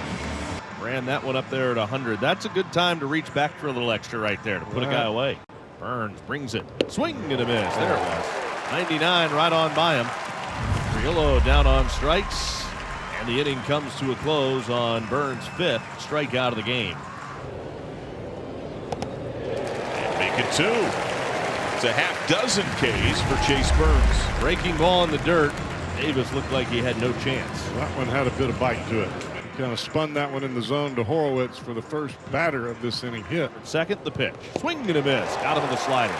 [SPEAKER 14] Ran that one up there at 100. That's a good time to reach back for a little extra right there to put a guy away. Burns brings it. Swing and a miss. There it was. 99 right on by him. Triolo down on strikes. And the inning comes to a close on Burns' 5th strikeout of the game.
[SPEAKER 20] And make it 2. It's a half dozen Ks for Chase Burns.
[SPEAKER 14] Breaking ball in the dirt. Davis looked like he had no chance.
[SPEAKER 17] That one had a bit of bite to it. Kind of spun that one in the zone to Horowitz for the first batter of this inning hit.
[SPEAKER 14] 2nd, the pitch. Swing and a miss. Got him with a slider.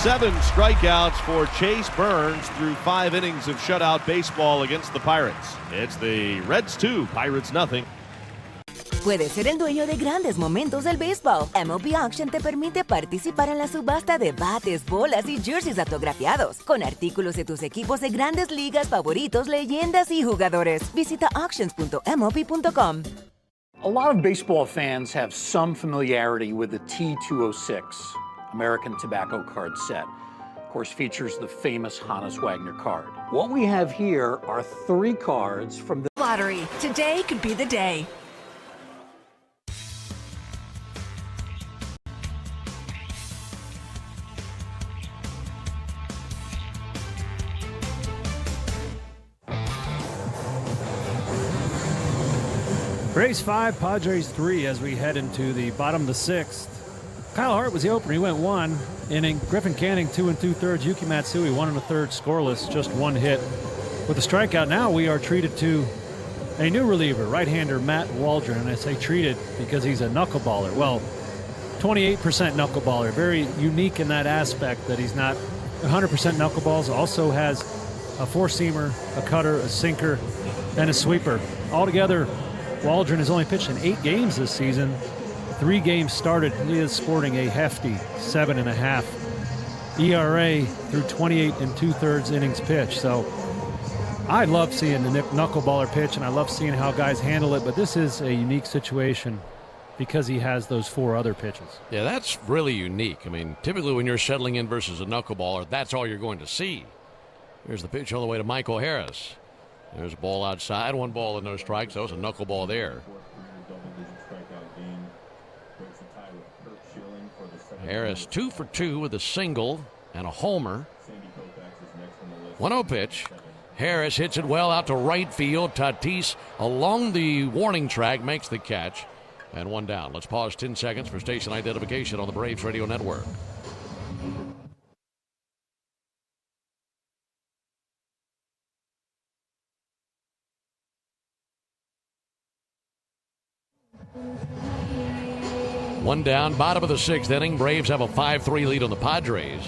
[SPEAKER 14] 7 strikeouts for Chase Burns through 5 innings of shutout baseball against the Pirates. It's the Reds 2, Pirates nothing.
[SPEAKER 7] Puedes ser el dueño de grandes momentos del béisbol. MLB Auction te permite participar en la subasta de bates, bolas y jerseys autografiados, con artículos de tus equipos de grandes ligas favoritos, leyendas y jugadores. Visita auctions.mlb.com.
[SPEAKER 11] A lot of baseball fans have some familiarity with the T206 American Tobacco card set. Of course, features the famous Hannes Wagner card. What we have here are 3 cards from the
[SPEAKER 10] Lottery. Today could be the day.
[SPEAKER 3] Braves 5, Padres 3 as we head into the bottom of the 6th. Kyle Hart was the opener. He went 1 inning. Griffin Canning 2 2/3. Yuki Matsui 1 1/3 scoreless, just 1 hit. With a strikeout, now we are treated to a new reliever, right-hander Matt Waldron. And I say treated because he's a knuckleballer. Well, 28% knuckleballer. Very unique in that aspect that he's not 100% knuckleballs. Also has a four-seamer, a cutter, a sinker, and a sweeper. Altogether, Waldron has only pitched in 8 games this season. 3 games started. He is sporting a hefty 7.5 ERA through 28 2/3 innings pitched. So I love seeing the knuckleballer pitch, and I love seeing how guys handle it. But this is a unique situation because he has those 4 other pitches.
[SPEAKER 2] Yeah, that's really unique. I mean, typically when you're settling in versus a knuckleballer, that's all you're going to see. Here's the pitch all the way to Michael Harris. There's a ball outside, 1 ball and no strikes. That was a knuckleball there. Harris 2 for 2 with a single and a homer. 1-0 pitch. Harris hits it well out to right field. Tatis along the warning track makes the catch. And 1 down. Let's pause 10 seconds for station identification on the Braves Radio Network. One down, bottom of the 6th inning. Braves have a 5-3 lead on the Padres.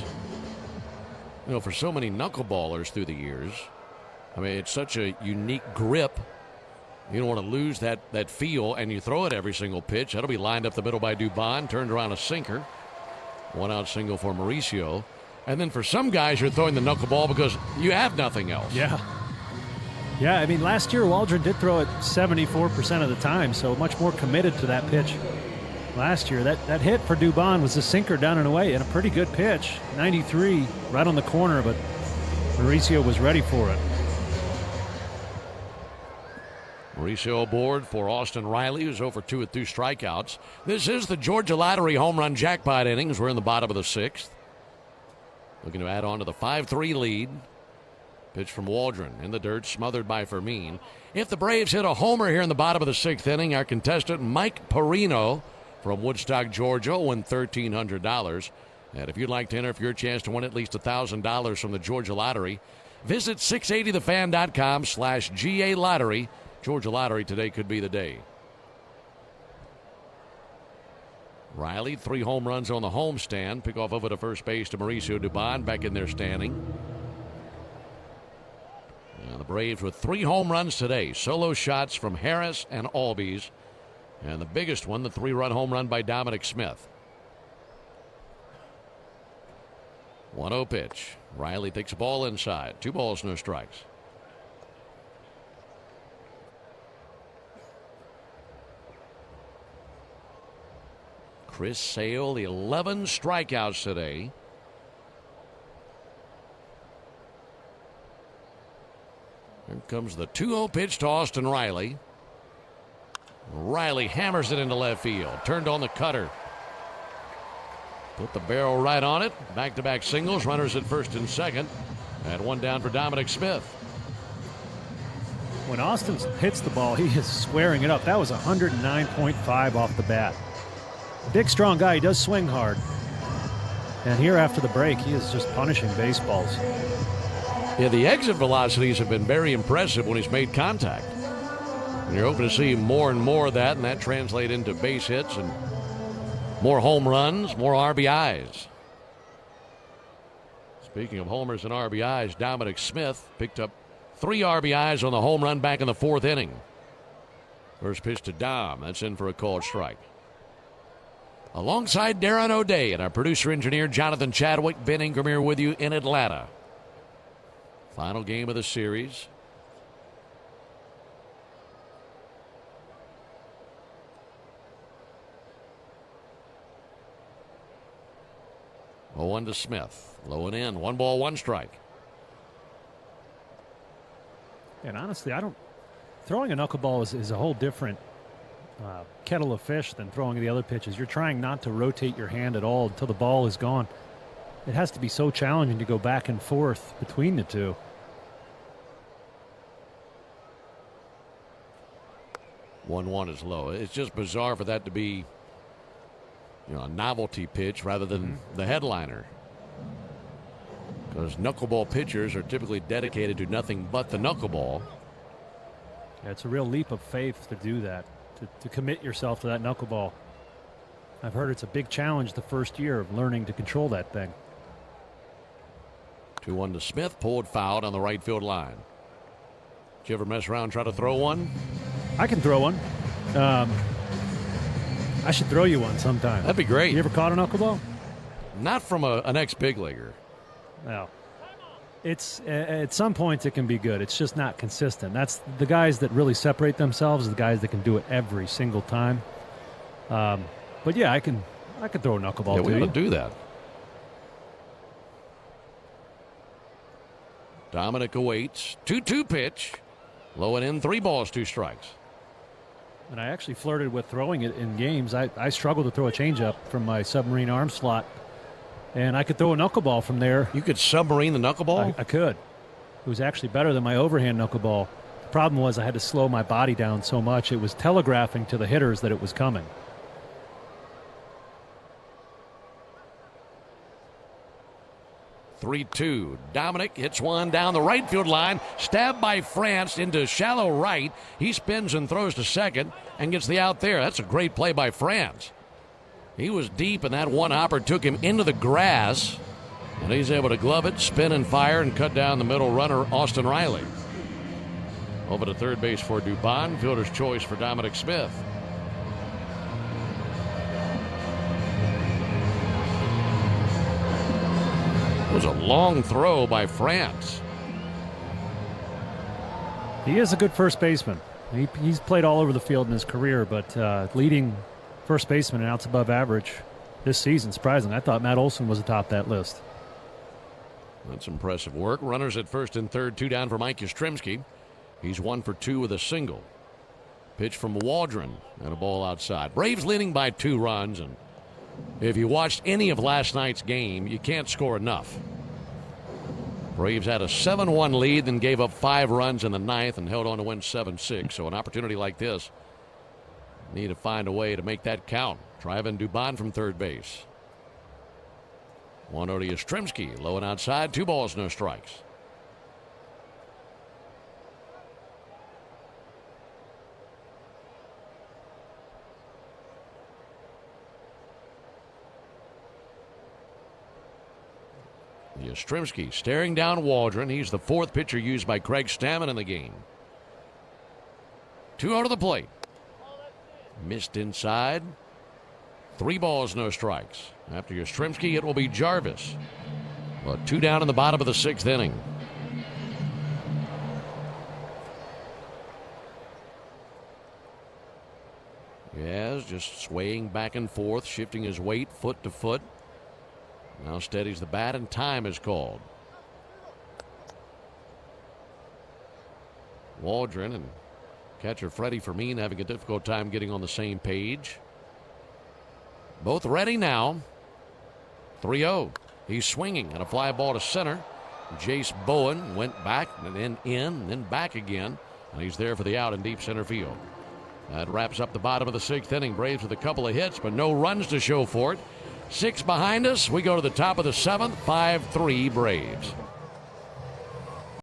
[SPEAKER 2] You know, for so many knuckleballers through the years, I mean, it's such a unique grip. You don't want to lose that feel, and you throw it every single pitch. That'll be lined up the middle by Dubon, turned around a sinker. 1-out single for Mauricio. And then for some guys, you're throwing the knuckleball because you have nothing else.
[SPEAKER 3] Yeah. Yeah, I mean, last year Waldron did throw it 74% of the time, so much more committed to that pitch. Last year, that hit for Dubon was a sinker down and away, and a pretty good pitch. 93, right on the corner, but Mauricio was ready for it.
[SPEAKER 2] Mauricio aboard for Austin Riley, who's over 2 with 2 strikeouts. This is the Georgia Lottery home run jackpot innings. We're in the bottom of the 6th. Looking to add on to the 5-3 lead. Pitch from Waldron in the dirt, smothered by Fermin. If the Braves hit a homer here in the bottom of the 6th inning, our contestant Mike Perino from Woodstock, Georgia, will win $1,300. And if you'd like to enter for your chance to win at least $1,000 from the Georgia Lottery, visit 680thefan.com/GA Lottery. Georgia Lottery, today could be the day. Riley, 3 home runs on the homestand. Pick off over to first base to Mauricio Dubon, back in there standing. And the Braves with 3 home runs today. Solo shots from Harris and Albies. And the biggest one, the 3-run home run by Dominic Smith. 1-0 pitch. Riley takes a ball inside. 2 balls, no strikes. Chris Sale, 11 strikeouts today. Here comes the 2-0 pitch to Austin Riley. Riley hammers it into left field. Turned on the cutter. Put the barrel right on it. Back-to-back singles. Runners at first and second. And 1 down for Dominic Smith.
[SPEAKER 3] When Austin hits the ball, he is squaring it up. That was 109.5 off the bat. Big, strong guy. He does swing hard. And here after the break, he is just punishing baseballs.
[SPEAKER 2] Yeah, the exit velocities have been very impressive when he's made contact. And you're hoping to see more and more of that, and that translate into base hits and more home runs, more RBIs. Speaking of homers and RBIs, Dominic Smith picked up 3 RBIs on the home run back in the 4th inning. First pitch to Dom. That's in for a called strike. Alongside Darren O'Day and our producer-engineer Jonathan Chadwick, Ben Ingram here with you in Atlanta. Final game of the series. Oh, 1 to Smith. Low and in. 1 ball, 1 strike.
[SPEAKER 3] And honestly, I don't Throwing a knuckleball is a whole different kettle of fish than throwing the other pitches. You're trying not to rotate your hand at all until the ball is gone. It has to be so challenging to go back and forth between the two.
[SPEAKER 2] One is low. It's just bizarre for that to be, a novelty pitch rather than the headliner. Because knuckleball pitchers are typically dedicated to nothing but the knuckleball.
[SPEAKER 3] Yeah, it's a real leap of faith to do that, to commit yourself to that knuckleball. I've heard it's a big challenge the first year of learning to control that thing.
[SPEAKER 2] 2-1 to Smith, pulled foul on the right field line. Did you ever mess around and try to throw one?
[SPEAKER 3] I can throw one. I should throw you one sometime.
[SPEAKER 2] That'd be great.
[SPEAKER 3] You ever caught a knuckleball?
[SPEAKER 2] Not from an ex-big leaguer.
[SPEAKER 3] No. It's at some points it can be good. It's just not consistent. That's the guys that really separate themselves, the guys that can do it every single time. But yeah, I can throw a knuckleball.
[SPEAKER 2] Yeah, we ought to do that. Dominic awaits. 2-2 pitch. Low and in, 3 balls, 2 strikes.
[SPEAKER 3] And I actually flirted with throwing it in games. I struggled to throw a changeup from my submarine arm slot. And I could throw a knuckleball from there.
[SPEAKER 2] You could submarine the knuckleball?
[SPEAKER 3] I could. It was actually better than my overhand knuckleball. The problem was I had to slow my body down so much. It was telegraphing to the hitters that it was coming.
[SPEAKER 2] (3-2). Dominic hits one down the right field line. Stabbed by France into shallow right. He spins and throws to second and gets the out there. That's a great play by France. He was deep, and that one hopper took him into the grass. And he's able to glove it, spin and fire, and cut down the middle runner, Austin Riley. Over to third base for Dubon. Fielder's choice for Dominic Smith. It was a long throw by France.
[SPEAKER 3] He is a good first baseman. He's played all over the field in his career, but leading first baseman in outs above average this season, surprising. I thought Matt Olson was atop that list.
[SPEAKER 2] That's impressive work. Runners at first and third, 2 down for Mike Yastrzemski. He's 1 for 2 with a single. Pitch from Waldron and a ball outside. Braves leading by 2 runs, and if you watched any of last night's game, you can't score enough. Braves had a 7-1 lead, then gave up 5 runs in the 9th and held on to win 7-6. So an opportunity like this, need to find a way to make that count. Driving Dubon from third base. 1-0 to Yastrzemski, low and outside, 2 balls, no strikes. Yastrzemski staring down Waldron. He's the 4th pitcher used by Craig Stammen in the game. 2-0 to the plate. Missed inside. 3 balls, no strikes. After Yastrzemski, it will be Jarvis. But 2 down in the bottom of the 6th inning. Yes, just swaying back and forth, shifting his weight foot to foot. Now steadies the bat, and time is called. Waldron and catcher Freddie Fermin having a difficult time getting on the same page. Both ready now. 3-0. He's swinging and a fly ball to center. Jace Bowen went back and then in, then back again. And he's there for the out in deep center field. That wraps up the bottom of the 6th inning. Braves with a couple of hits, but no runs to show for it. 6 behind us. We go to the top of the 7th. 5-3 Braves.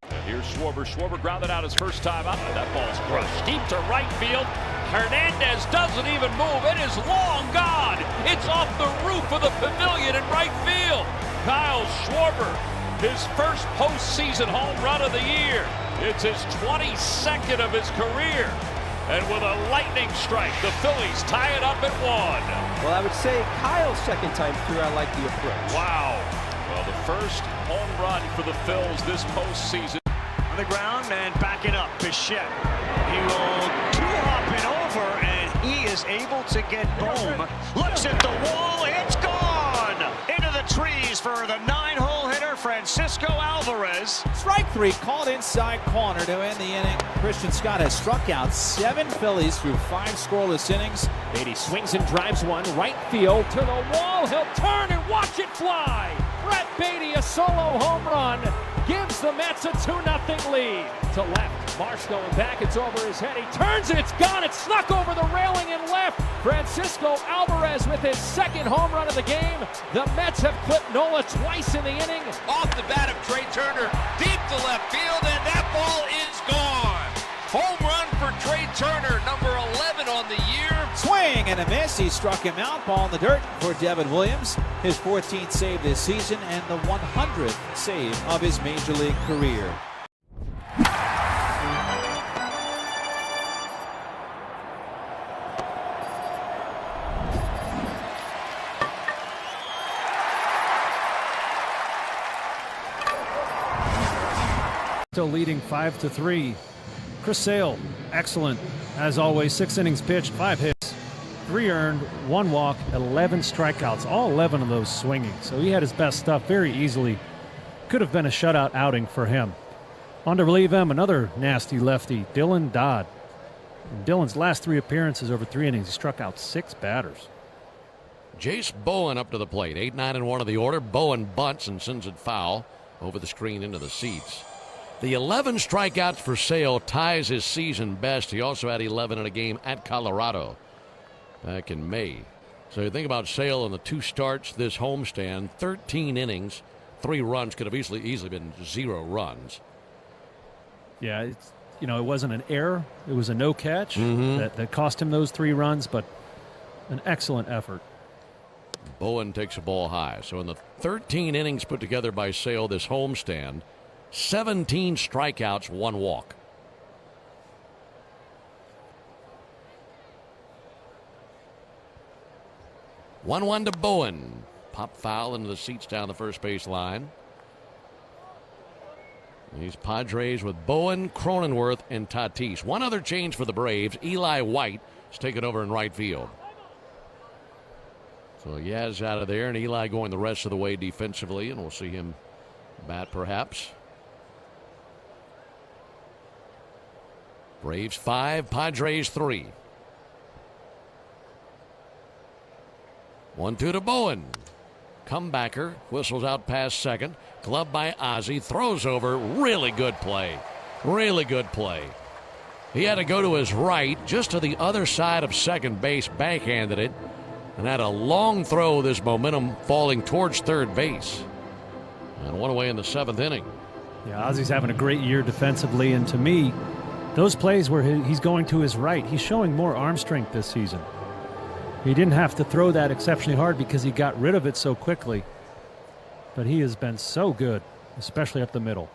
[SPEAKER 15] And here's Schwarber. Schwarber grounded out his first time up, and that ball's crushed deep to right field. Hernandez doesn't even move. It is long gone. It's off the roof of the pavilion in right field. Kyle Schwarber, his first postseason home run of the year. It's his 22nd of his career. And with a lightning strike, the Phillies tie it up at 1.
[SPEAKER 13] Well, I would say Kyle's second time through, I like the approach.
[SPEAKER 15] Wow. Well, the first home run for the Phils this postseason.
[SPEAKER 16] On the ground and backing up, Bichette. He will two-hop it over, and he is able to get home. Looks at the wall, it's gone! Into the trees for the 9-hole hitter, hitter, Francisco Alvarez.
[SPEAKER 18] Strike three called inside corner to end the inning. Christian Scott has struck out 7 Phillies through 5 scoreless innings.
[SPEAKER 5] Beatty swings and drives one right field to the wall. He'll turn and watch it fly. Brett Beatty, a solo home run, gives the Mets a 2-0 lead. To left, Marsh going back, it's over his head. He turns and it's gone. It's snuck over the railing and left. Francisco Alvarez with his 2nd home run of the game. The Mets have clipped Nola twice in the inning.
[SPEAKER 22] Off the bat of Trey Turner, deep to left field, and that ball is gone. Home run for Trey Turner, number 11 on the year.
[SPEAKER 18] Swing and a miss. He struck him out. Ball in the dirt for Devin Williams. His 14th save this season and the 100th save of his major league career.
[SPEAKER 3] Still leading 5-3. Chris Sale, excellent. As always, 6 innings pitched, 5 hits, 3 earned, 1 walk, 11 strikeouts, all 11 of those swinging. So he had his best stuff very easily. Could have been a shutout outing for him. On to relieve him, another nasty lefty, Dylan Dodd. In Dylan's last 3 appearances over 3 innings, he struck out 6 batters.
[SPEAKER 2] Jace Bowen up to the plate. 8-9-1 of the order. Bowen bunts and sends it foul over the screen into the seats. The 11 strikeouts for Sale ties his season best. He also had 11 in a game at Colorado back in May. So you think about Sale in the 2 starts this homestand, 13 innings, 3 runs, could have easily been 0 runs.
[SPEAKER 3] Yeah, it wasn't an error. It was a no catch that cost him those 3 runs, but an excellent effort.
[SPEAKER 2] Bowen takes a ball high. So in the 13 innings put together by Sale this homestand, 17 strikeouts, 1 walk. One to Bowen. Pop foul into the seats down the first base line. These Padres with Bowen, Cronenworth, and Tatis. One other change for the Braves. Eli White is taken over in right field. So Yaz out of there, and Eli going the rest of the way defensively, and we'll see him bat perhaps. Braves 5, Padres 3. 1-2 to Bowen. Comebacker, whistles out past second. Glove by Ozzie, throws over. Really good play. Really good play. He had to go to his right, just to the other side of second base, backhanded it, and had a long throw, this momentum falling towards third base. And 1 away in the 7th inning.
[SPEAKER 3] Yeah, Ozzie's having a great year defensively, and to me, those plays where he's going to his right, he's showing more arm strength this season. He didn't have to throw that exceptionally hard because he got rid of it so quickly. But he has been so good, especially up the middle.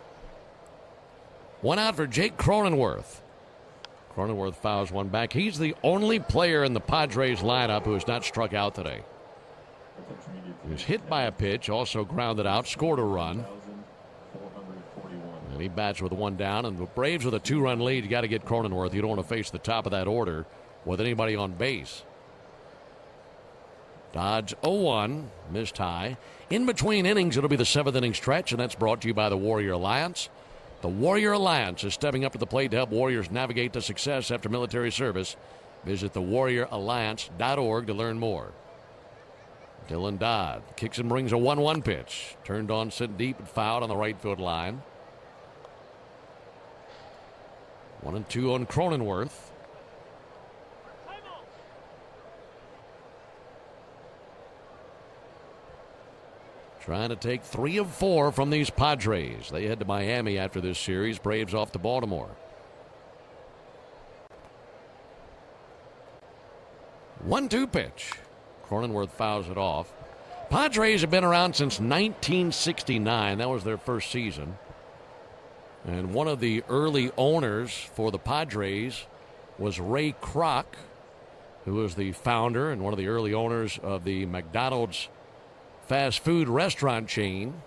[SPEAKER 2] 1 out for Jake Cronenworth. Cronenworth fouls 1 back. He's the only player in the Padres lineup who has not struck out today. He was hit by a pitch, also grounded out, scored a run. And he bats with 1 down, and the Braves with a 2-run lead. You got to get Cronenworth. You don't want to face the top of that order with anybody on base. Dodge 0-1, missed high. In between innings, it'll be the 7th inning stretch, and that's brought to you by the Warrior Alliance. The Warrior Alliance is stepping up to the plate to help Warriors navigate to success after military service. Visit thewarrioralliance.org to learn more. Dylan Dodd kicks and brings a 1-1 pitch. Turned on, sent deep, and fouled on the right field line. 1-2 on Cronenworth. Trying to take 3 of 4 from these Padres. They head to Miami after this series. Braves off to Baltimore. 1-2 pitch. Cronenworth fouls it off. Padres have been around since 1969. That was their first season. And one of the early owners for the Padres was Ray Kroc, who was the founder and one of the early owners of the McDonald's fast food restaurant chain.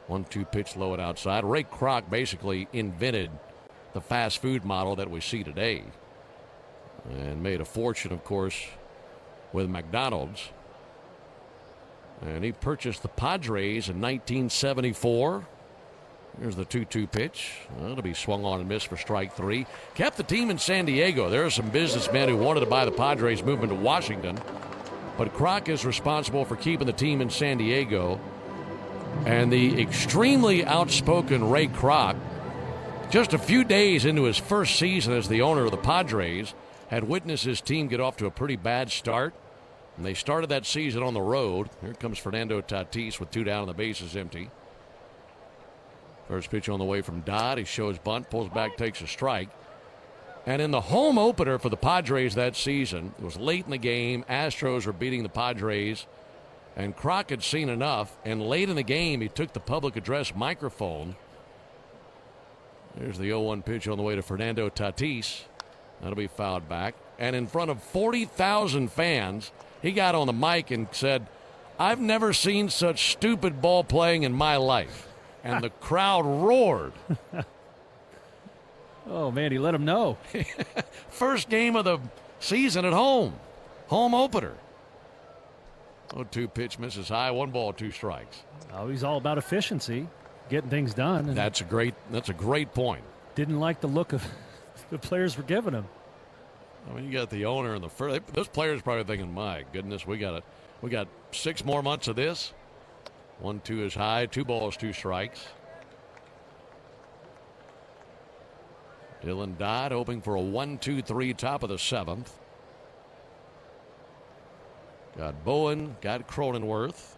[SPEAKER 2] 1-2 pitch low and outside. Ray Kroc basically invented the fast food model that we see today and made a fortune, of course, with McDonald's. And he purchased the Padres in 1974. Here's the 2-2 pitch. Well, it'll be swung on and missed for strike 3. Kept the team in San Diego. There are some businessmen who wanted to buy the Padres, moving to Washington. But Kroc is responsible for keeping the team in San Diego. And the extremely outspoken Ray Kroc, just a few days into his first season as the owner of the Padres, had witnessed his team get off to a pretty bad start. And they started that season on the road. Here comes Fernando Tatis with 2 down and the bases empty. First pitch on the way from Dodd. He shows bunt, pulls back, takes a strike. And in the home opener for the Padres that season, it was late in the game. Astros were beating the Padres. And Kroc had seen enough. And late in the game, he took the public address microphone. There's the 0-1 pitch on the way to Fernando Tatis. That'll be fouled back. And in front of 40,000 fans, he got on the mic and said, "I've never seen such stupid ball playing in my life." And the crowd roared.
[SPEAKER 3] Oh, man, he let him know.
[SPEAKER 2] First game of the season at home. Home opener. 0-2 pitch misses high. 1 ball, 2 strikes.
[SPEAKER 3] Oh, he's all about efficiency, getting things done. And
[SPEAKER 2] that's a great point.
[SPEAKER 3] Didn't like the look of the players were giving him.
[SPEAKER 2] I mean, you got the owner and the first. Those players probably thinking, "My goodness, we got 6 more months of this." 1-2 is high. 2 balls, 2 strikes. Dylan Dodd hoping for a 1-2-3 top of the 7th. Got Bowen, got Cronenworth.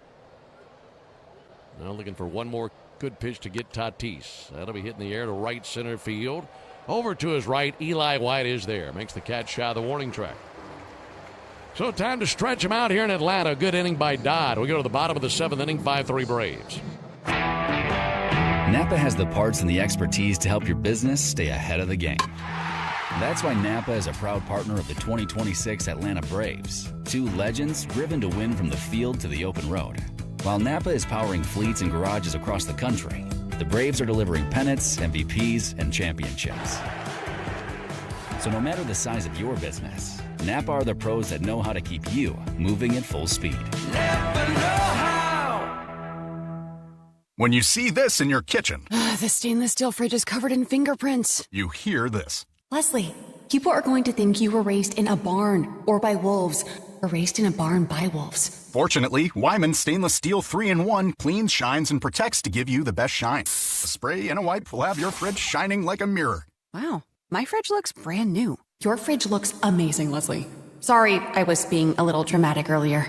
[SPEAKER 2] Now looking for one more good pitch to get Tatis. That'll be hitting the air to right center field. Over to his right, Eli White is there. Makes the catch shy of the warning track. So time to stretch him out here in Atlanta. Good inning by Dodd. We go to the bottom of the 7th inning, 5-3 Braves.
[SPEAKER 1] Napa has the parts and the expertise to help your business stay ahead of the game. That's why Napa is a proud partner of the 2026 Atlanta Braves. 2 legends driven to win from the field to the open road. While Napa is powering fleets and garages across the country, the Braves are delivering pennants, MVPs, and championships. So no matter the size of your business, Napa are the pros that know how to keep you moving at full speed.
[SPEAKER 12] Napa know how.
[SPEAKER 23] When you see this in your kitchen,
[SPEAKER 24] the stainless steel fridge is covered in fingerprints.
[SPEAKER 23] You hear this.
[SPEAKER 24] Leslie, people are going to think you were raised in a barn or by wolves, or raised in a barn by wolves.
[SPEAKER 23] Fortunately, Wyman's stainless steel 3-in-1 cleans, shines, and protects to give you the best shine. A spray and a wipe will have your fridge shining like a mirror.
[SPEAKER 24] Wow, my fridge looks brand new. Your fridge looks amazing, Leslie. Sorry, I was being a little dramatic earlier.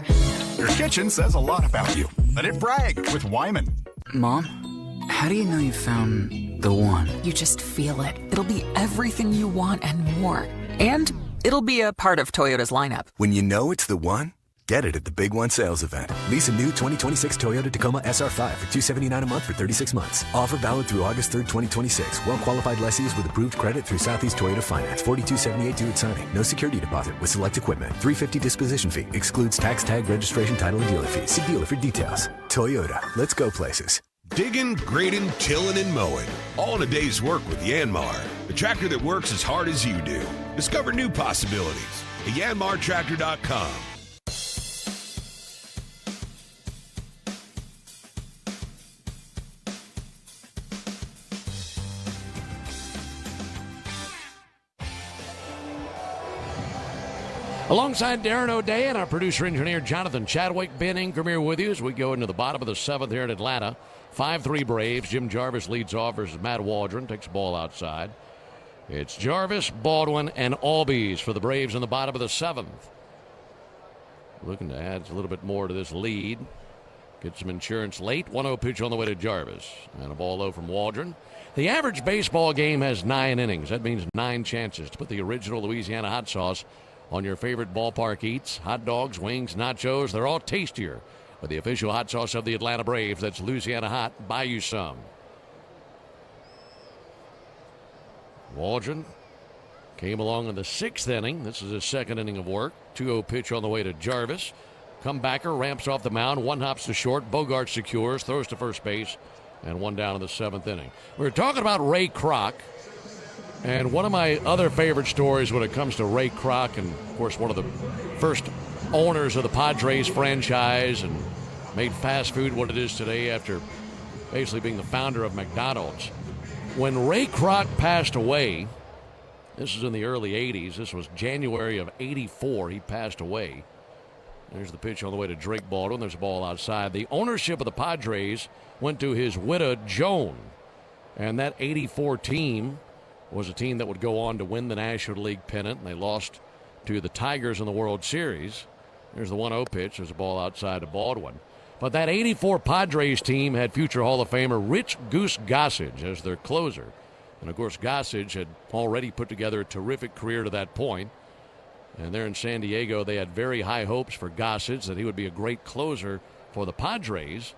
[SPEAKER 23] Your kitchen says a lot about you. Let it brag with Wyman.
[SPEAKER 25] Mom, how do you know you found the one?
[SPEAKER 10] You just feel it. It'll be everything you want and more. And it'll be a part of Toyota's lineup.
[SPEAKER 26] When you know it's the one, get it at the Big One sales event. Lease a new 2026 Toyota Tacoma SR5 for $279 a month for 36 months. Offer valid through August 3rd, 2026. Well-qualified lessees with approved credit through Southeast Toyota Finance. $42.78 due at signing. No security deposit with select equipment. $350 disposition fee. Excludes tax, tag, registration, title, and dealer fees. See dealer for details. Toyota. Let's go places.
[SPEAKER 27] Digging, grading, tilling, and mowing. All in a day's work with Yanmar. The tractor that works as hard as you do. Discover new possibilities at yanmartractor.com.
[SPEAKER 2] Alongside Darren O'Day and our producer-engineer Jonathan Chadwick, Ben Ingram here with you as we go into the bottom of the 7th here in Atlanta. 5-3 Braves. Jim Jarvis leads off versus Matt Waldron. Takes the ball outside. It's Jarvis, Baldwin, and Albies for the Braves in the bottom of the 7th. Looking to add a little bit more to this lead. Get some insurance late. 1-0 pitch on the way to Jarvis. And a ball low from Waldron. The average baseball game has 9 innings. That means 9 chances to put the original Louisiana hot sauce on your favorite ballpark eats. Hot dogs, wings, nachos, they're all tastier with the official hot sauce of the Atlanta Braves. That's Louisiana Hot. Buy you some. Waldron came along in the 6th inning. This is his 2nd inning of work. 2-0 pitch on the way to Jarvis. Comebacker ramps off the mound. 1 hops to short. Bogart secures, throws to first base, and 1 down in the 7th inning. We were talking about Ray Kroc. And one of my other favorite stories when it comes to Ray Kroc, and of course one of the first owners of the Padres franchise, and made fast food what it is today after basically being the founder of McDonald's. When Ray Kroc passed away, this is in the early 80s. This was January of 84. He passed away. There's the pitch on the way to Drake Baldwin. There's a ball outside. The ownership of the Padres went to his widow, Joan. And that 84 team was a team that would go on to win the National League pennant. And they lost to the Tigers in the World Series. There's the 1-0 pitch. There's a ball outside to Baldwin. But that 84 Padres team had future Hall of Famer Rich Goose Gossage as their closer. And, of course, Gossage had already put together a terrific career to that point. And there in San Diego, they had very high hopes for Gossage that he would be a great closer for the Padres.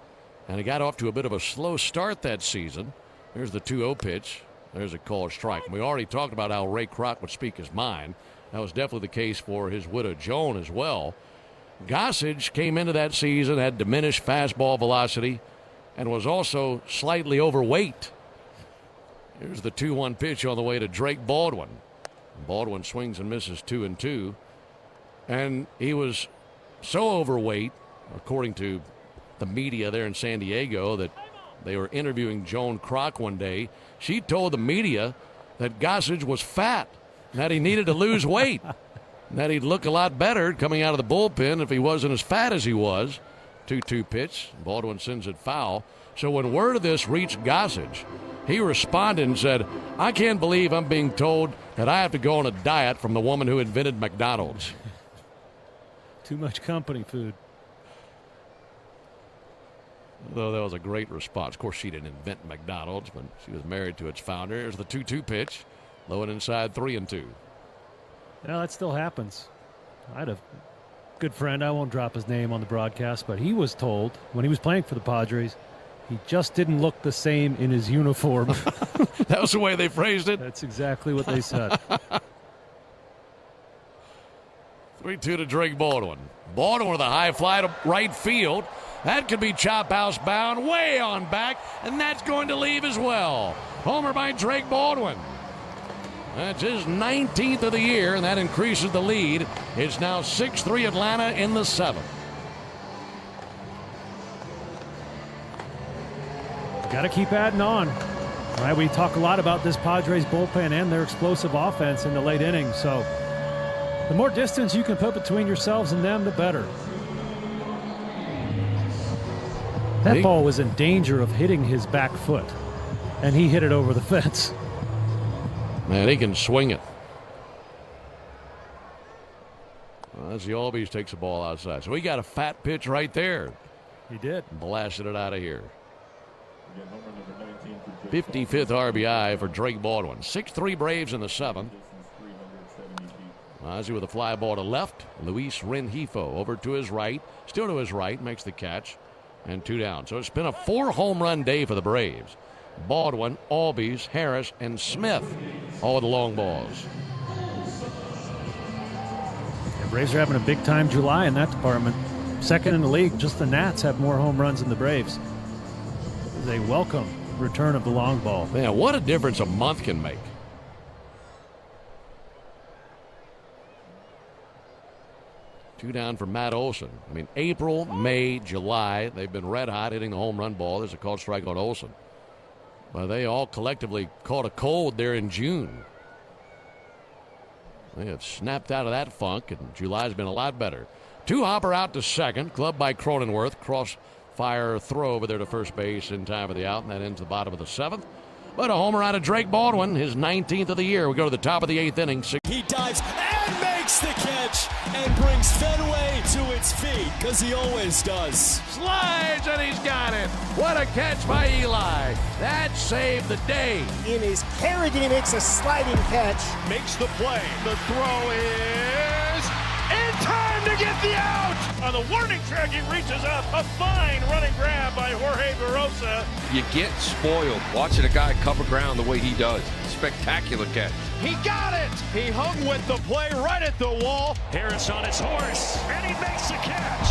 [SPEAKER 2] And he got off to a bit of a slow start that season. There's the 2-0 pitch. There's a called strike. And we already talked about how Ray Kroc would speak his mind. That was definitely the case for his widow, Joan, as well. Gossage came into that season, had diminished fastball velocity, and was also slightly overweight. Here's the 2-1 pitch on the way to Drake Baldwin. Baldwin swings and misses 2-2. And he was so overweight, according to the media there in San Diego, that they were interviewing Joan Kroc one day. She told the media that Gossage was fat, that he needed to lose weight, that he'd look a lot better coming out of the bullpen if he wasn't as fat as he was. 2-2 pitch. Baldwin sends it foul. So when word of this reached Gossage, he responded and said, "I can't believe I'm being told that I have to go on a diet from the woman who invented McDonald's."
[SPEAKER 3] Too much company food.
[SPEAKER 2] Though that was a great response. Of course, she didn't invent McDonald's, but she was married to its founder. Here's the 2-2 pitch. Low and inside, 3-2.
[SPEAKER 3] Yeah, that still happens. I had a good friend, I won't drop his name on the broadcast, but he was told when he was playing for the Padres, he just didn't look the same in his uniform.
[SPEAKER 2] That was the way they phrased it?
[SPEAKER 3] That's exactly what they said.
[SPEAKER 2] 3-2 to Drake Baldwin. Baldwin with a high fly to right field. That could be chop house bound way on back, and that's going to leave as well. Homer by Drake Baldwin. That's his 19th of the year, and that increases the lead. It's now 6-3 Atlanta in the 7th.
[SPEAKER 3] Got to keep adding on. All right, we talk a lot about this Padres bullpen and their explosive offense in the late innings. So the more distance you can put between yourselves and them, the better. That ball was in danger of hitting his back foot, and he hit it over the fence.
[SPEAKER 2] Man, he can swing it. Well, as the Albies takes the ball outside. So he got a fat pitch right there.
[SPEAKER 3] He did.
[SPEAKER 2] Blasted it out of here. 55th RBI for Drake Baldwin. 6-3 Braves in the 7th. Ozzie with a fly ball to left. Luis Rengifo over to his right. Still to his right. Makes the catch. And 2 down. So it's been a 4-home run day for the Braves. Baldwin, Albies, Harris, and Smith. All the long balls.
[SPEAKER 3] The Braves are having a big-time July in that department. Second in the league. Just the Nats have more home runs than the Braves. They welcome return of the long ball.
[SPEAKER 2] Man, what a difference a month can make. Two down for Matt Olson. I mean, April, May, July, they've been red hot hitting the home run ball. There's a called strike on Olson. But they all collectively caught a cold there in June. They have snapped out of that funk, and July's been a lot better. Two-hopper out to second, clubbed by Cronenworth. Crossfire throw over there to first base in time for the out, and that ends the bottom of the 7th. But a homer out of Drake Baldwin, his 19th of the year. We go to the top of the 8th inning.
[SPEAKER 4] He dives and makes the catch and brings Fenway to its feet, because he always does.
[SPEAKER 2] Slides, and he's got it. What a catch by Eli. That saved the day.
[SPEAKER 6] In his Carradine makes a sliding catch.
[SPEAKER 15] Makes the play. The throw is in time to get the out. On the warning track, he reaches up. A fine running grab by Jorge Barosa.
[SPEAKER 8] You get spoiled watching a guy cover ground the way he does. Spectacular catch.
[SPEAKER 15] He got it. He hung with the play right at the wall. Harris on his horse, and he makes the catch.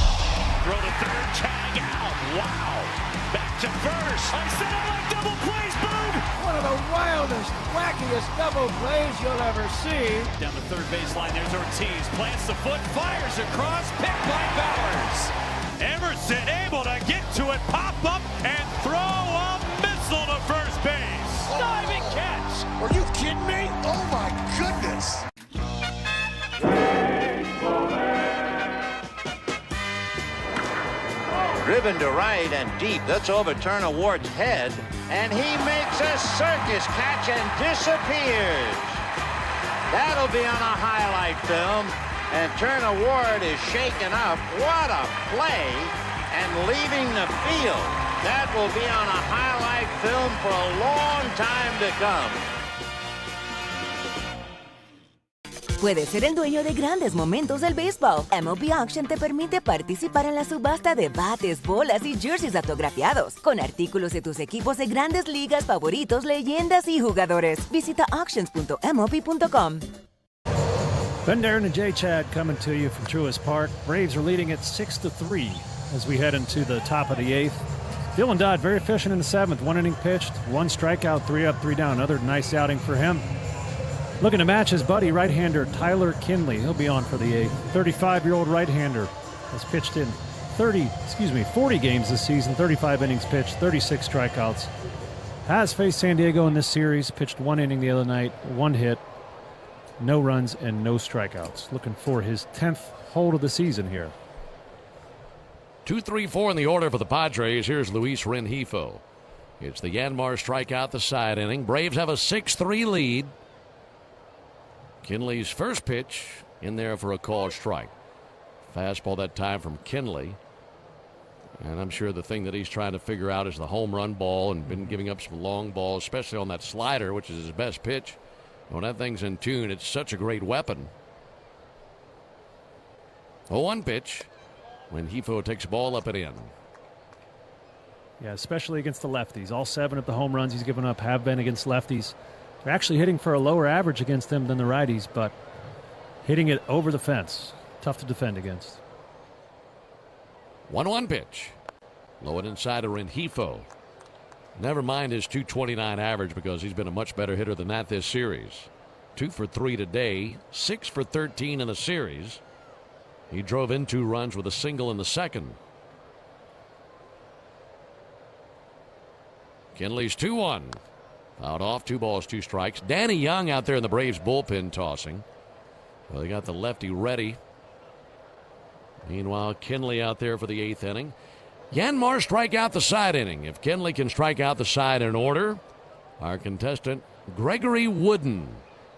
[SPEAKER 15] Throw to third, tag out. Wow. Back to first. I said I like double plays, boom.
[SPEAKER 6] One of the wildest, wackiest double plays you'll ever see.
[SPEAKER 15] Down the third baseline, there's Ortiz. Plants the foot, fires across, picked by Bowers. Emerson able to get to it, pop up, and throw a missile to first base.
[SPEAKER 16] Diving catch.
[SPEAKER 7] Are you kidding me? Oh, my goodness.
[SPEAKER 9] Driven to right and deep. That's overturn a Ward's head. And he makes a circus catch and disappears. That'll be on a highlight film. And Turner Ward is shaken up. What a play. And leaving the field. That will be on a highlight film for a long time to come.
[SPEAKER 14] Puedes ser el dueño de grandes momentos del béisbol. MLB Auction te permite participar en la subasta de bates, bolas y jerseys autografiados, con artículos de tus equipos de grandes ligas favoritos, leyendas y jugadores. Visita auctions.mlb.com.
[SPEAKER 3] Ben Darren and Jay Chad coming to you from Truist Park. Braves are leading at 6-3 as we head into the top of the 8th. Dylan Dodd, very efficient in the 7th. 1 inning pitched, 1 strikeout, 3 up, 3 down. Another nice outing for him. Looking to match his buddy, right-hander Tyler Kinley. He'll be on for the 8th. 35-year-old right-hander has pitched in 40 games this season, 35 innings pitched, 36 strikeouts. Has faced San Diego in this series, pitched 1 inning the other night, 1 hit, no runs, and no strikeouts. Looking for his 10th hold of the season here.
[SPEAKER 2] 2-3-4 in the order for the Padres. Here's Luis Rengifo. It's the Yanmar strikeout the side inning. Braves have a 6-3 lead. Kinley's first pitch in there for a called strike. Fastball that time from Kinley. And I'm sure the thing that he's trying to figure out is the home run ball, and been giving up some long balls, especially on that slider, which is his best pitch. When that thing's in tune, it's such a great weapon. 0-1 pitch. Rengifo takes the ball up and in.
[SPEAKER 3] Yeah, especially against the lefties. All 7 of the home runs he's given up have been against lefties. They're actually hitting for a lower average against them than the righties, but hitting it over the fence. Tough to defend against.
[SPEAKER 2] 1-1 pitch. Low and inside to Rengifo. Never mind his .229 average, because he's been a much better hitter than that this series. 2 for 3 today, 6 for 13 in the series. He drove in 2 runs with a single in the second. Kinley's 2-1. Out off, 2 balls, 2 strikes. Danny Young out there in the Braves bullpen tossing. Well, they got the lefty ready. Meanwhile, Kinley out there for the 8th inning. Yanmar strike out the side inning. If Kinley can strike out the side in order, our contestant Gregory Wooden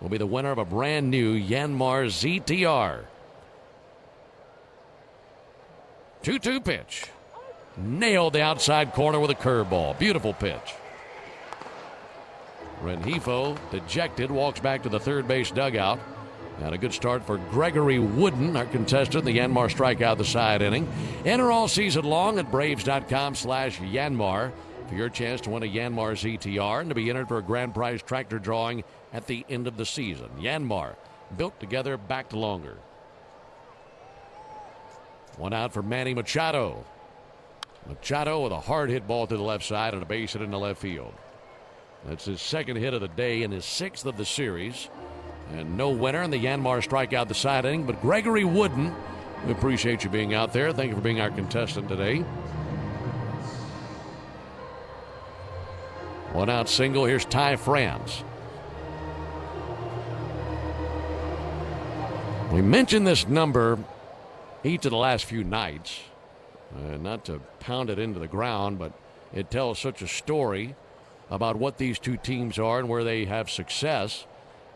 [SPEAKER 2] will be the winner of a brand new Yanmar ZTR. 2-2 pitch. Nailed the outside corner with a curveball. Beautiful pitch. Rengifo, dejected, walks back to the third base dugout. And a good start for Gregory Wooden, our contestant, the Yanmar strikeout the side inning. Enter all season long at Braves.com/Yanmar for your chance to win a Yanmar ZTR and to be entered for a grand prize tractor drawing at the end of the season. Yanmar, built together, backed longer. 1 out for Manny Machado. Machado with a hard hit ball to the left side and a base hit in the left field. That's his 2nd hit of the day and his 6th of the series. And no winner in the Yanmar strikeout the side inning, but Gregory Wooden, we appreciate you being out there. Thank you for being our contestant today. 1 out single. Here's Ty France. We mentioned this number each of the last few nights. Not to pound it into the ground, but it tells such a story about what these two teams are and where they have success.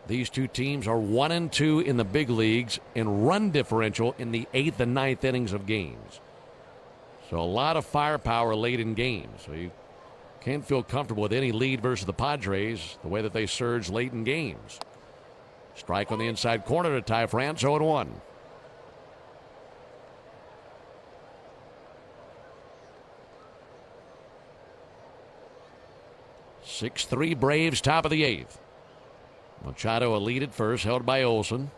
[SPEAKER 2] These two teams are 1-2 in the big leagues in run differential in the 8th and 9th innings of games. So a lot of firepower late in games. So you can't feel comfortable with any lead versus the Padres the way that they surge late in games. Strike on the inside corner to Ty France, 0-1. (6-3) Braves, top of the 8th. Machado a lead at first, held by Olsen.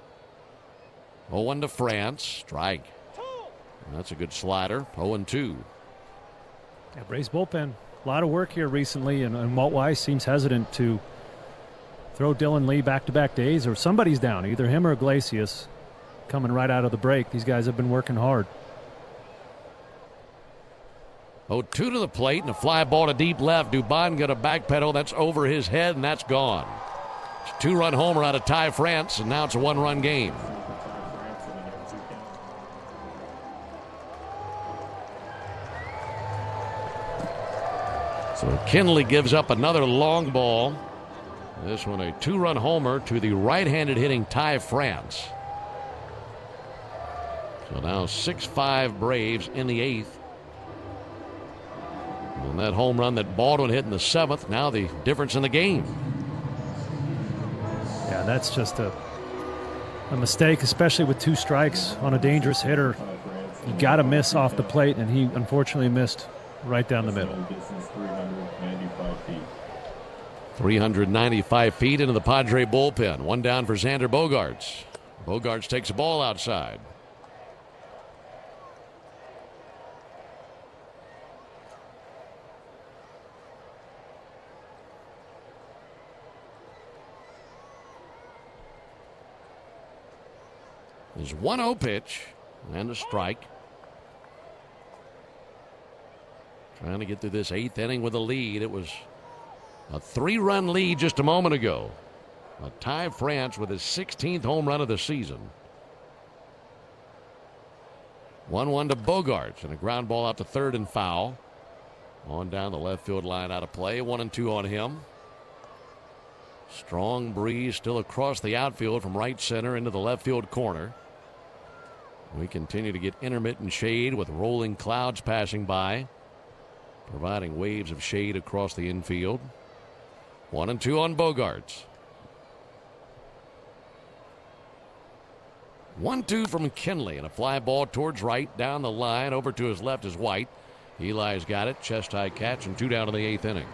[SPEAKER 2] 0-1 to France. Strike. That's a good slider. 0-2.
[SPEAKER 3] Yeah, Braves bullpen. A lot of work here recently, and Walt Weiss seems hesitant to throw Dylan Lee back-to-back days, or somebody's down, either him or Iglesias, coming right out of the break. These guys have been working hard.
[SPEAKER 2] 0-2 to the plate and a fly ball to deep left. Dubon got a backpedal. That's over his head, and that's gone. It's a 2-run homer out of Ty France, and now it's a 1-run game. So Kinley gives up another long ball. This one a 2-run homer to the right-handed hitting Ty France. So now 6-5 Braves in the 8th. And that home run that Baldwin hit in the 7th, now the difference in the game.
[SPEAKER 3] Yeah, that's just a mistake, especially with 2 strikes on a dangerous hitter. You got to miss off the plate, and he unfortunately missed right down the middle.
[SPEAKER 2] 395 feet into the Padre bullpen. 1 down for Xander Bogaerts. Bogaerts takes a ball outside. There's 1-0 pitch and a strike. Trying to get through this 8th inning with a lead. It was a 3-run lead just a moment ago. Ty France with his 16th home run of the season. 1-1 to Bogaerts and a ground ball out to third and foul. On down the left field line out of play. 1-2 on him. Strong breeze still across the outfield from right center into the left field corner. We continue to get intermittent shade with rolling clouds passing by, providing waves of shade across the infield. 1-2 on Bogaerts. 1-2 from Kinley and a fly ball towards right down the line. Over to his left is White. Eli's got it. Chest high catch and 2 down in the 8th inning.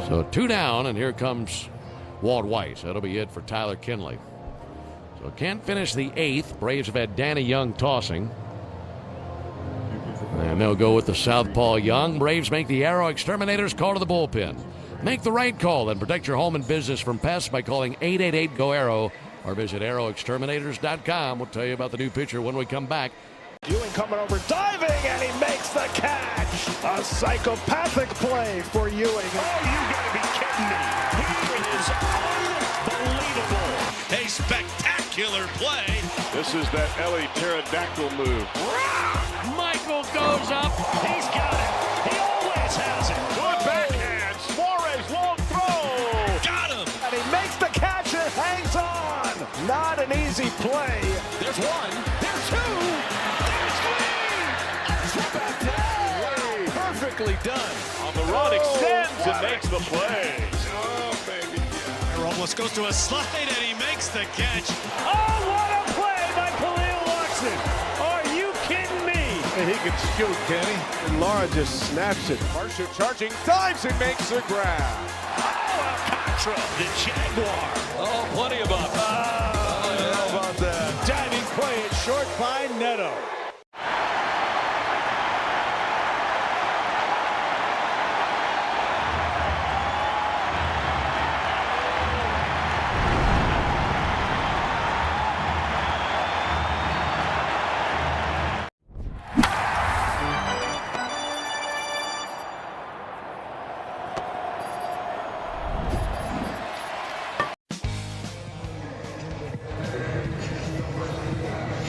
[SPEAKER 2] So 2 down, and here comes Walt Weiss. That'll be it for Tyler Kinley. So can't finish the 8th. Braves have had Danny Young tossing. And they'll go with the southpaw Young. Braves make the Arrow Exterminators call to the bullpen. Make the right call and protect your home and business from pests by calling 888-GO-ARROW or visit arrowexterminators.com. We'll tell you about the new pitcher when we come back.
[SPEAKER 6] Ewing coming over, diving, and he makes the catch. A psychopathic play for Ewing.
[SPEAKER 15] Oh, you gotta be kidding me. He is unbelievable. A spectacular play.
[SPEAKER 5] This is that Ellie pterodactyl move.
[SPEAKER 15] Michael goes up. He's got it. He always has it.
[SPEAKER 5] Good backhand. Suarez long throw.
[SPEAKER 15] Got him.
[SPEAKER 6] And he makes the catch and hangs on. Not an easy play.
[SPEAKER 15] There's 1. There's 2.
[SPEAKER 6] Perfectly done.
[SPEAKER 5] On the run, extends and makes the play. Oh, baby.
[SPEAKER 15] Robles goes to a slide and he makes the catch.
[SPEAKER 6] Oh, what a play by Khalil Watson. Are you kidding me?
[SPEAKER 5] And he can scoot, can he? And Laura just snaps it. Marcia charging, dives and makes a grab.
[SPEAKER 15] Oh, Alcantara, the Jaguar.
[SPEAKER 5] Oh, plenty of up. How about that?
[SPEAKER 6] Diving play at short by Neto.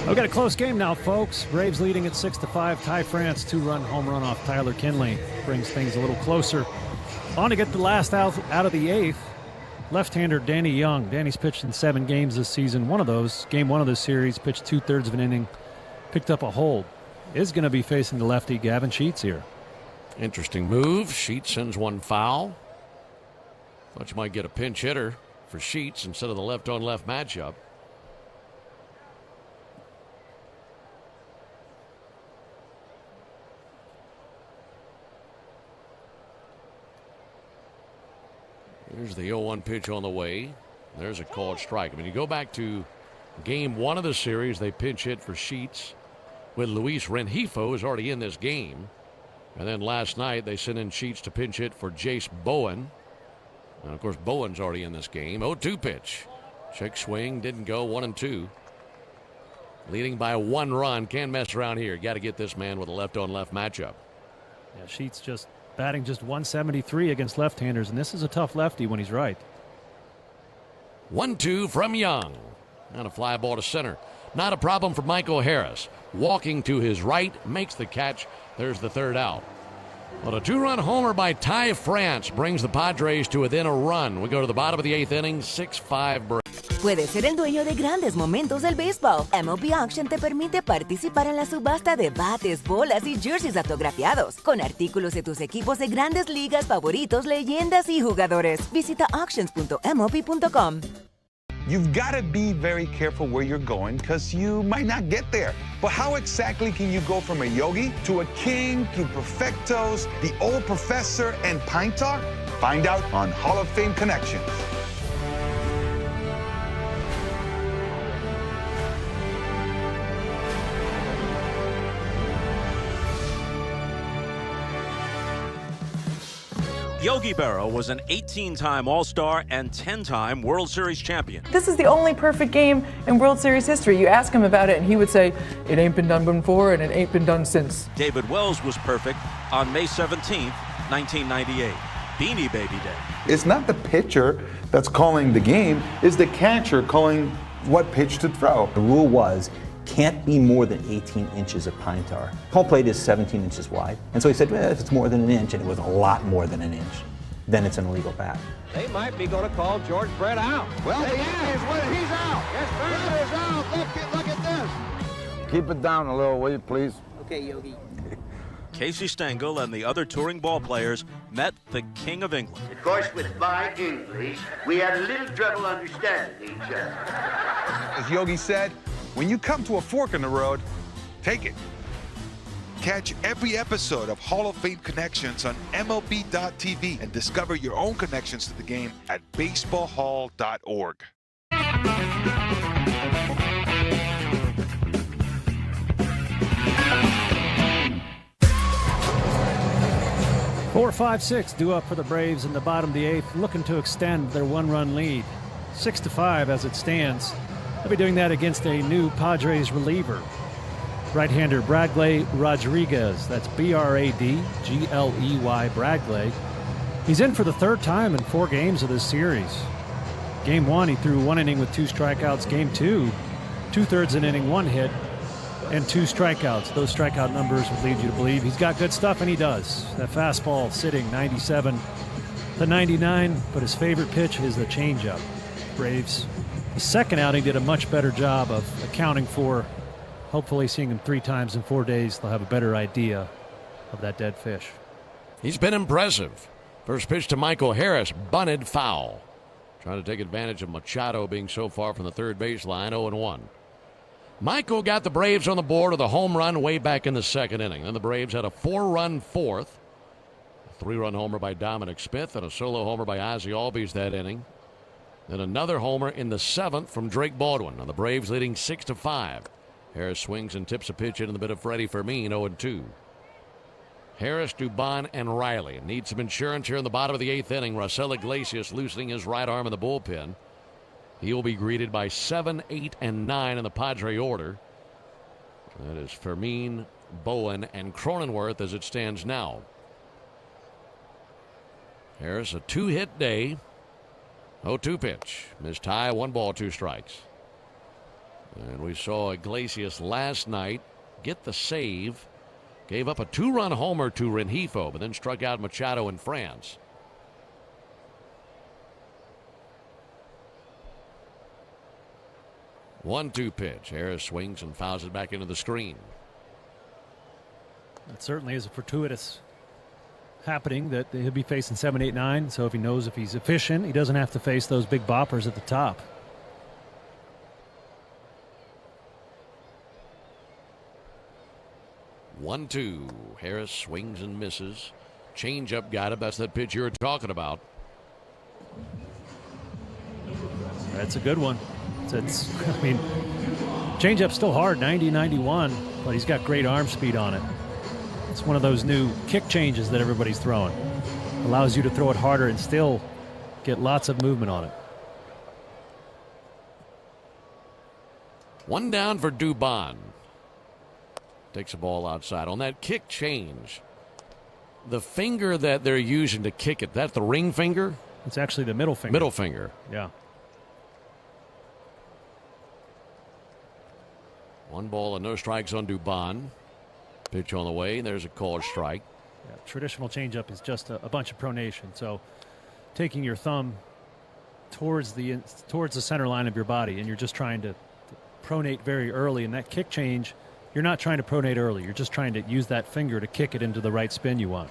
[SPEAKER 3] We've got a close game now, folks. Braves leading at 6-5. Ty France, 2-run home run off Tyler Kinley brings things a little closer. On to get the last out of the 8th. Left-hander Danny Young. Danny's pitched in 7 games this season. One of those, game 1 of this series, pitched 2/3 of an inning, picked up a hold. Is going to be facing the lefty Gavin Sheets here.
[SPEAKER 2] Interesting move. Sheets sends one foul. Thought you might get a pinch hitter for Sheets instead of the left-on-left matchup. Here's the 0-1 pitch on the way. There's a called strike. I mean, you go back to game 1 of the series, they pinch hit for Sheets with Luis Rengifo, who's already in this game. And then last night, they sent in Sheets to pinch hit for Jace Bowen. And, of course, Bowen's already in this game. 0-2 pitch. Check swing. Didn't go. 1-2. Leading by 1 run. Can't mess around here. Got to get this man with a left-on-left matchup.
[SPEAKER 3] Yeah, Sheets just batting just 173 against left-handers, and this is a tough lefty when he's right.
[SPEAKER 2] 1-2 from Young. And a fly ball to center. Not a problem for Michael Harris. Walking to his right, makes the catch. There's the third out. Well, a 2-run homer by Ty France brings the Padres to within a run. We go to the bottom of the 8th inning, 6-5 Braves.
[SPEAKER 14] Puedes ser el dueño de grandes momentos del béisbol. MLB Auction te permite participar en la subasta de bates, bolas y jerseys autografiados, con artículos de tus equipos de grandes ligas favoritos, leyendas y jugadores. Visita auctions.mlb.com.
[SPEAKER 11] You've got to be very careful where you're going because you might not get there. But how exactly can you go from a yogi to a king to perfectos, the old professor, and pint talk? Find out on Hall of Fame Connections.
[SPEAKER 13] Yogi Berra was an 18-time All-Star and 10-time World Series champion.
[SPEAKER 17] This is the only perfect game in World Series history. You ask him about it, and he would say, it ain't been done before, and it ain't been done since.
[SPEAKER 13] David Wells was perfect on May 17th, 1998, Beanie Baby Day.
[SPEAKER 19] It's not the pitcher that's calling the game, it's the catcher calling what pitch to throw.
[SPEAKER 20] The rule was, can't be more than 18 inches of pine tar. Home plate is 17 inches wide. And so he said, well, if it's more than an inch, and it was a lot more than an inch, then it's an illegal bat.
[SPEAKER 21] They might be going to call George Brett out.
[SPEAKER 7] Well, he is. He's out. Yes, Brett is out. Look at this. Keep it down a little, will you, please?
[SPEAKER 17] Okay, Yogi.
[SPEAKER 13] Casey Stengel and the other touring ball players met the King of England.
[SPEAKER 22] Of course, with my English, we had a little trouble understanding each other.
[SPEAKER 11] As Yogi said, when you come to a fork in the road, take it. Catch every episode of Hall of Fame Connections on MLB.tv and discover your own connections to the game at baseballhall.org.
[SPEAKER 3] 4-5-6 due up for the Braves in the bottom of the 8th, looking to extend their 1-run lead. 6-5 as it stands. They'll be doing that against a new Padres reliever. Right-hander Bradley Rodriguez. That's B-R-A-D-G-L-E-Y, Bradley. He's in for the 3rd time in 4 games of this series. Game 1, he threw 1 inning with 2 strikeouts. Game 2, 2/3 an inning, 1 hit, and 2 strikeouts. Those strikeout numbers would lead you to believe he's got good stuff, and he does. That fastball sitting 97 to 99, but his favorite pitch is the changeup. Braves, the second outing, did a much better job of accounting for, hopefully seeing him 3 times in 4 days, they'll have a better idea of that dead fish.
[SPEAKER 2] He's been impressive. First pitch to Michael Harris, bunted foul. Trying to take advantage of Machado being so far from the third baseline, 0-1. Michael got the Braves on the board with a home run way back in the 2nd inning. Then the Braves had a 4-run 4th. A 3-run homer by Dominic Smith and a solo homer by Ozzie Albies that inning. Then another homer in the 7th from Drake Baldwin. And the Braves leading 6-5. Harris swings and tips a pitch into the bit of Freddie Fermin, 0-2. Harris, Dubon, and Riley need some insurance here in the bottom of the 8th inning. Raisel Iglesias loosening his right arm in the bullpen. He will be greeted by 7, 8, and 9 in the Padre order. That is Fermin, Bowen, and Cronenworth as it stands now. Harris, a 2-hit day. 0-2 pitch. Missed high, 1 ball, 2 strikes. And we saw Iglesias last night get the save. Gave up a 2-run homer to Rengifo, but then struck out Machado in France. One-two pitch. Harris swings and fouls it back into the screen.
[SPEAKER 3] It certainly is a fortuitous happening that he'll be facing 7, 8, 9. So if he knows if he's efficient, he doesn't have to face those big boppers at the top.
[SPEAKER 2] One-two. Harris swings and misses. Changeup got him. That's that pitch you were talking about.
[SPEAKER 3] That's a good one. It's I mean, changeup's still hard, 90, 91, but he's got great arm speed on it. It's one of those new kick changes that everybody's throwing. Allows you to throw it harder and still get lots of movement on it.
[SPEAKER 2] One down for Dubon. Takes the ball outside. On that kick change, the finger that they're using to kick it, that's the ring finger?
[SPEAKER 3] It's actually the middle finger.
[SPEAKER 2] Middle finger.
[SPEAKER 3] Yeah.
[SPEAKER 2] 1 ball and no strikes on Dubon. Pitch on the way. There's a called strike.
[SPEAKER 3] Yeah, traditional changeup is just a bunch of pronation. So taking your thumb towards the center line of your body, and you're just trying to pronate very early. And that kick change, you're not trying to pronate early. You're just trying to use that finger to kick it into the right spin you want.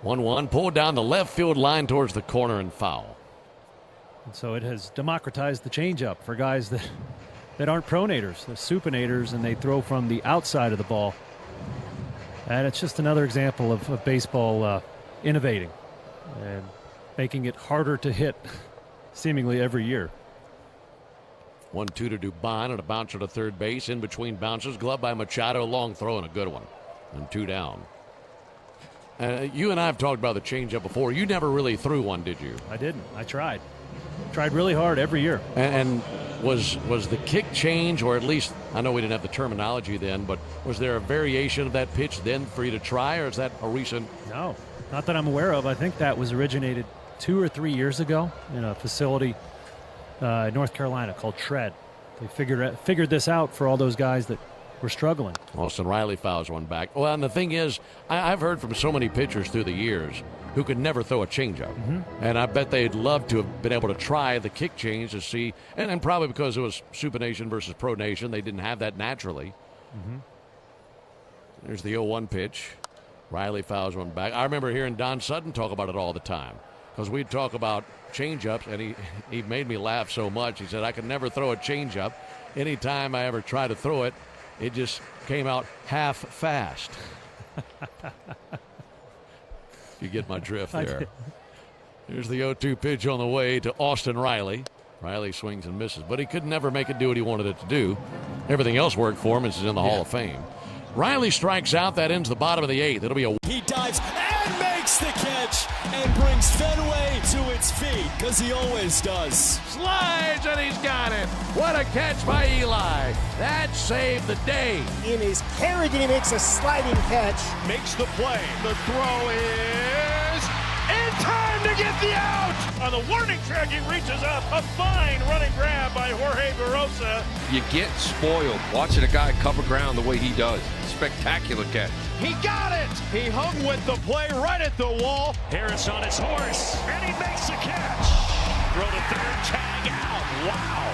[SPEAKER 2] 1-1, pulled down the left field line towards the corner and foul.
[SPEAKER 3] And so it has democratized the changeup for guys that aren't pronators, the supinators, and they throw from the outside of the ball. And it's just another example of baseball innovating and making it harder to hit seemingly every year.
[SPEAKER 2] 1-2 to Dubon and a bouncer to third base. In between bounces, gloved by Machado, long throw and a good one. And 2 down. You and I have talked about the changeup before. You never really threw one, did you?
[SPEAKER 3] I didn't. I tried. Tried really hard every year.
[SPEAKER 2] And was the kick change, or at least, I know we didn't have the terminology then, but was there a variation of that pitch then for you to try, or is that a recent?
[SPEAKER 3] No, not that I'm aware of. I think that was originated 2 or 3 years ago in a facility in North Carolina called Tread. They figured this out for all those guys that were struggling.
[SPEAKER 2] Austin Riley fouls one back. Well, and the thing is, I've heard from so many pitchers through the years who could never throw a changeup. And I bet they'd love to have been able to try the kick change to see, and probably because it was supination versus pronation, they didn't have that naturally. There's the 0-1 pitch. Riley fouls one back. I remember hearing Don Sutton talk about it all the time, because we'd talk about changeups, and he made me laugh so much. He said, I could never throw a changeup. Anytime I ever tried to throw it, it just came out half fast. You get my drift there. Here's the 0-2 pitch on the way to Austin Riley. Riley swings and misses, but he could never make it do what he wanted it to do. Everything else worked for him. It's in the Hall of Fame. Riley strikes out. That ends the bottom of the 8th. It'll be a...
[SPEAKER 4] He dives and makes the catch and brings Fenway to its feet, because he always does.
[SPEAKER 2] Slides, and he's got it. What a catch by Eli. That saved the day.
[SPEAKER 1] In his Kerrigan, he makes a sliding catch.
[SPEAKER 15] Makes the play. The throw is in time to get the out. On the warning track, he reaches up. A fine running grab by Jorge Barosa.
[SPEAKER 8] You get spoiled watching a guy cover ground the way he does. Spectacular catch.
[SPEAKER 15] He got it. He hung with the play right at the wall. Harris on his horse, and he makes the catch. Throw to third, tag out. Wow.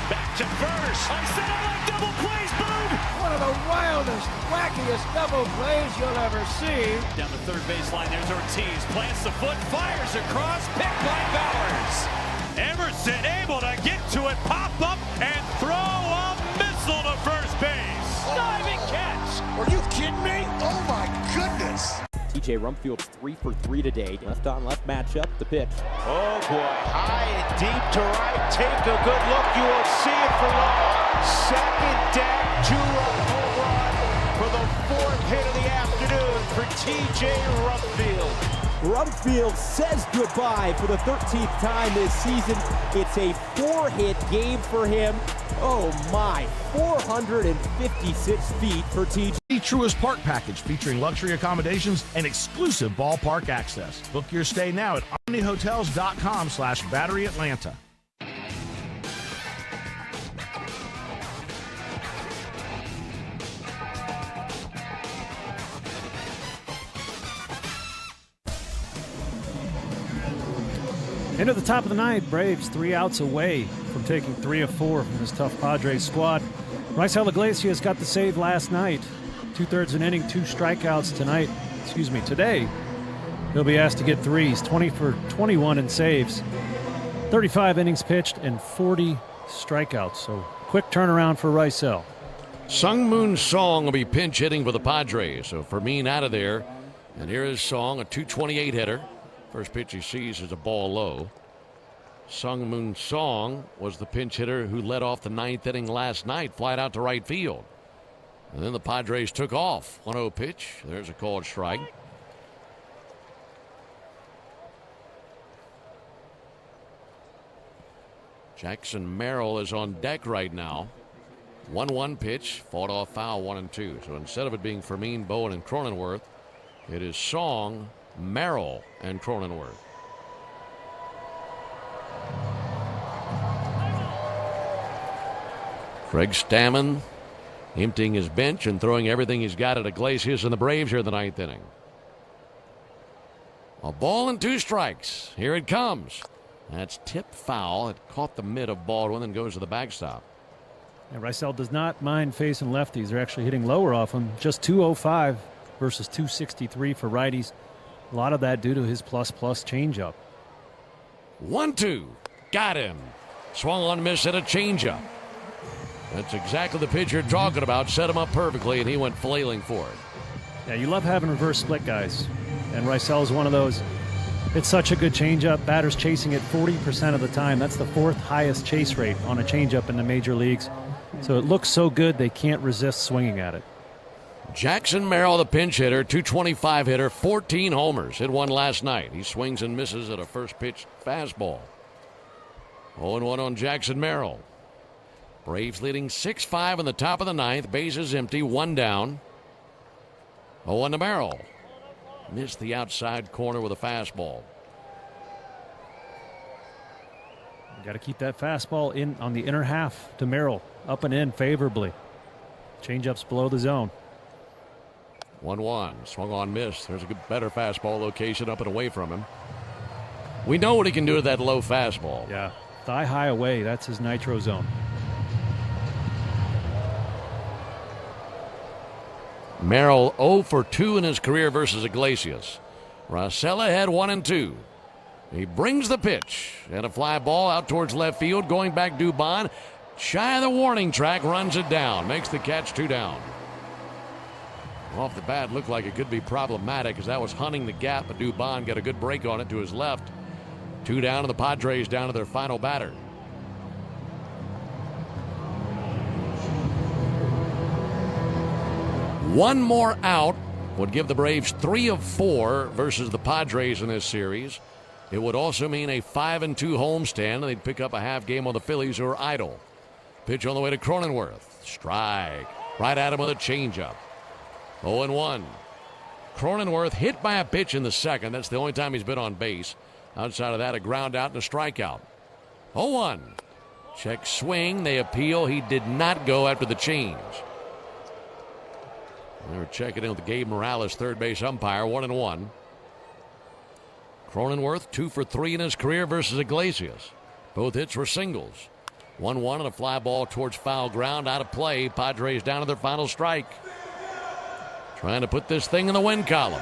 [SPEAKER 15] Back to first. I said I like double plays, Boog.
[SPEAKER 1] One of the wildest, wackiest double plays you'll ever see.
[SPEAKER 15] Down the third baseline, there's Ortiz. Plants the foot, fires across, picked by Bowers. Emerson able to get to it, pop up, and throw a missile to first base. Diving catch.
[SPEAKER 1] Are you kidding me? Oh my goodness.
[SPEAKER 21] TJ Rumfield's 3 for 3 today. Left on left matchup, the pitch.
[SPEAKER 9] Oh boy, high and deep to right. Take a good look. You will see it for long. Second down, 2-run home run for the 4th hit of the afternoon for TJ Rumfield.
[SPEAKER 21] Rumfield says goodbye for the 13th time this season. It's a 4-hit game for him. Oh my, 456 feet for TJ.
[SPEAKER 10] The Truist Park Package featuring luxury accommodations and exclusive ballpark access. Book your stay now at omnihotels.com/Battery Atlanta.
[SPEAKER 3] Into the top of the ninth, Braves 3 outs away from taking 3 of 4 from this tough Padres squad. Raisel Iglesias got the save last night. 2/3 an inning, 2 strikeouts today. He'll be asked to get 3s, 20 for 21 in saves. 35 innings pitched and 40 strikeouts. So quick turnaround for Raisel.
[SPEAKER 2] Sung-Moon Song will be pinch hitting for the Padres. So Fermin out of there. And here is Song, a 228 hitter. First pitch he sees is a ball low. Sung-Moon Song was the pinch hitter who led off the 9th inning last night, flied out to right field. And then the Padres took off. 1-0 pitch. There's a called strike. Jackson Merrill is on deck right now. 1-1 pitch, fought off foul, 1-2. So instead of it being Fermin, Bowen, and Cronenworth, it is Song, Merrill, and Cronenworth. Craig Stammen emptying his bench and throwing everything he's got at Iglesias and the Braves here in the 9th inning. A ball and 2 strikes. Here it comes. That's tip foul. It caught the mid of Baldwin and goes to the backstop.
[SPEAKER 3] And Rysel does not mind facing lefties. They're actually hitting lower off him. Just 205 versus 263 for righties. A lot of that due to his plus-plus changeup.
[SPEAKER 2] 1-2. Got him. Swung on, miss at a changeup. That's exactly the pitch you're talking about. Set him up perfectly, and he went flailing for it.
[SPEAKER 3] Yeah, you love having reverse split guys. And Rysel is one of those. It's such a good changeup. Batters chasing it 40% of the time. That's the 4th highest chase rate on a changeup in the major leagues. So it looks so good they can't resist swinging at it.
[SPEAKER 2] Jackson Merrill, the pinch hitter, 225 hitter, 14 homers. Hit one last night. He swings and misses at a first pitch fastball. 0-1 on Jackson Merrill. Braves leading 6-5 in the top of the 9th. Bases empty, 1 down. 0-1 to Merrill. Missed the outside corner with a fastball.
[SPEAKER 3] Got to keep that fastball in on the inner half to Merrill. Up and in favorably. Changeup's below the zone.
[SPEAKER 2] 1-1. Swung on, miss. There's a good, better fastball location up and away from him. We know what he can do with that low fastball.
[SPEAKER 3] Yeah. Thigh high away. That's his nitro zone.
[SPEAKER 2] Merrill 0 for 2 in his career versus Iglesias. Rosella had 1-2. He brings the pitch and a fly ball out towards left field. Going back, Dubon shy of the warning track, runs it down, makes the catch, 2 down. Off the bat, looked like it could be problematic as that was hunting the gap, but Dubon got a good break on it to his left. 2 down, and the Padres down to their final batter. One more out would give the Braves 3 of 4 versus the Padres in this series. It would also mean a 5-2 homestand, and they'd pick up a half game on the Phillies, who are idle. Pitch on the way to Cronenworth. Strike. Right at him with a changeup. 0-1. Cronenworth hit by a pitch in the second. That's the only time he's been on base. Outside of that, a ground out and a strikeout. 0-1. Check swing. They appeal. He did not go after the change. They were checking in with Gabe Morales, third base umpire, 1-1. Cronenworth 2 for 3 in his career versus Iglesias. Both hits were singles. 1-1 and a fly ball towards foul ground, out of play. Padres down to their final strike. Trying to put this thing in the win column.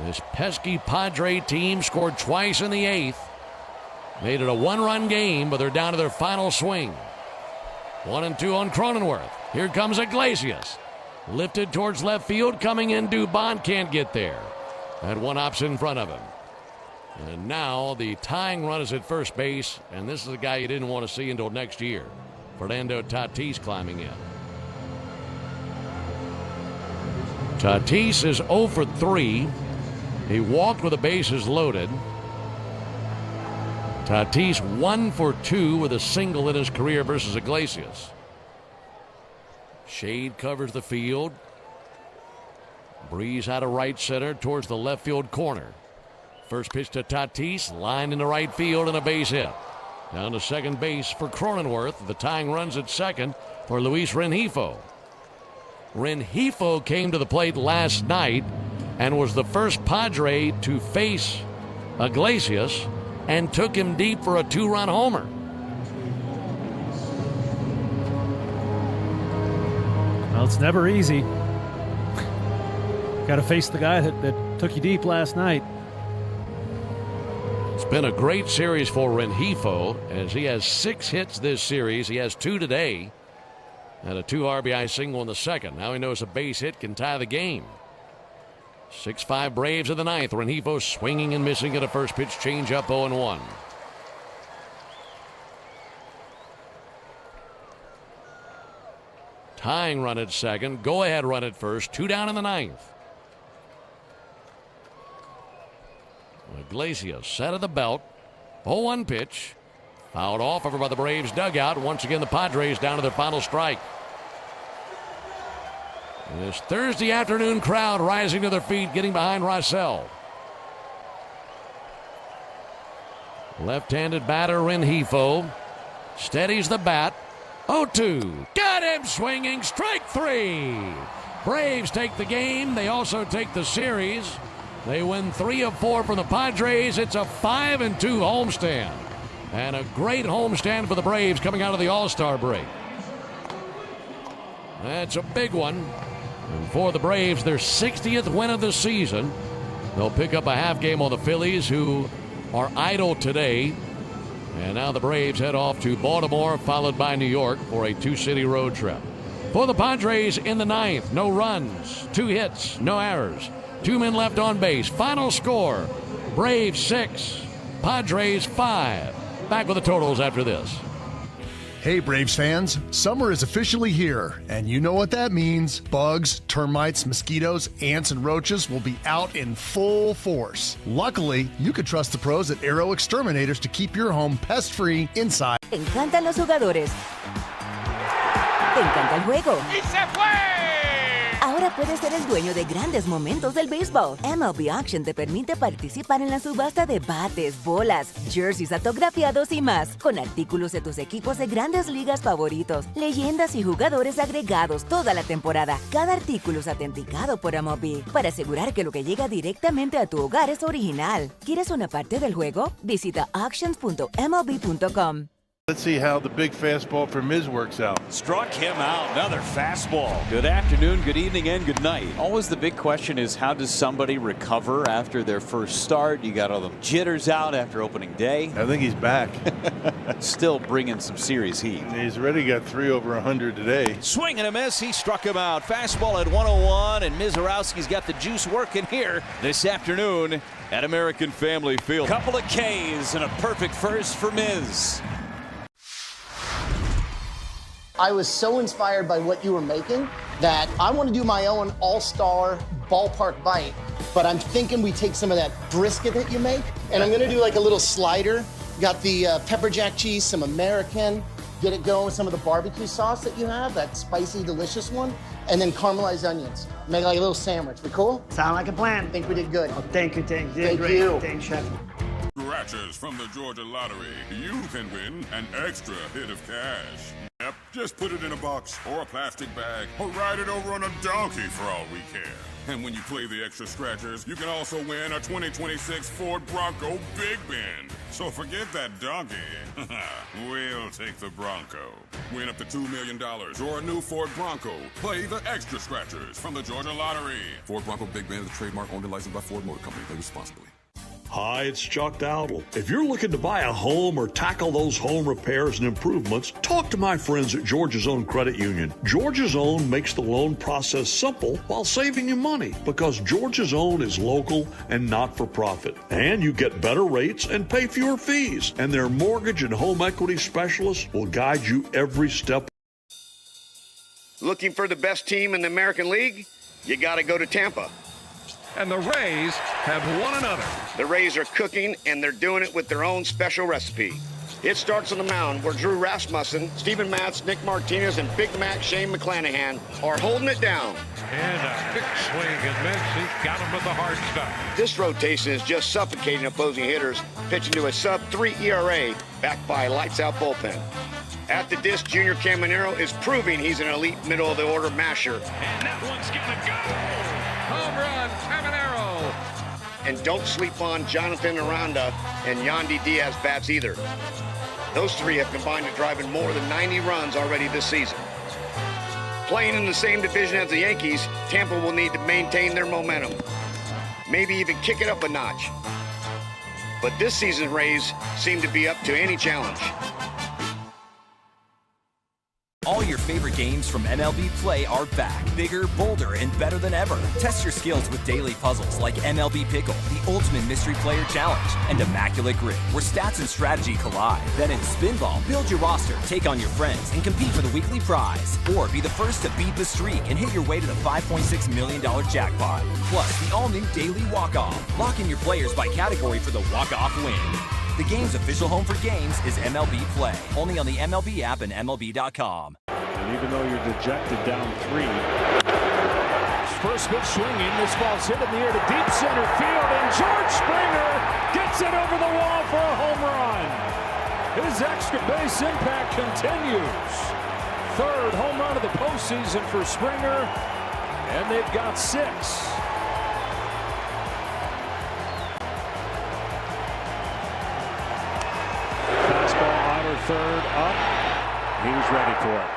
[SPEAKER 2] This pesky Padre team scored twice in the 8th. Made it a 1-run game, but they're down to their final swing. 1-2 on Cronenworth. Here comes Iglesias. Lifted towards left field, coming in. Dubon can't get there. Had one option in front of him. And now the tying run is at first base, and this is a guy you didn't want to see until next year. Fernando Tatis climbing in. Tatis is 0 for 3. He walked with the bases loaded. Tatis 1 for 2 with a single in his career versus Iglesias. Shade covers the field. Breeze out of right center towards the left field corner. First pitch to Tatis, lined into right field and a base hit. Down to second base for Cronenworth. The tying runs at second for Luis Rengifo. Rengifo came to the plate last night and was the first Padre to face Iglesias and took him deep for a 2-run homer.
[SPEAKER 3] Well, it's never easy. Got to face the guy that took you deep last night.
[SPEAKER 2] It's been a great series for Rengifo as he has 6 hits this series. He has 2 today and a 2 RBI single in the second. Now he knows a base hit can tie the game. 6-5 Braves in the 9th. Rengifo swinging and missing at a first pitch changeup, 0-1. Tying run at second. Go ahead run at first. 2 down in the 9th. Iglesias set of the belt. 0-1 pitch. Fouled off over by the Braves dugout. Once again, the Padres down to their final strike. This Thursday afternoon crowd rising to their feet, getting behind Rossell. Left-handed batter Rengifo steadies the bat. 0-2. Got him swinging. Strike 3. Braves take the game. They also take the series. They win 3 of 4 from the Padres. It's a 5-2 homestand. And a great homestand for the Braves coming out of the All-Star break. That's a big one. And for the Braves, their 60th win of the season. They'll pick up a half game on the Phillies, who are idle today. And now the Braves head off to Baltimore, followed by New York for a 2-city road trip. For the Padres in the 9th, no runs, 2 hits, no errors, 2 men left on base. Final score, Braves 6, Padres 5. Back with the totals after this.
[SPEAKER 12] Hey Braves fans, summer is officially here, and you know what that means. Bugs, termites, mosquitoes, ants, and roaches will be out in full force. Luckily, you could trust the pros at Aero Exterminators to keep your home pest-free inside.
[SPEAKER 14] Te encantan los jugadores. Te encanta el juego.
[SPEAKER 1] ¡Y se fue!
[SPEAKER 14] Ahora puedes ser el dueño de grandes momentos del béisbol. MLB Auction te permite participar en la subasta de bates, bolas, jerseys autografiados y más, con artículos de tus equipos de grandes ligas favoritos, leyendas y jugadores agregados toda la temporada. Cada artículo es autenticado por MLB para asegurar que lo que llega directamente a tu hogar es original. ¿Quieres una parte del juego? Visita auctions.mlb.com.
[SPEAKER 18] Let's see how the big fastball for Miz works out.
[SPEAKER 16] Struck him out. Another fastball. Good afternoon, good evening, and good night. Always the big question is, how does somebody recover after their first start? You got all the jitters out after opening day.
[SPEAKER 18] I think he's back.
[SPEAKER 16] Still bringing some serious heat.
[SPEAKER 18] He's already got 3 over 100 today.
[SPEAKER 16] Swing and a miss. He struck him out. Fastball at 101, and Mizorowski's got the juice working here this afternoon at American Family Field. Couple of Ks and a perfect first for Miz.
[SPEAKER 23] I was so inspired by what you were making that I want to do my own all-star ballpark bite, but I'm thinking we take some of that brisket that you make, and I'm going to do like a little slider. Got the pepper jack cheese, some American, get it going with some of the barbecue sauce that you have, that spicy, delicious one, and then caramelized onions. Make like a little sandwich. We cool?
[SPEAKER 24] Sound like a plan.
[SPEAKER 23] I think we did good.
[SPEAKER 24] Oh, thank you.
[SPEAKER 23] Thank
[SPEAKER 24] great.
[SPEAKER 23] you.
[SPEAKER 24] Thanks, Chef.
[SPEAKER 25] Scratchers from the Georgia Lottery. You can win an extra hit of cash. Yep, just put it in a box or a plastic bag or ride it over on a donkey for all we care. And when you play the extra scratchers, you can also win a 2026 Ford Bronco Big Bend. So forget that donkey. We'll take the Bronco. Win up to $2 million or a new Ford Bronco. Play the extra scratchers from the Georgia Lottery.
[SPEAKER 26] Ford Bronco Big Bend is a trademark owned and licensed by Ford Motor Company. Play responsibly.
[SPEAKER 27] Hi, it's Chuck Dowdle. If you're looking to buy a home or tackle those home repairs and improvements, talk to my friends at Georgia's Own Credit Union. Georgia's Own makes the loan process simple while saving you money because Georgia's Own is local and not for profit. And you get better rates and pay fewer fees. And their mortgage and home equity specialists will guide you every step.
[SPEAKER 22] Looking for the best team in the American League? You got to go to Tampa.
[SPEAKER 5] And the Rays have won another.
[SPEAKER 22] The Rays are cooking, and they're doing it with their own special recipe. It starts on the mound where Drew Rasmussen, Steven Matz, Nick Martinez, and Big Mac Shane McClanahan are holding it down.
[SPEAKER 5] And a big swing and miss. He got him with the hard stuff.
[SPEAKER 22] This rotation is just suffocating opposing hitters, pitching to a sub-3 ERA, backed by a lights-out bullpen. At the disc, Junior Caminero is proving he's an elite middle-of-the-order masher.
[SPEAKER 5] And that one's gonna go. Home run, Caminero.
[SPEAKER 22] And don't sleep on Jonathan Aranda and Yandy Diaz bats either. Those three have combined to drive in more than 90 runs already this season. Playing in the same division as the Yankees, Tampa will need to maintain their momentum. Maybe even kick it up a notch. But this season's Rays seem to be up to any challenge.
[SPEAKER 28] All your favorite games from MLB Play are back, bigger, bolder, and better than ever. Test your skills with daily puzzles like MLB Pickle, the ultimate mystery player challenge, and Immaculate Grid, where stats and strategy collide. Then in Spinball, build your roster, take on your friends, and compete for the weekly prize. Or be the first to beat the streak and hit your way to the $5.6 million jackpot. Plus, the all-new Daily Walk-Off. Lock in your players by category for the walk-off win. The game's official home for games is MLB Play. Only on the MLB app and MLB.com.
[SPEAKER 15] And even though you're dejected down 3. First pitch swinging. This ball's hit in the air to deep center field. And George Springer gets it over the wall for a home run. His extra base impact continues. Third home run of the postseason for Springer. And they've got 6. Fastball outer third up. He was ready for it.